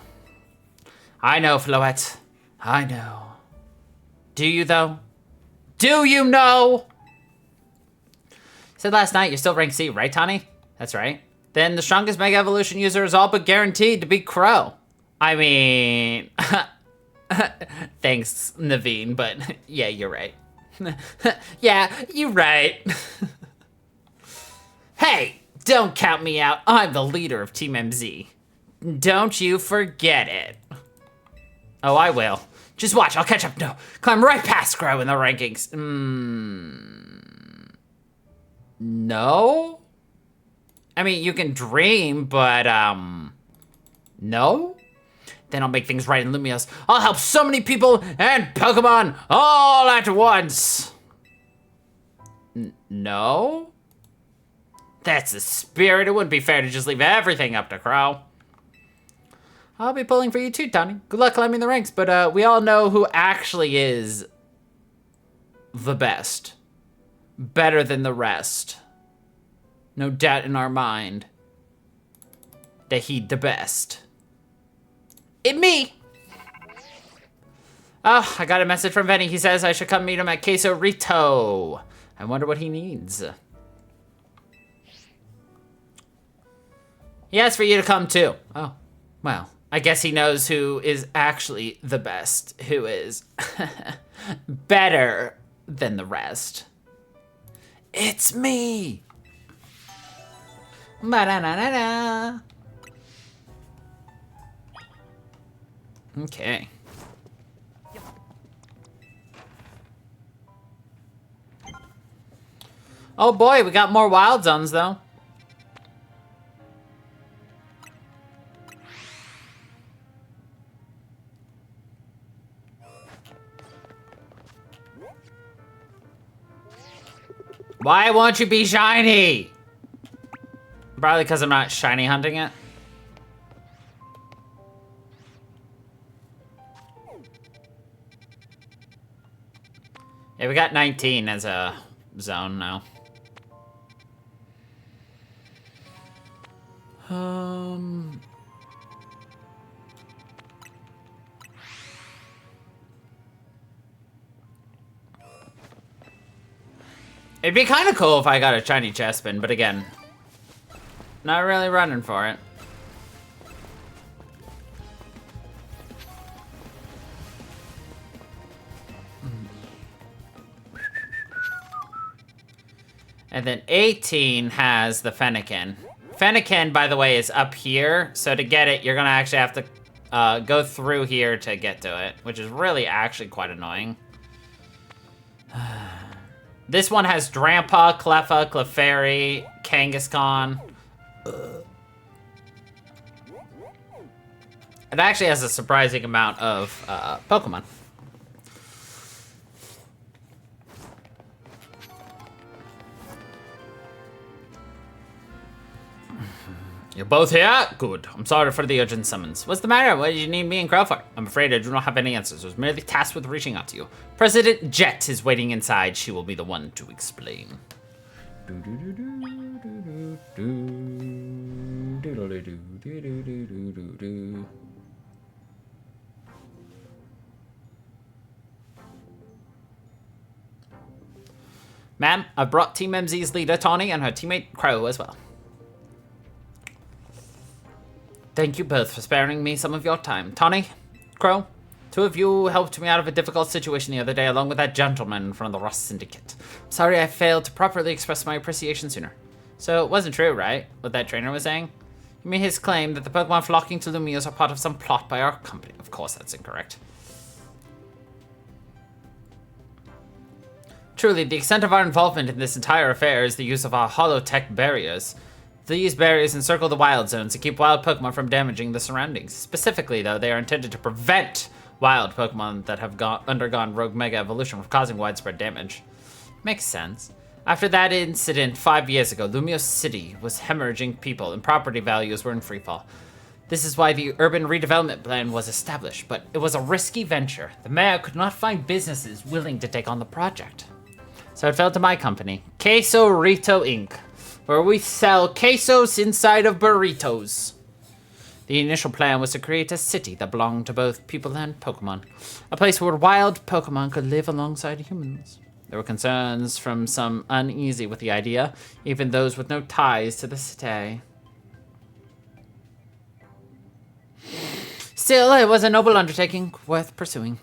I know, Floette. I know. Do you, though? Do you know? You said last night you're still rank C, right, Tani? That's right. Then the strongest Mega Evolution user is all but guaranteed to beat Crow. I mean... Thanks, Naveen, but yeah, you're right. Yeah, you're right. Hey, don't count me out. I'm the leader of Team MZ. Don't you forget it. Oh, I will. Just watch, I'll catch up. No, climb right past Crow in the rankings. No? I mean, you can dream, but, no? Then I'll make things right in Lumiose. I'll help so many people and Pokemon all at once. No? That's the spirit. It wouldn't be fair to just leave everything up to Crow. I'll be pulling for you too, Tony. Good luck climbing the ranks, but we all know who actually is the best. Better than the rest. No doubt in our mind that he'd the best. It me! Oh, I got a message from Benny. He says I should come meet him at Queso Rito. I wonder what he needs. He asked for you to come too. Oh, well, I guess he knows who is actually the best. Who is better than the rest. It's me! Ba-da-da-da-da. Okay. Oh boy, we got more wild zones though. Why won't you be shiny? Probably because I'm not shiny hunting it. Yeah, we got 19 as a zone now. It'd be kind of cool if I got a shiny Chespin, but again, not really running for it. And then 18 has the Fennekin. Fennekin, by the way, is up here. So to get it, you're gonna actually have to go through here to get to it, which is really actually quite annoying. This one has Drampa, Cleffa, Clefairy, Kangaskhan. It actually has a surprising amount of Pokemon. You're both here? Good. I'm sorry for the urgent summons. What's the matter? What did you need me and Crow for? I'm afraid I do not have any answers. I was merely tasked with reaching out to you. President Jet is waiting inside. She will be the one to explain. Ma'am, I've brought Team MZ's leader, Tawny, and her teammate, Crow, as well. Thank you both for sparing me some of your time. Tawny, Crow, two of you helped me out of a difficult situation the other day, along with that gentleman from the Rust Syndicate. Sorry I failed to properly express my appreciation sooner. So it wasn't true, right? What that trainer was saying? You mean his claim that the Pokemon flocking to Lumiose are part of some plot by our company? Of course that's incorrect. Truly, the extent of our involvement in this entire affair is the use of our holotech barriers. These barriers encircle the wild zones to keep wild Pokemon from damaging the surroundings. Specifically, though, they are intended to prevent wild Pokemon that have undergone Rogue Mega Evolution from causing widespread damage. Makes sense. After that incident 5 years ago, Lumiose City was hemorrhaging people and property values were in freefall. This is why the urban redevelopment plan was established, but it was a risky venture. The mayor could not find businesses willing to take on the project. So it fell to my company, Queso Rito Inc., where we sell quesos inside of burritos. The initial plan was to create a city that belonged to both people and Pokemon, a place where wild Pokemon could live alongside humans. There were concerns from some uneasy with the idea, even those with no ties to the city. Still, it was a noble undertaking worth pursuing.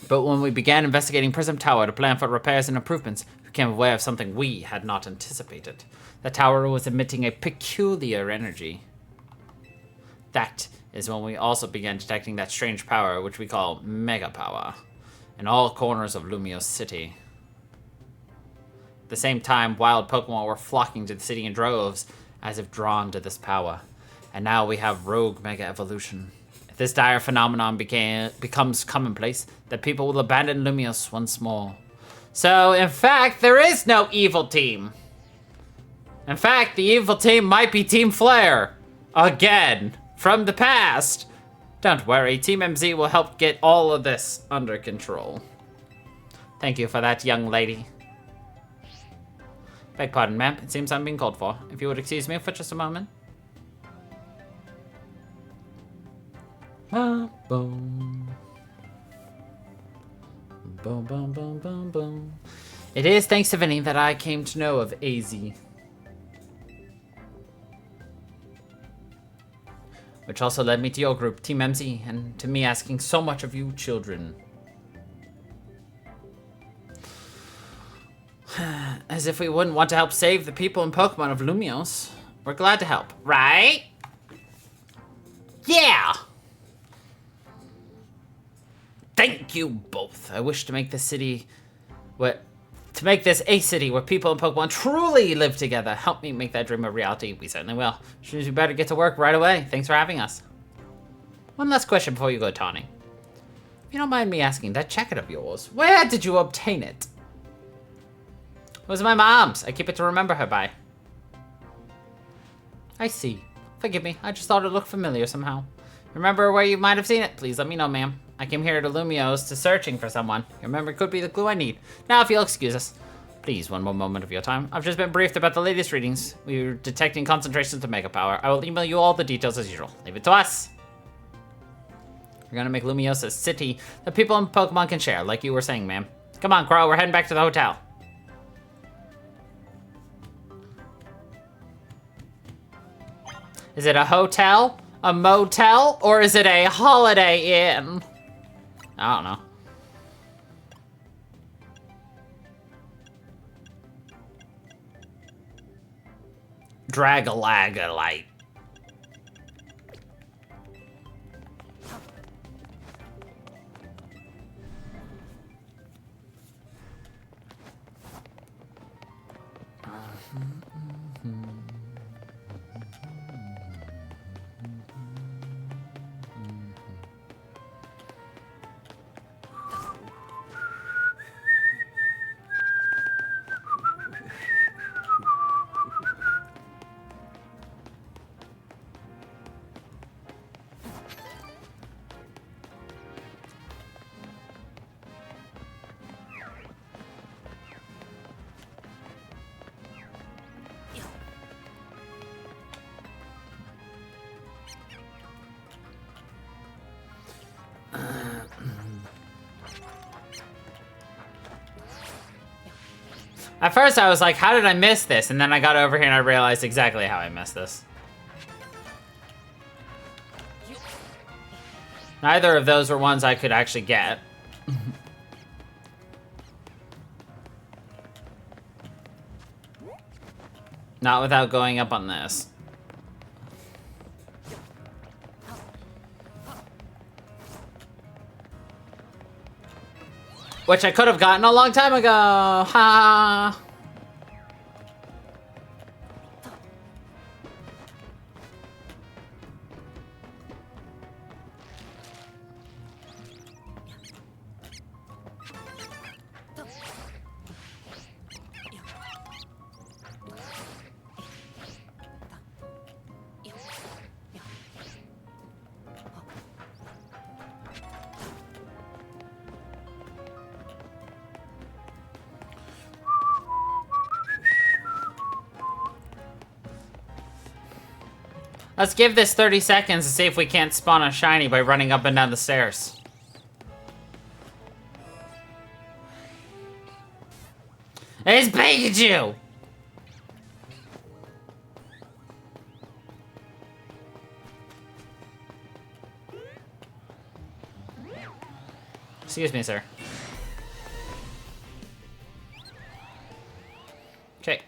But when we began investigating Prism Tower to plan for repairs and improvements, we became aware of something we had not anticipated. The tower was emitting a peculiar energy. That is when we also began detecting that strange power, which we call Mega Power, in all corners of Lumiose City. At the same time, wild Pokemon were flocking to the city in droves, as if drawn to this power. And now we have Rogue Mega Evolution. If this dire phenomenon becomes commonplace, then people will abandon Lumiose once more. So, in fact, there is no evil team. In fact, the evil team might be Team Flare. Again, from the past. Don't worry, Team MZ will help get all of this under control. Thank you for that, young lady. Beg pardon, ma'am. It seems I'm being called for. If you would excuse me for just a moment. Boom. Boom, boom, boom, boom, boom. It is thanks to Vinny that I came to know of AZ. Which also led me to your group, Team MZ, and to me asking so much of you children. As if we wouldn't want to help save the people and Pokemon of Lumiose. We're glad to help, right? Yeah! Thank you both. I wish to make this city a city where people and Pokemon truly live together. Help me make that dream a reality. We certainly will. Which means we better get to work right away. Thanks for having us. One last question before you go, Tawny. If you don't mind me asking, that jacket of yours, where did you obtain it? It was my mom's. I keep it to remember her by. I see. Forgive me. I just thought it looked familiar somehow. Remember where you might have seen it? Please let me know, ma'am. I came here to Lumiose to searching for someone. Your memory could be the clue I need. Now, if you'll excuse us. Please, one more moment of your time. I've just been briefed about the latest readings. We're detecting concentrations of Mega Power. I will email you all the details as usual. Leave it to us. We're gonna make Lumiose a city that people and Pokemon can share, like you were saying, ma'am. Come on, Crow, we're heading back to the hotel. Is it a hotel, a motel, or is it a Holiday Inn? I don't know. Drag-a-lag-a-lite. At first I was like, how did I miss this? And then I got over here and I realized exactly how I missed this. Neither of those were ones I could actually get. Not without going up on this. Which I could have gotten a long time ago. Ha! Let's give this 30 seconds to see if we can't spawn a shiny by running up and down the stairs. It's Pikachu! Excuse me, sir. Okay.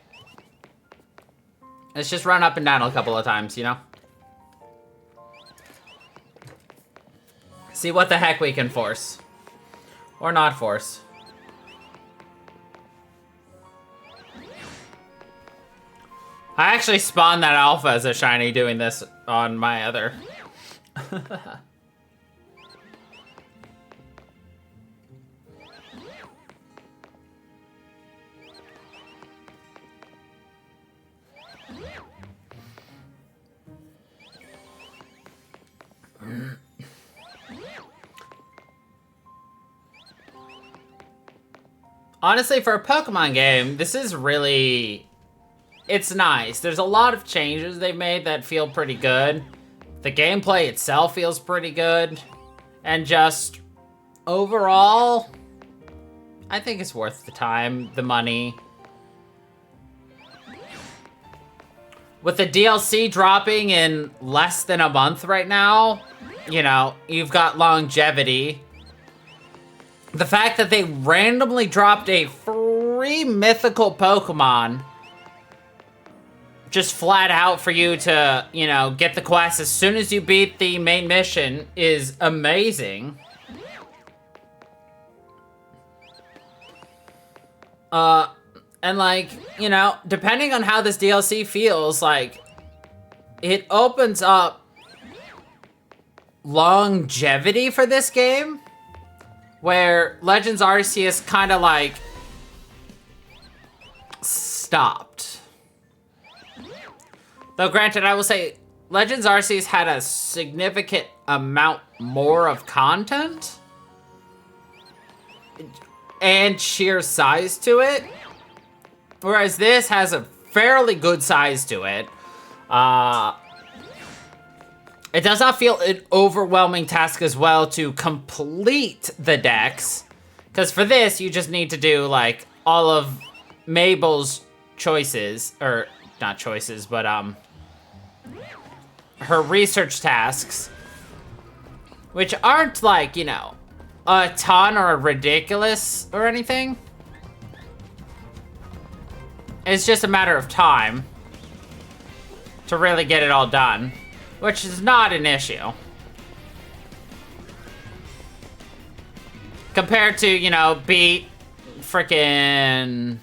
Let's just run up and down a couple of times, you know? See what the heck we can force. Or not force. I actually spawned that alpha as a shiny doing this on my other. Honestly, for a Pokemon game, this is really... It's nice. There's a lot of changes they've made that feel pretty good. The gameplay itself feels pretty good. And just, overall, I think it's worth the time, the money. With the DLC dropping in less than a month right now, you know, you've got longevity. The fact that they randomly dropped a free mythical Pokemon just flat out for you to, you know, get the quest as soon as you beat the main mission is amazing. And like, you know, depending on how this DLC feels, like, it opens up longevity for this game. Where Legends Arceus kind of like stopped. Though granted, I will say Legends Arceus had a significant amount more of content and sheer size to it. Whereas this has a fairly good size to it. It does not feel an overwhelming task as well to complete the dex. Because for this, you just need to do, like, all of Mabel's choices. Or, not choices, but, her research tasks. Which aren't, like, you know, a ton or ridiculous or anything. It's just a matter of time to really get it all done. Which is not an issue. Compared to, you know, beat frickin'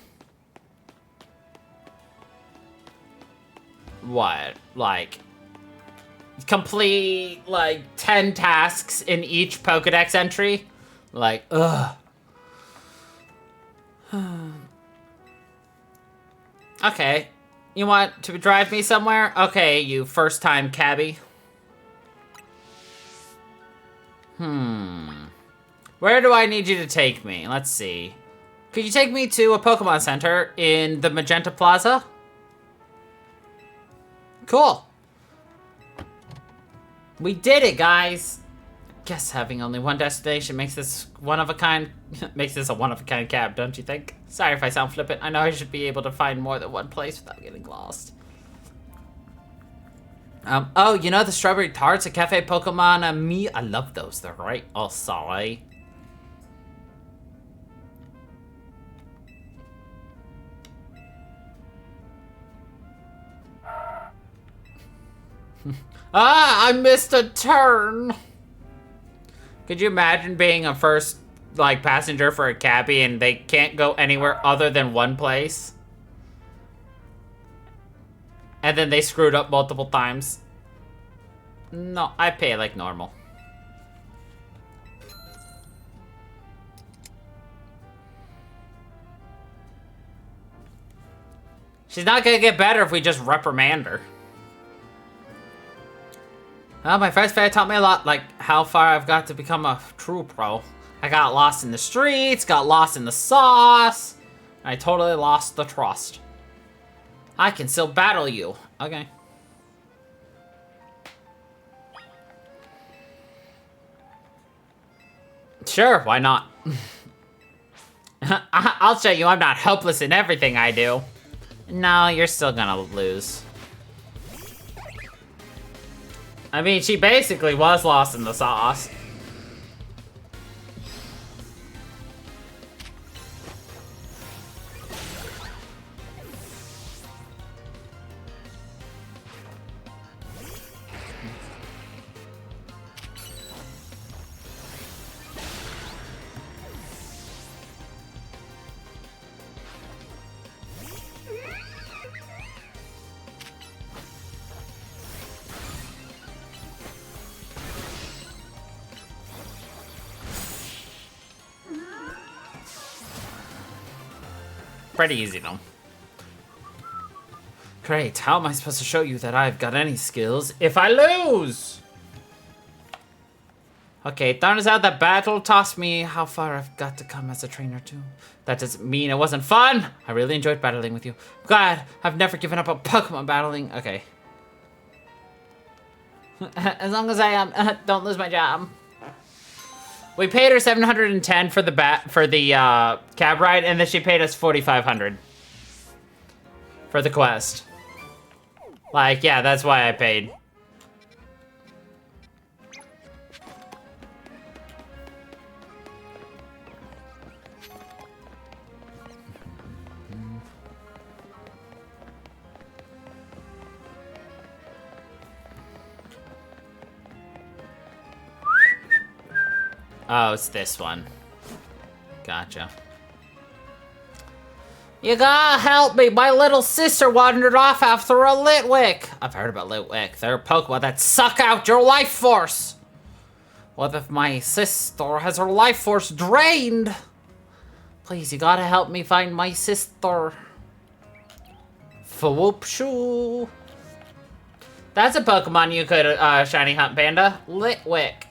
what, like, complete, like, 10 tasks in each Pokedex entry? Like, ugh. Okay. You want to drive me somewhere? Okay, you first-time cabbie. Where do I need you to take me? Let's see. Could you take me to a Pokemon Center in the Magenta Plaza? Cool. We did it, guys. Guess having only one destination makes this makes this a one-of-a-kind cab, don't you think? Sorry if I sound flippant. I know I should be able to find more than one place without getting lost. Oh, you know the strawberry tarts at Cafe Pokemon Me? I love those. They're right. Oh, sorry. I missed a turn. Could you imagine being a first, like, passenger for a cabbie and they can't go anywhere other than one place? And then they screwed up multiple times. No, I pay like normal. She's not gonna get better if we just reprimand her. Well, my first fair taught me a lot, like how far I've got to become a true pro. I got lost in the streets, got lost in the sauce, and I totally lost the trust. I can still battle you. Okay. Sure, why not? I'll show you I'm not hopeless in everything I do. No, you're still gonna lose. I mean, she basically was lost in the sauce. Pretty easy, though. Great, how am I supposed to show you that I've got any skills if I lose? Okay, it turns out that battle taught me how far I've got to come as a trainer, too. That doesn't mean it wasn't fun. I really enjoyed battling with you. Glad I've never given up on Pokemon battling. Okay. As long as I don't lose my job. We paid her 710 for the cab ride, and then she paid us 4,500 for the quest. Like, yeah, that's why I paid. Oh, it's this one. Gotcha. You gotta help me. My little sister wandered off after a Litwick. I've heard about Litwick. They're Pokemon that suck out your life force. What if my sister has her life force drained? Please, you gotta help me find my sister. Fwoop-shoo. That's a Pokemon you could shiny hunt, Panda. Litwick.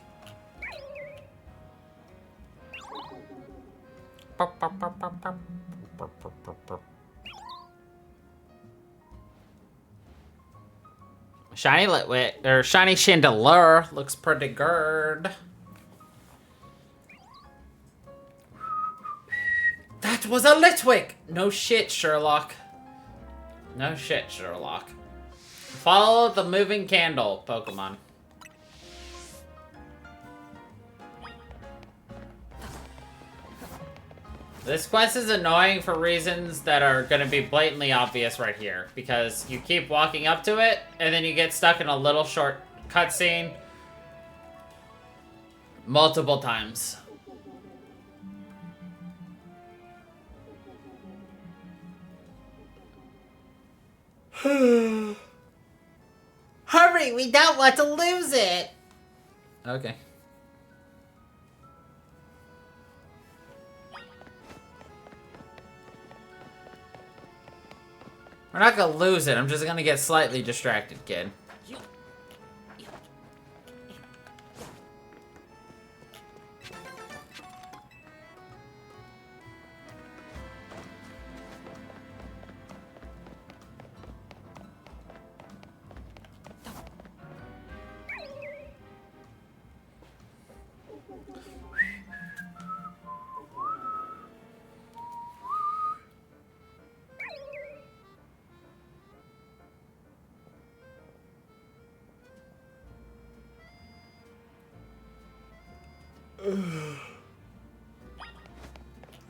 Shiny Litwick, or shiny Chandelure looks pretty good. That was a Litwick! No shit, Sherlock. No shit, Sherlock. Follow the moving candle, Pokemon. This quest is annoying for reasons that are going to be blatantly obvious right here. Because you keep walking up to it, and then you get stuck in a little short cutscene multiple times. hurry! We don't want to lose it! Okay. We're not gonna lose it. I'm just gonna get slightly distracted, kid.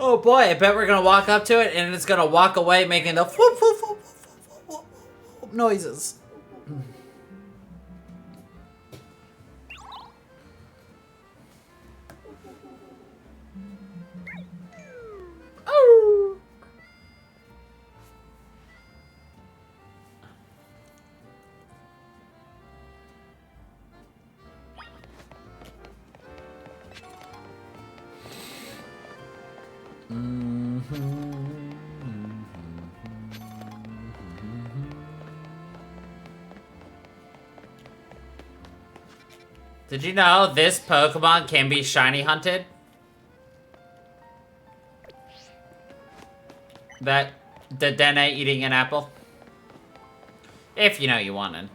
Oh boy, I bet we're gonna walk up to it and it's gonna walk away making the whoop, whoop, whoop, whoop, whoop, whoop noises. Oh. Did you know this Pokemon can be shiny hunted? That the Dene eating an apple? If you know you wanted.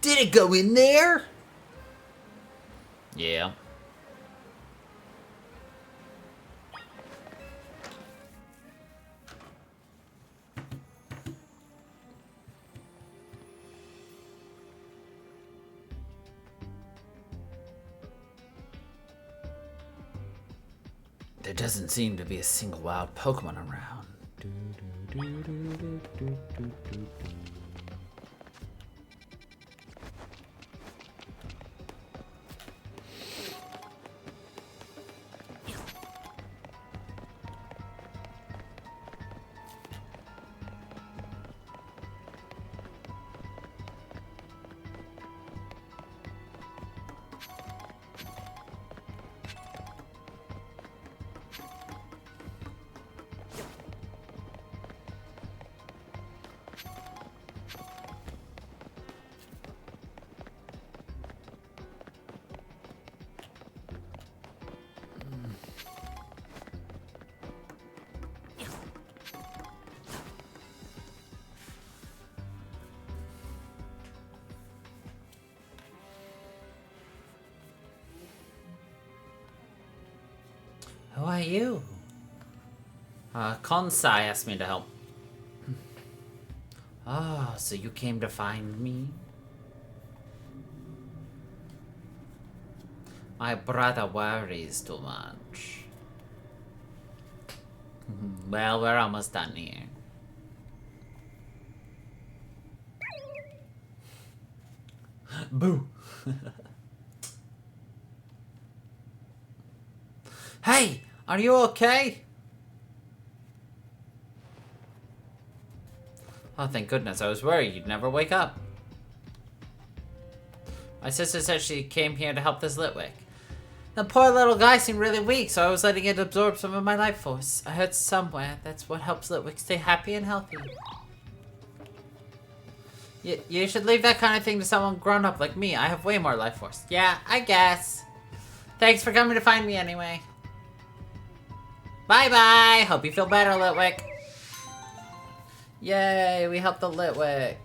Did it go in there? Yeah. There doesn't seem to be a single wild Pokemon around. Who are you? Konsai asked me to help. Oh, so you came to find me? My brother worries too much. Well, we're almost done here. Boo! Hey! Are you okay? Oh, thank goodness. I was worried you'd never wake up. My sister said she came here to help this Litwick. The poor little guy seemed really weak, so I was letting it absorb some of my life force. I heard somewhere that's what helps Litwick stay happy and healthy. You should leave that kind of thing to someone grown up like me. I have way more life force. Yeah, I guess. Thanks for coming to find me anyway. Bye-bye! Hope you feel better, Litwick. Yay, we helped the Litwick.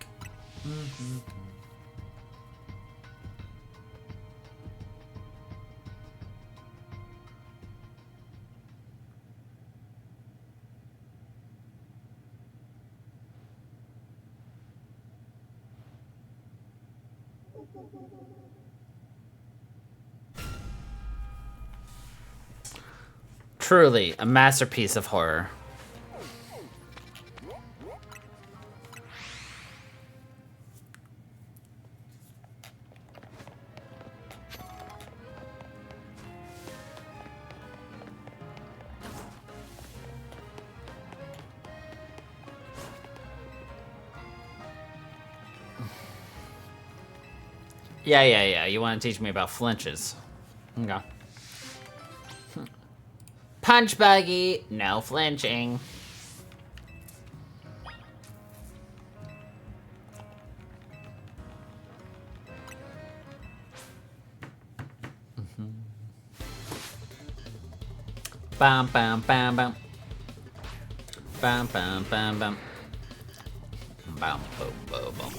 Truly, a masterpiece of horror. Yeah. You want to teach me about flinches. Okay. Punch buggy, no flinching. Bam, bam, bam, bam. Bam, bam, bam, bam. Bam, boom, boom, boom.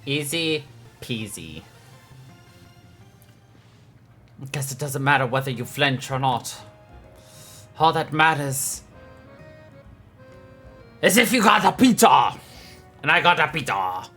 Easy peasy. Guess it doesn't matter whether you flinch or not. All that matters is if you got a pizza. And I got a pizza.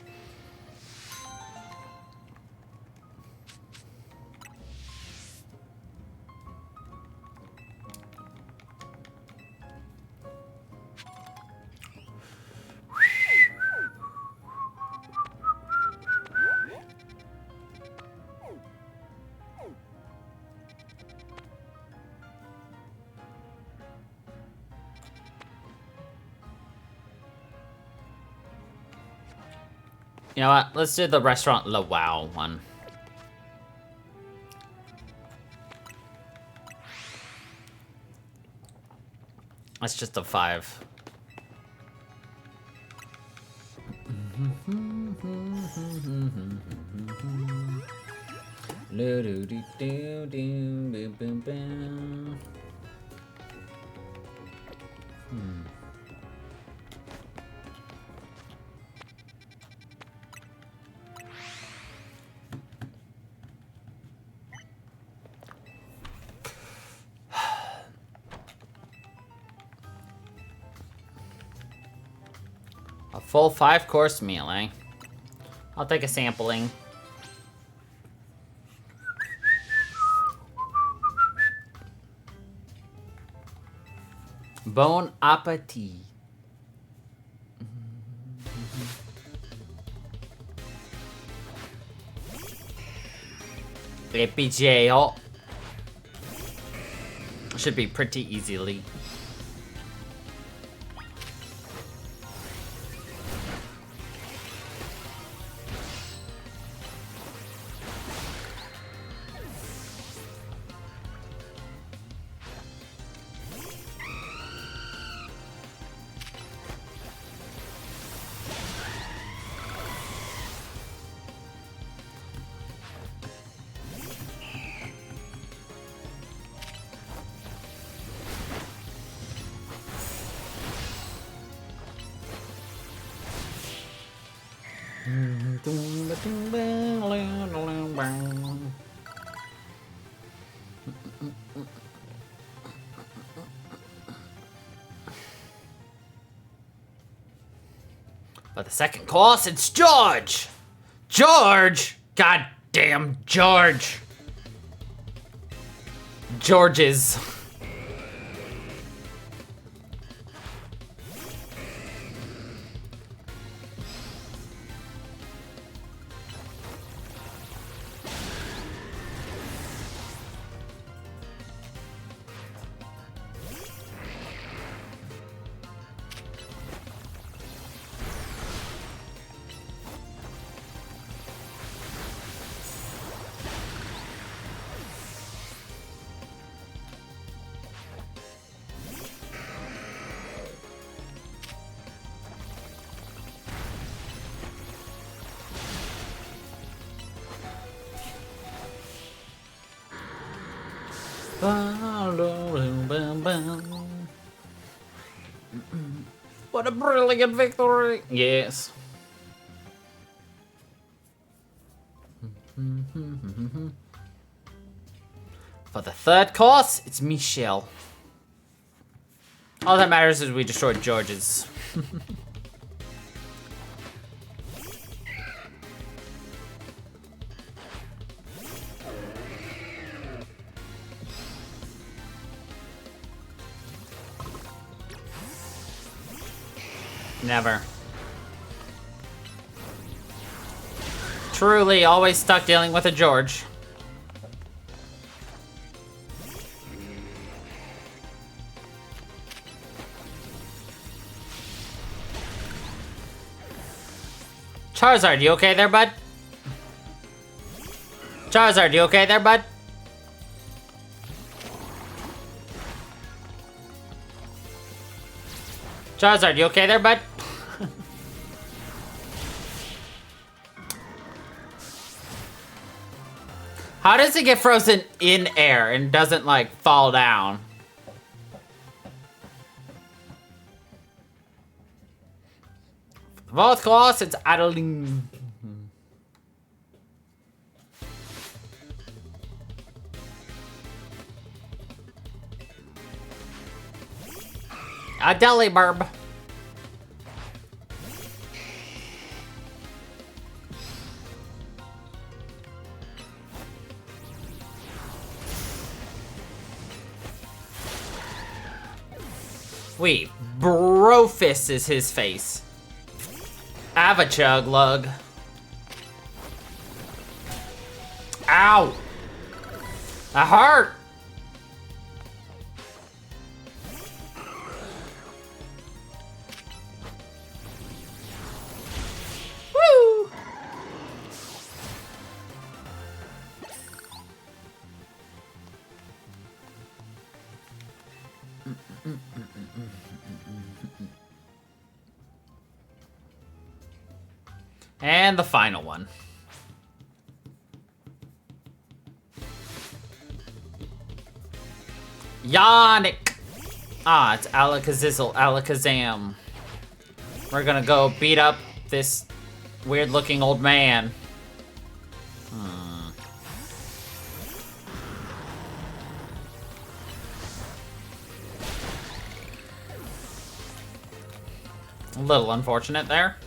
You know what? Let's do the restaurant La Wow one. That's just a 5. A full 5-course meal, eh? I'll take a sampling. Bon appetit. Epigeo. Should be pretty easily. But the second course, it's George! George! God damn George! George's. What a brilliant victory! Yes. For the third course, it's Michelle. All that matters is we destroyed George's. Never. Truly, always stuck dealing with a George. Charizard, you okay there, bud? Charizard, you okay there, bud? Charizard, you okay there, bud? How does it get frozen in air and doesn't, like, fall down? Fourth class, it's Adeline. A Delibirb. Wait, Brofist is his face. Avachug lug. Ow! That hurt! Woo! And the final one. Yannick! Ah, it's Alakazam, Alakazam. We're gonna go beat up this weird-looking old man. A little unfortunate there.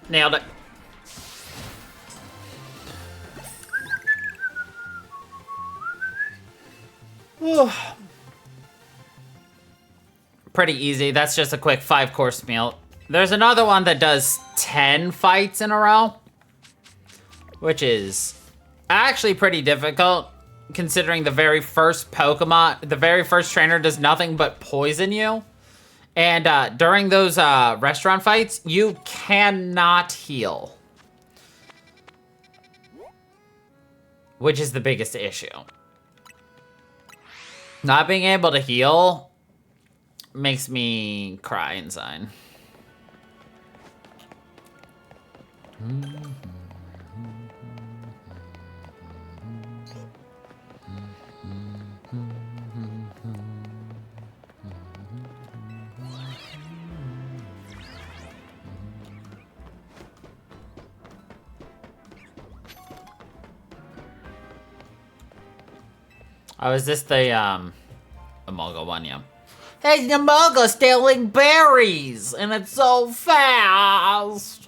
Nailed it. Pretty easy. That's just a quick 5-course meal. There's another one that does 10 fights in a row, which is actually pretty difficult considering the very first Pokemon, the very first trainer does nothing but poison you. And during those restaurant fights, you cannot heal. Which is the biggest issue. Not being able to heal makes me cry inside. Oh, is this the, Emolga one, yeah. Hey, Emolga stealing berries, and it's so fast!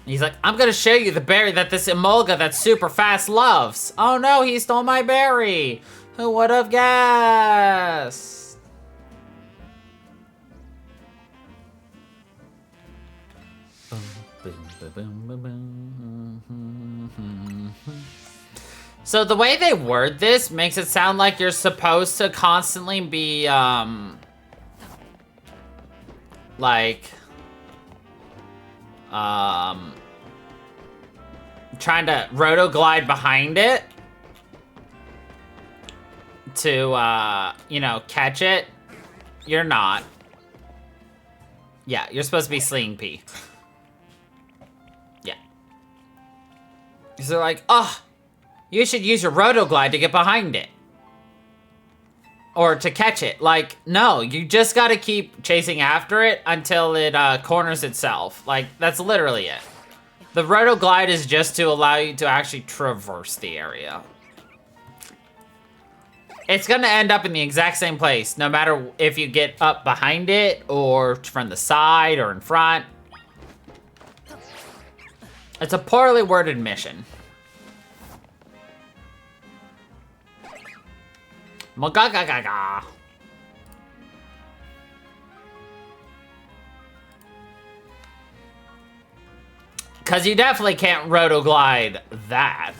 He's like, I'm gonna show you the berry that this Emolga that's super fast loves. Oh no, he stole my berry! Who would have guessed? So the way they word this makes it sound like you're supposed to constantly be, trying to roto-glide behind it to, you know, catch it. You're not. Yeah, you're supposed to be Sling P. Yeah. So like, oh, you should use your roto-glide to get behind it. Or to catch it. Like, no, you just gotta keep chasing after it until it corners itself. Like, that's literally it. The roto-glide is just to allow you to actually traverse the area. It's gonna end up in the exact same place, no matter if you get up behind it, or from the side, or in front. It's a poorly worded mission. Magagagaga. Cause you definitely can't roto-glide that.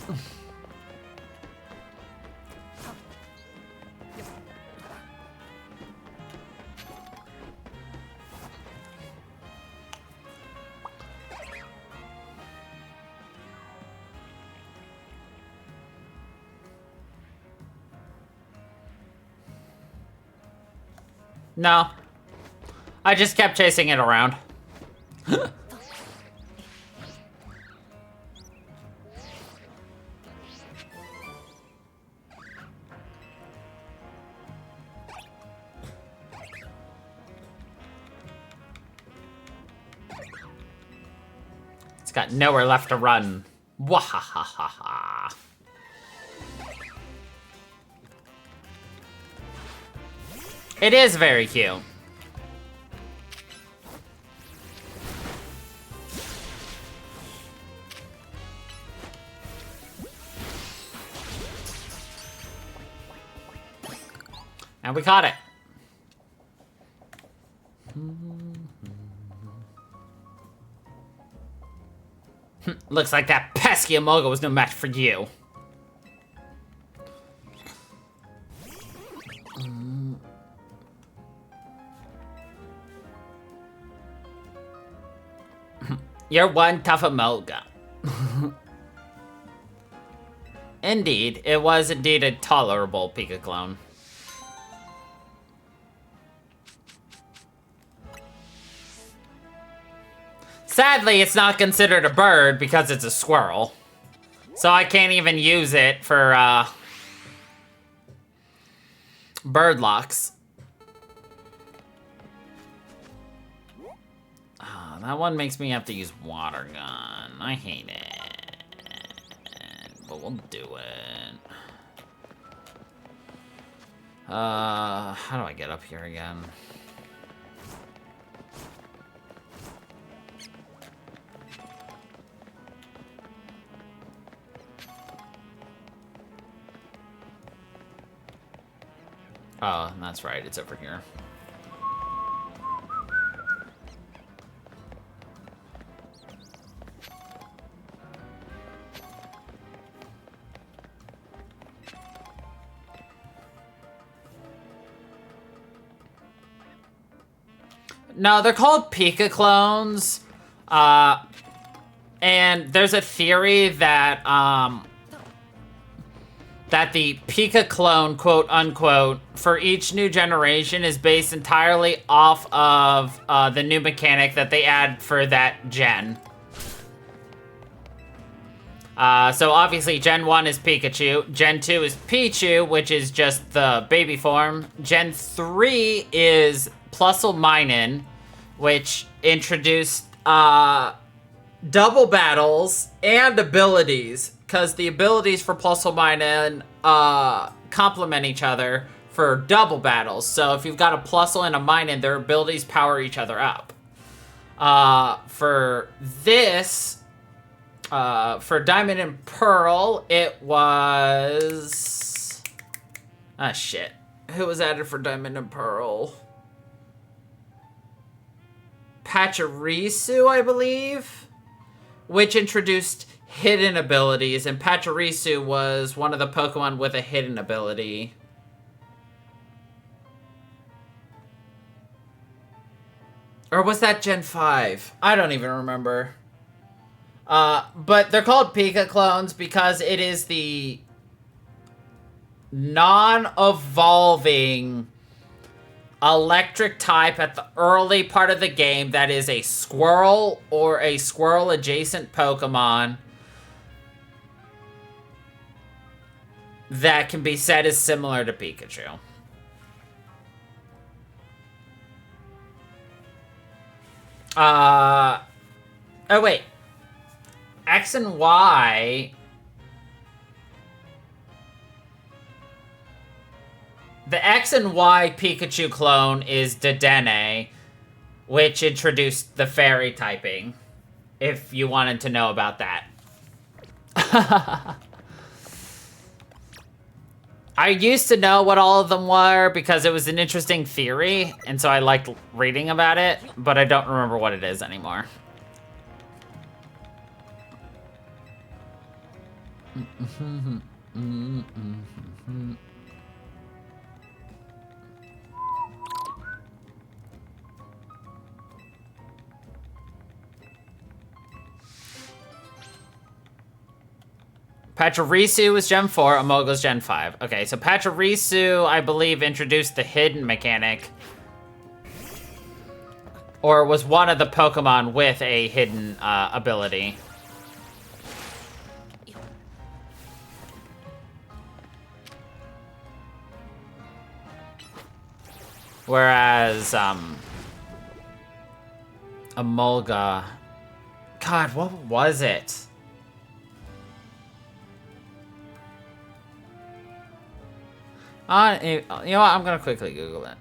No. I just kept chasing it around. It's got nowhere left to run. Wahahaha. It is very cute. And we caught it. Looks like that pesky Amoga was no match for you. You're one tough Amoga. Indeed, it was indeed a tolerable Pika clone. Sadly, it's not considered a bird because it's a squirrel. So I can't even use it for, bird locks. Oh, that one makes me have to use water gun. I hate it. But we'll do it. How do I get up here again? Oh, that's right, it's over here. No, they're called Pika clones. And there's a theory that, that the Pika clone, quote unquote, for each new generation is based entirely off of the new mechanic that they add for that gen. So obviously Gen 1 is Pikachu, Gen 2 is Pichu, which is just the baby form. Gen 3 is Plusle, which introduced double battles and abilities, because the abilities for Plusle complement each other for double battles. So if you've got a Plusle and a Minun, their abilities power each other up. For this, for Diamond and Pearl, it was... Ah, shit. Who was added for Diamond and Pearl? Pachirisu, I believe? which introduced hidden abilities, and Pachirisu was one of the Pokemon with a hidden ability. Or was that Gen 5? I don't even remember. But they're called Pika clones because it is the non-evolving electric type at the early part of the game that is a squirrel or a squirrel adjacent Pokemon that can be said as similar to Pikachu. Oh wait. X and Y. The X and Y Pikachu clone is Dedenne, which introduced the fairy typing, if you wanted to know about that. I used to know what all of them were because it was an interesting theory, and so I liked reading about it, but I don't remember what it is anymore. Pachirisu was Gen 4, Amogo's Gen 5. Okay, so Pachirisu, I believe, introduced the hidden mechanic. Or was one of the Pokemon with a hidden ability. Whereas, Emolga... God, what was it? You know what? I'm gonna quickly Google it.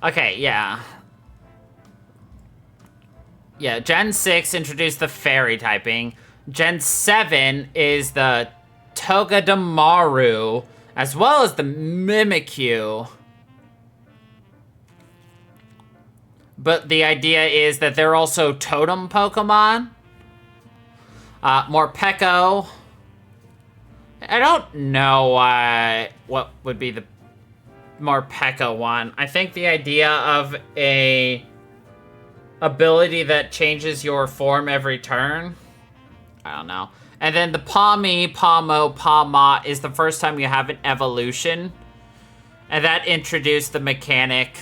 Okay, yeah. Yeah, Gen 6 introduced the fairy typing. Gen 7 is the Togedemaru, as well as the Mimikyu. But the idea is that they're also totem Pokemon. Morpeko. I don't know what would be the Morpeko one. I think the idea of a ability that changes your form every turn. I don't know. And then the Pawmi, Pawmo, Pawmot is the first time you have an evolution. And that introduced the mechanic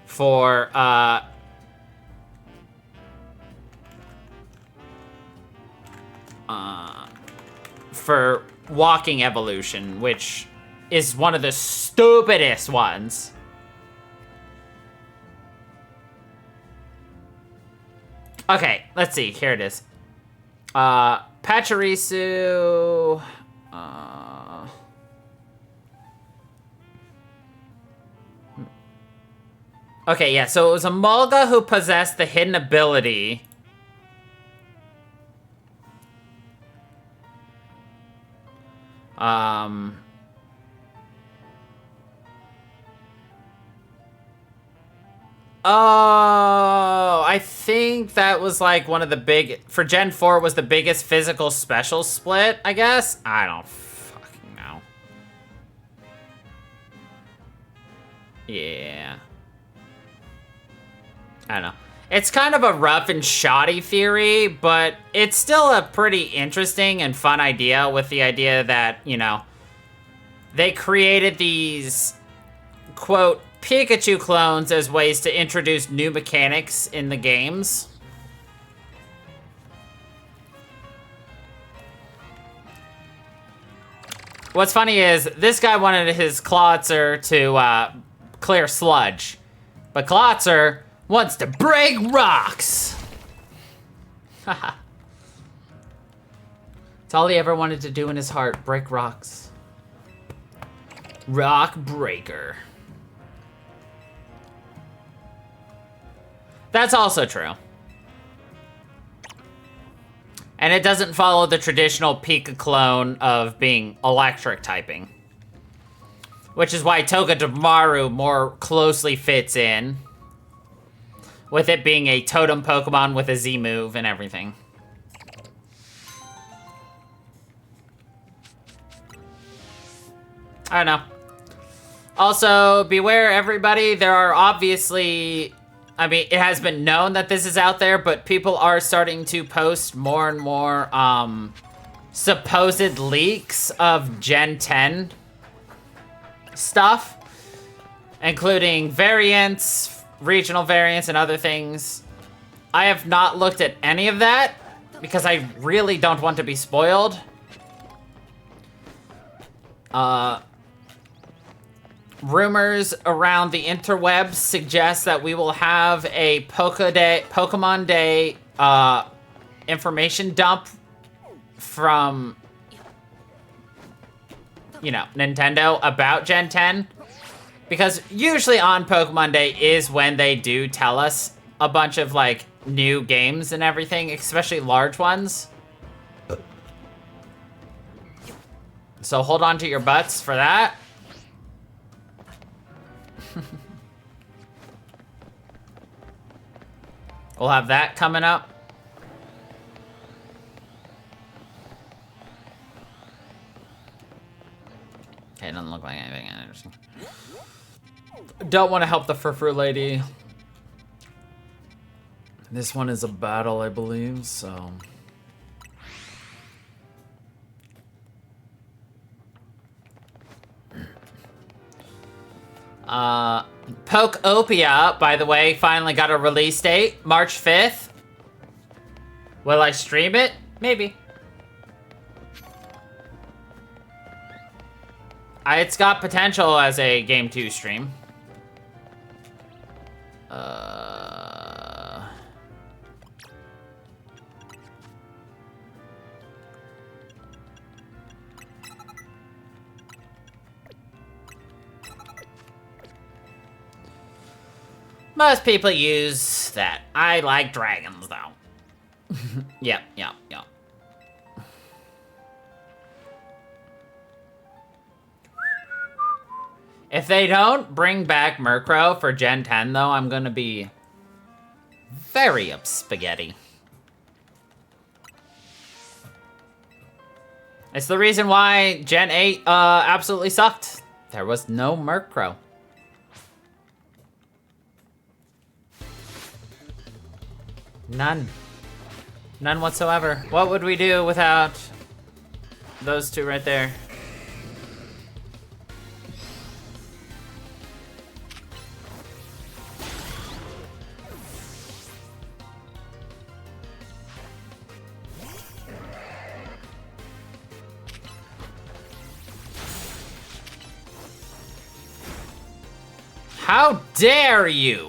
for walking evolution, which is one of the stupidest ones. Okay, let's see. Here it is. Pachirisu. Okay, yeah, so it was Emolga who possessed the hidden ability. Oh, I think that was like one of the big... For Gen 4 was the biggest physical special split, I guess? I don't fucking know. Yeah. I don't know. It's kind of a rough and shoddy theory, but it's still a pretty interesting and fun idea with the idea that, you know, they created these, quote, Pikachu clones as ways to introduce new mechanics in the games. What's funny is this guy wanted his Klotzer to clear sludge, but Klotzer wants to break rocks. Haha. It's all he ever wanted to do in his heart, break rocks. Rock breaker. That's also true. And it doesn't follow the traditional Pika clone of being electric typing. Which is why Togedemaru more closely fits in. With it being a totem Pokemon with a Z move and everything. I don't know. Also, beware everybody, there are obviously... I mean, it has been known that this is out there, but people are starting to post more and more supposed leaks of Gen 10 stuff, including variants, regional variants, and other things. I have not looked at any of that because I really don't want to be spoiled. Rumors around the interwebs suggest that we will have a Pokemon Day information dump from, you know, Nintendo about Gen 10. Because usually on Pokemon Day is when they do tell us a bunch of, like, new games and everything, especially large ones. So hold on to your butts for that. We'll have that coming up. Okay, it doesn't look like anything interesting. Don't want to help the Furfur lady. This one is a battle, I believe, so... Pokeopia, by the way, finally got a release date, March 5th. Will I stream it? Maybe. It's got potential as a Game 2 stream. Most people use that. I like dragons, though. Yep. If they don't bring back Murkrow for Gen 10, though, I'm gonna be very up spaghetti. It's the reason why Gen 8 absolutely sucked. There was no Murkrow. None. None whatsoever. What would we do without those two right there? How dare you?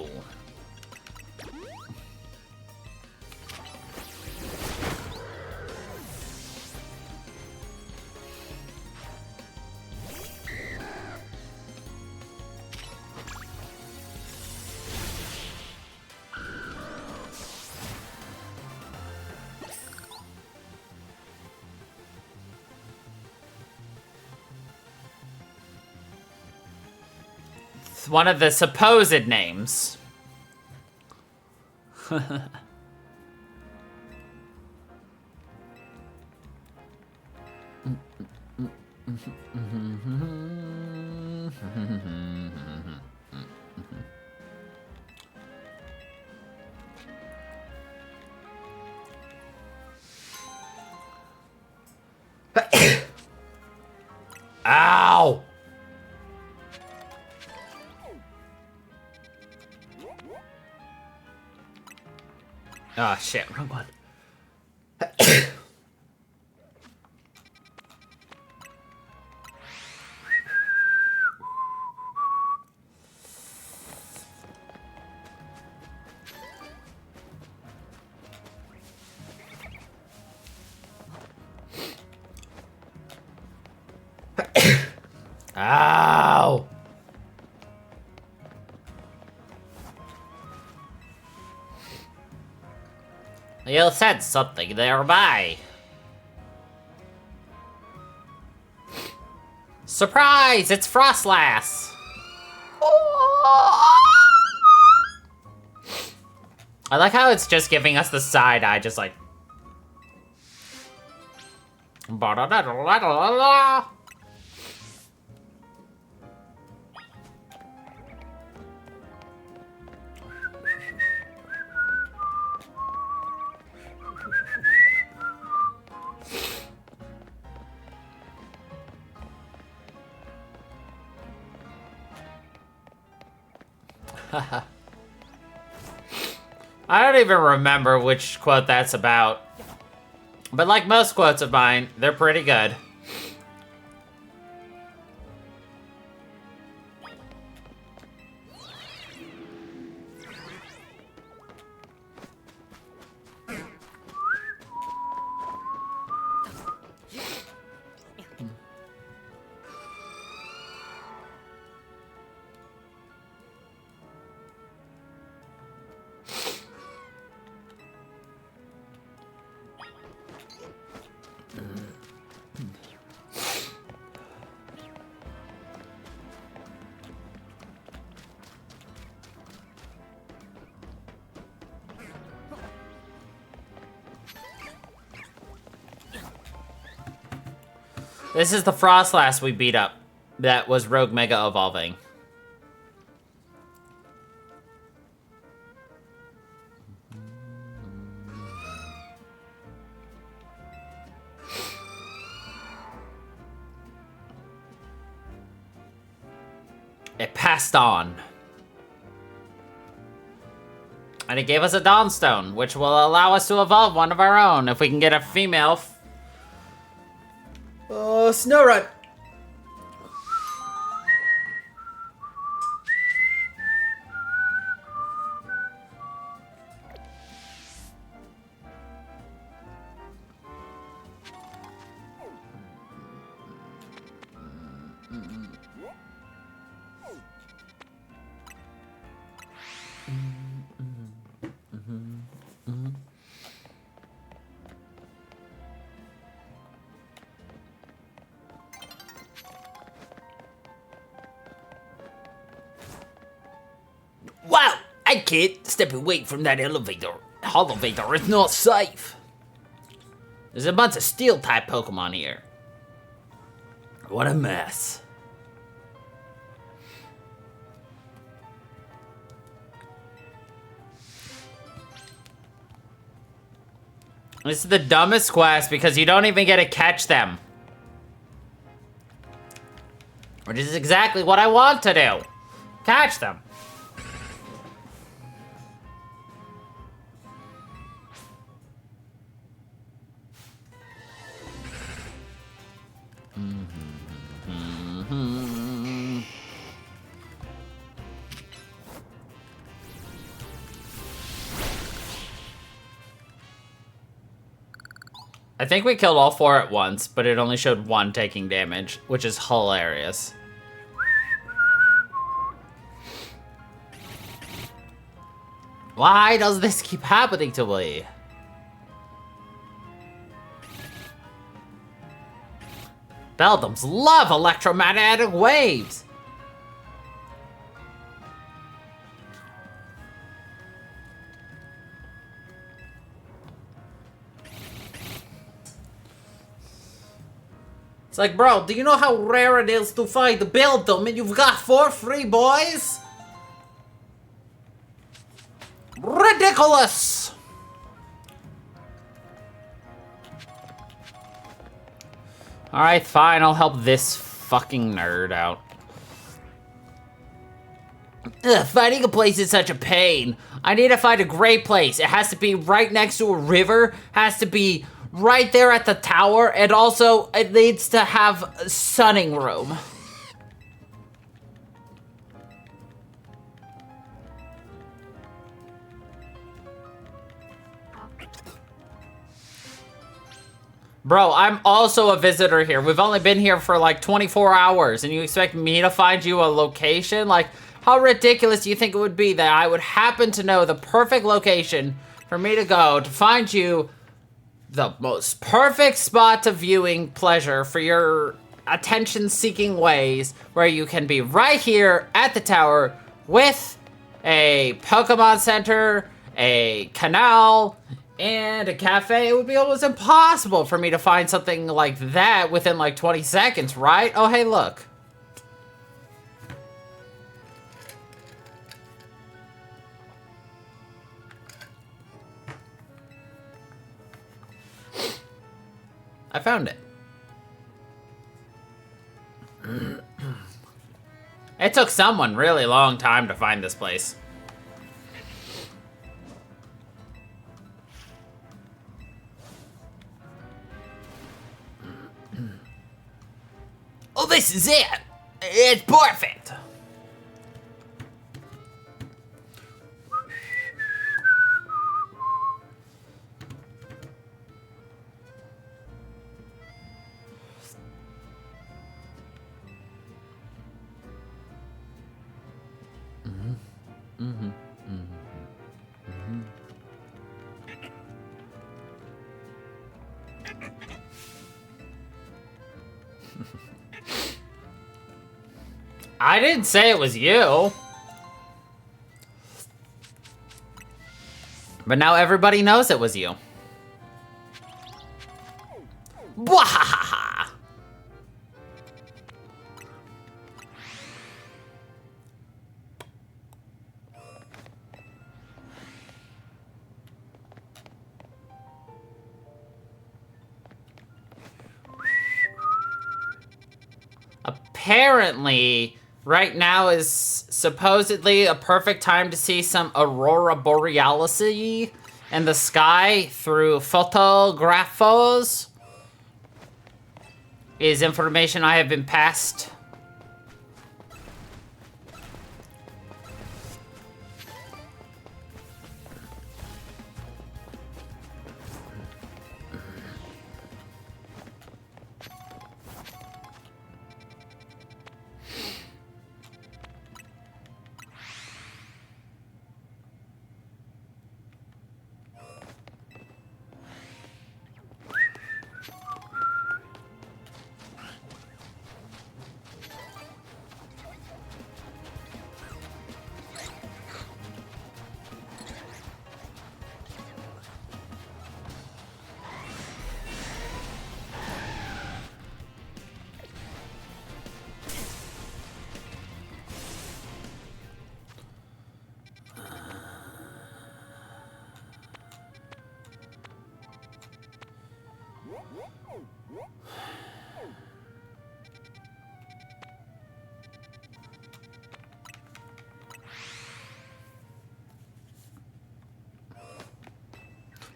One of the supposed names. Ow! Oh shit, wrong one. Ow! You said something thereby. Surprise! It's Frostlass! I like how it's just giving us the side eye, just like... I don't even remember which quote that's about. But like most quotes of mine, they're pretty good. This is the Frostlass we beat up. That was Rogue Mega evolving. It passed on. And it gave us a Dawnstone, which will allow us to evolve one of our own if we can get a female. Oh, Snowrun. Wow, I can't step away from that elevator. Elevator is not safe. There's a bunch of steel-type Pokemon here. What a mess. This is the dumbest quest because you don't even get to catch them. Which is exactly what I want to do. Catch them. I think we killed all 4 at once, but it only showed 1 taking damage, which is hilarious. Why does this keep happening to me? Beldums love electromagnetic waves! It's like, bro, do you know how rare it is to find the Beldum and you've got 4 free boys? Ridiculous! Alright, fine, I'll help this fucking nerd out. Ugh, finding a place is such a pain. I need to find a great place. It has to be right next to a river, has to be right there at the tower, and also it needs to have a sunning room. Bro, I'm also a visitor here. We've only been here for like 24 hours, and you expect me to find you a location? Like, how ridiculous do you think it would be that I would happen to know the perfect location for me to go to find you the most perfect spot of viewing pleasure for your attention-seeking ways, where you can be right here at the tower with a Pokemon Center, a canal, and a cafe? It would be almost impossible for me to find something like that within like 20 seconds, right? Oh, hey, look. I found it. It took someone really long time to find this place. Oh, this is it. It's perfect. I didn't say it was you. But now everybody knows it was you. Bwahaha. Apparently, right now is supposedly a perfect time to see some aurora borealis in the sky through photographos. Is information I have been passed.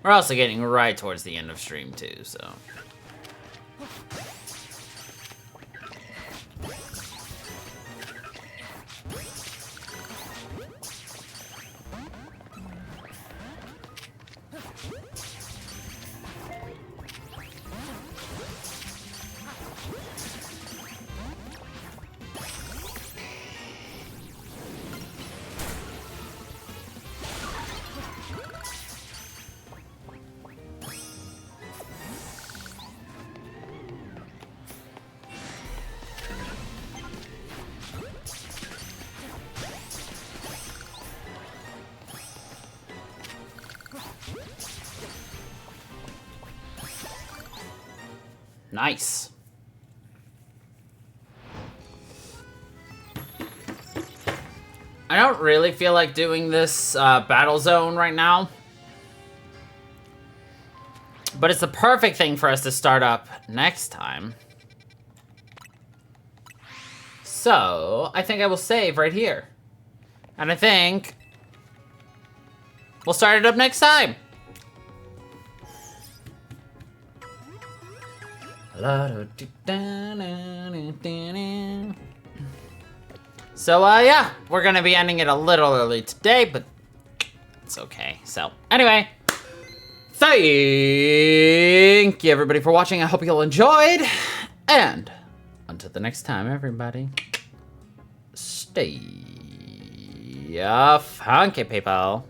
We're also getting right towards the end of stream too, so. Nice. I don't really feel like doing this battle zone right now. But it's the perfect thing for us to start up next time. So, I think I will save right here. And I think we'll start it up next time. So, yeah, we're gonna be ending it a little early today, but it's okay. So, anyway, Thank you, everybody, for watching. I hope you all enjoyed. And until the next time, everybody, stay funky, people.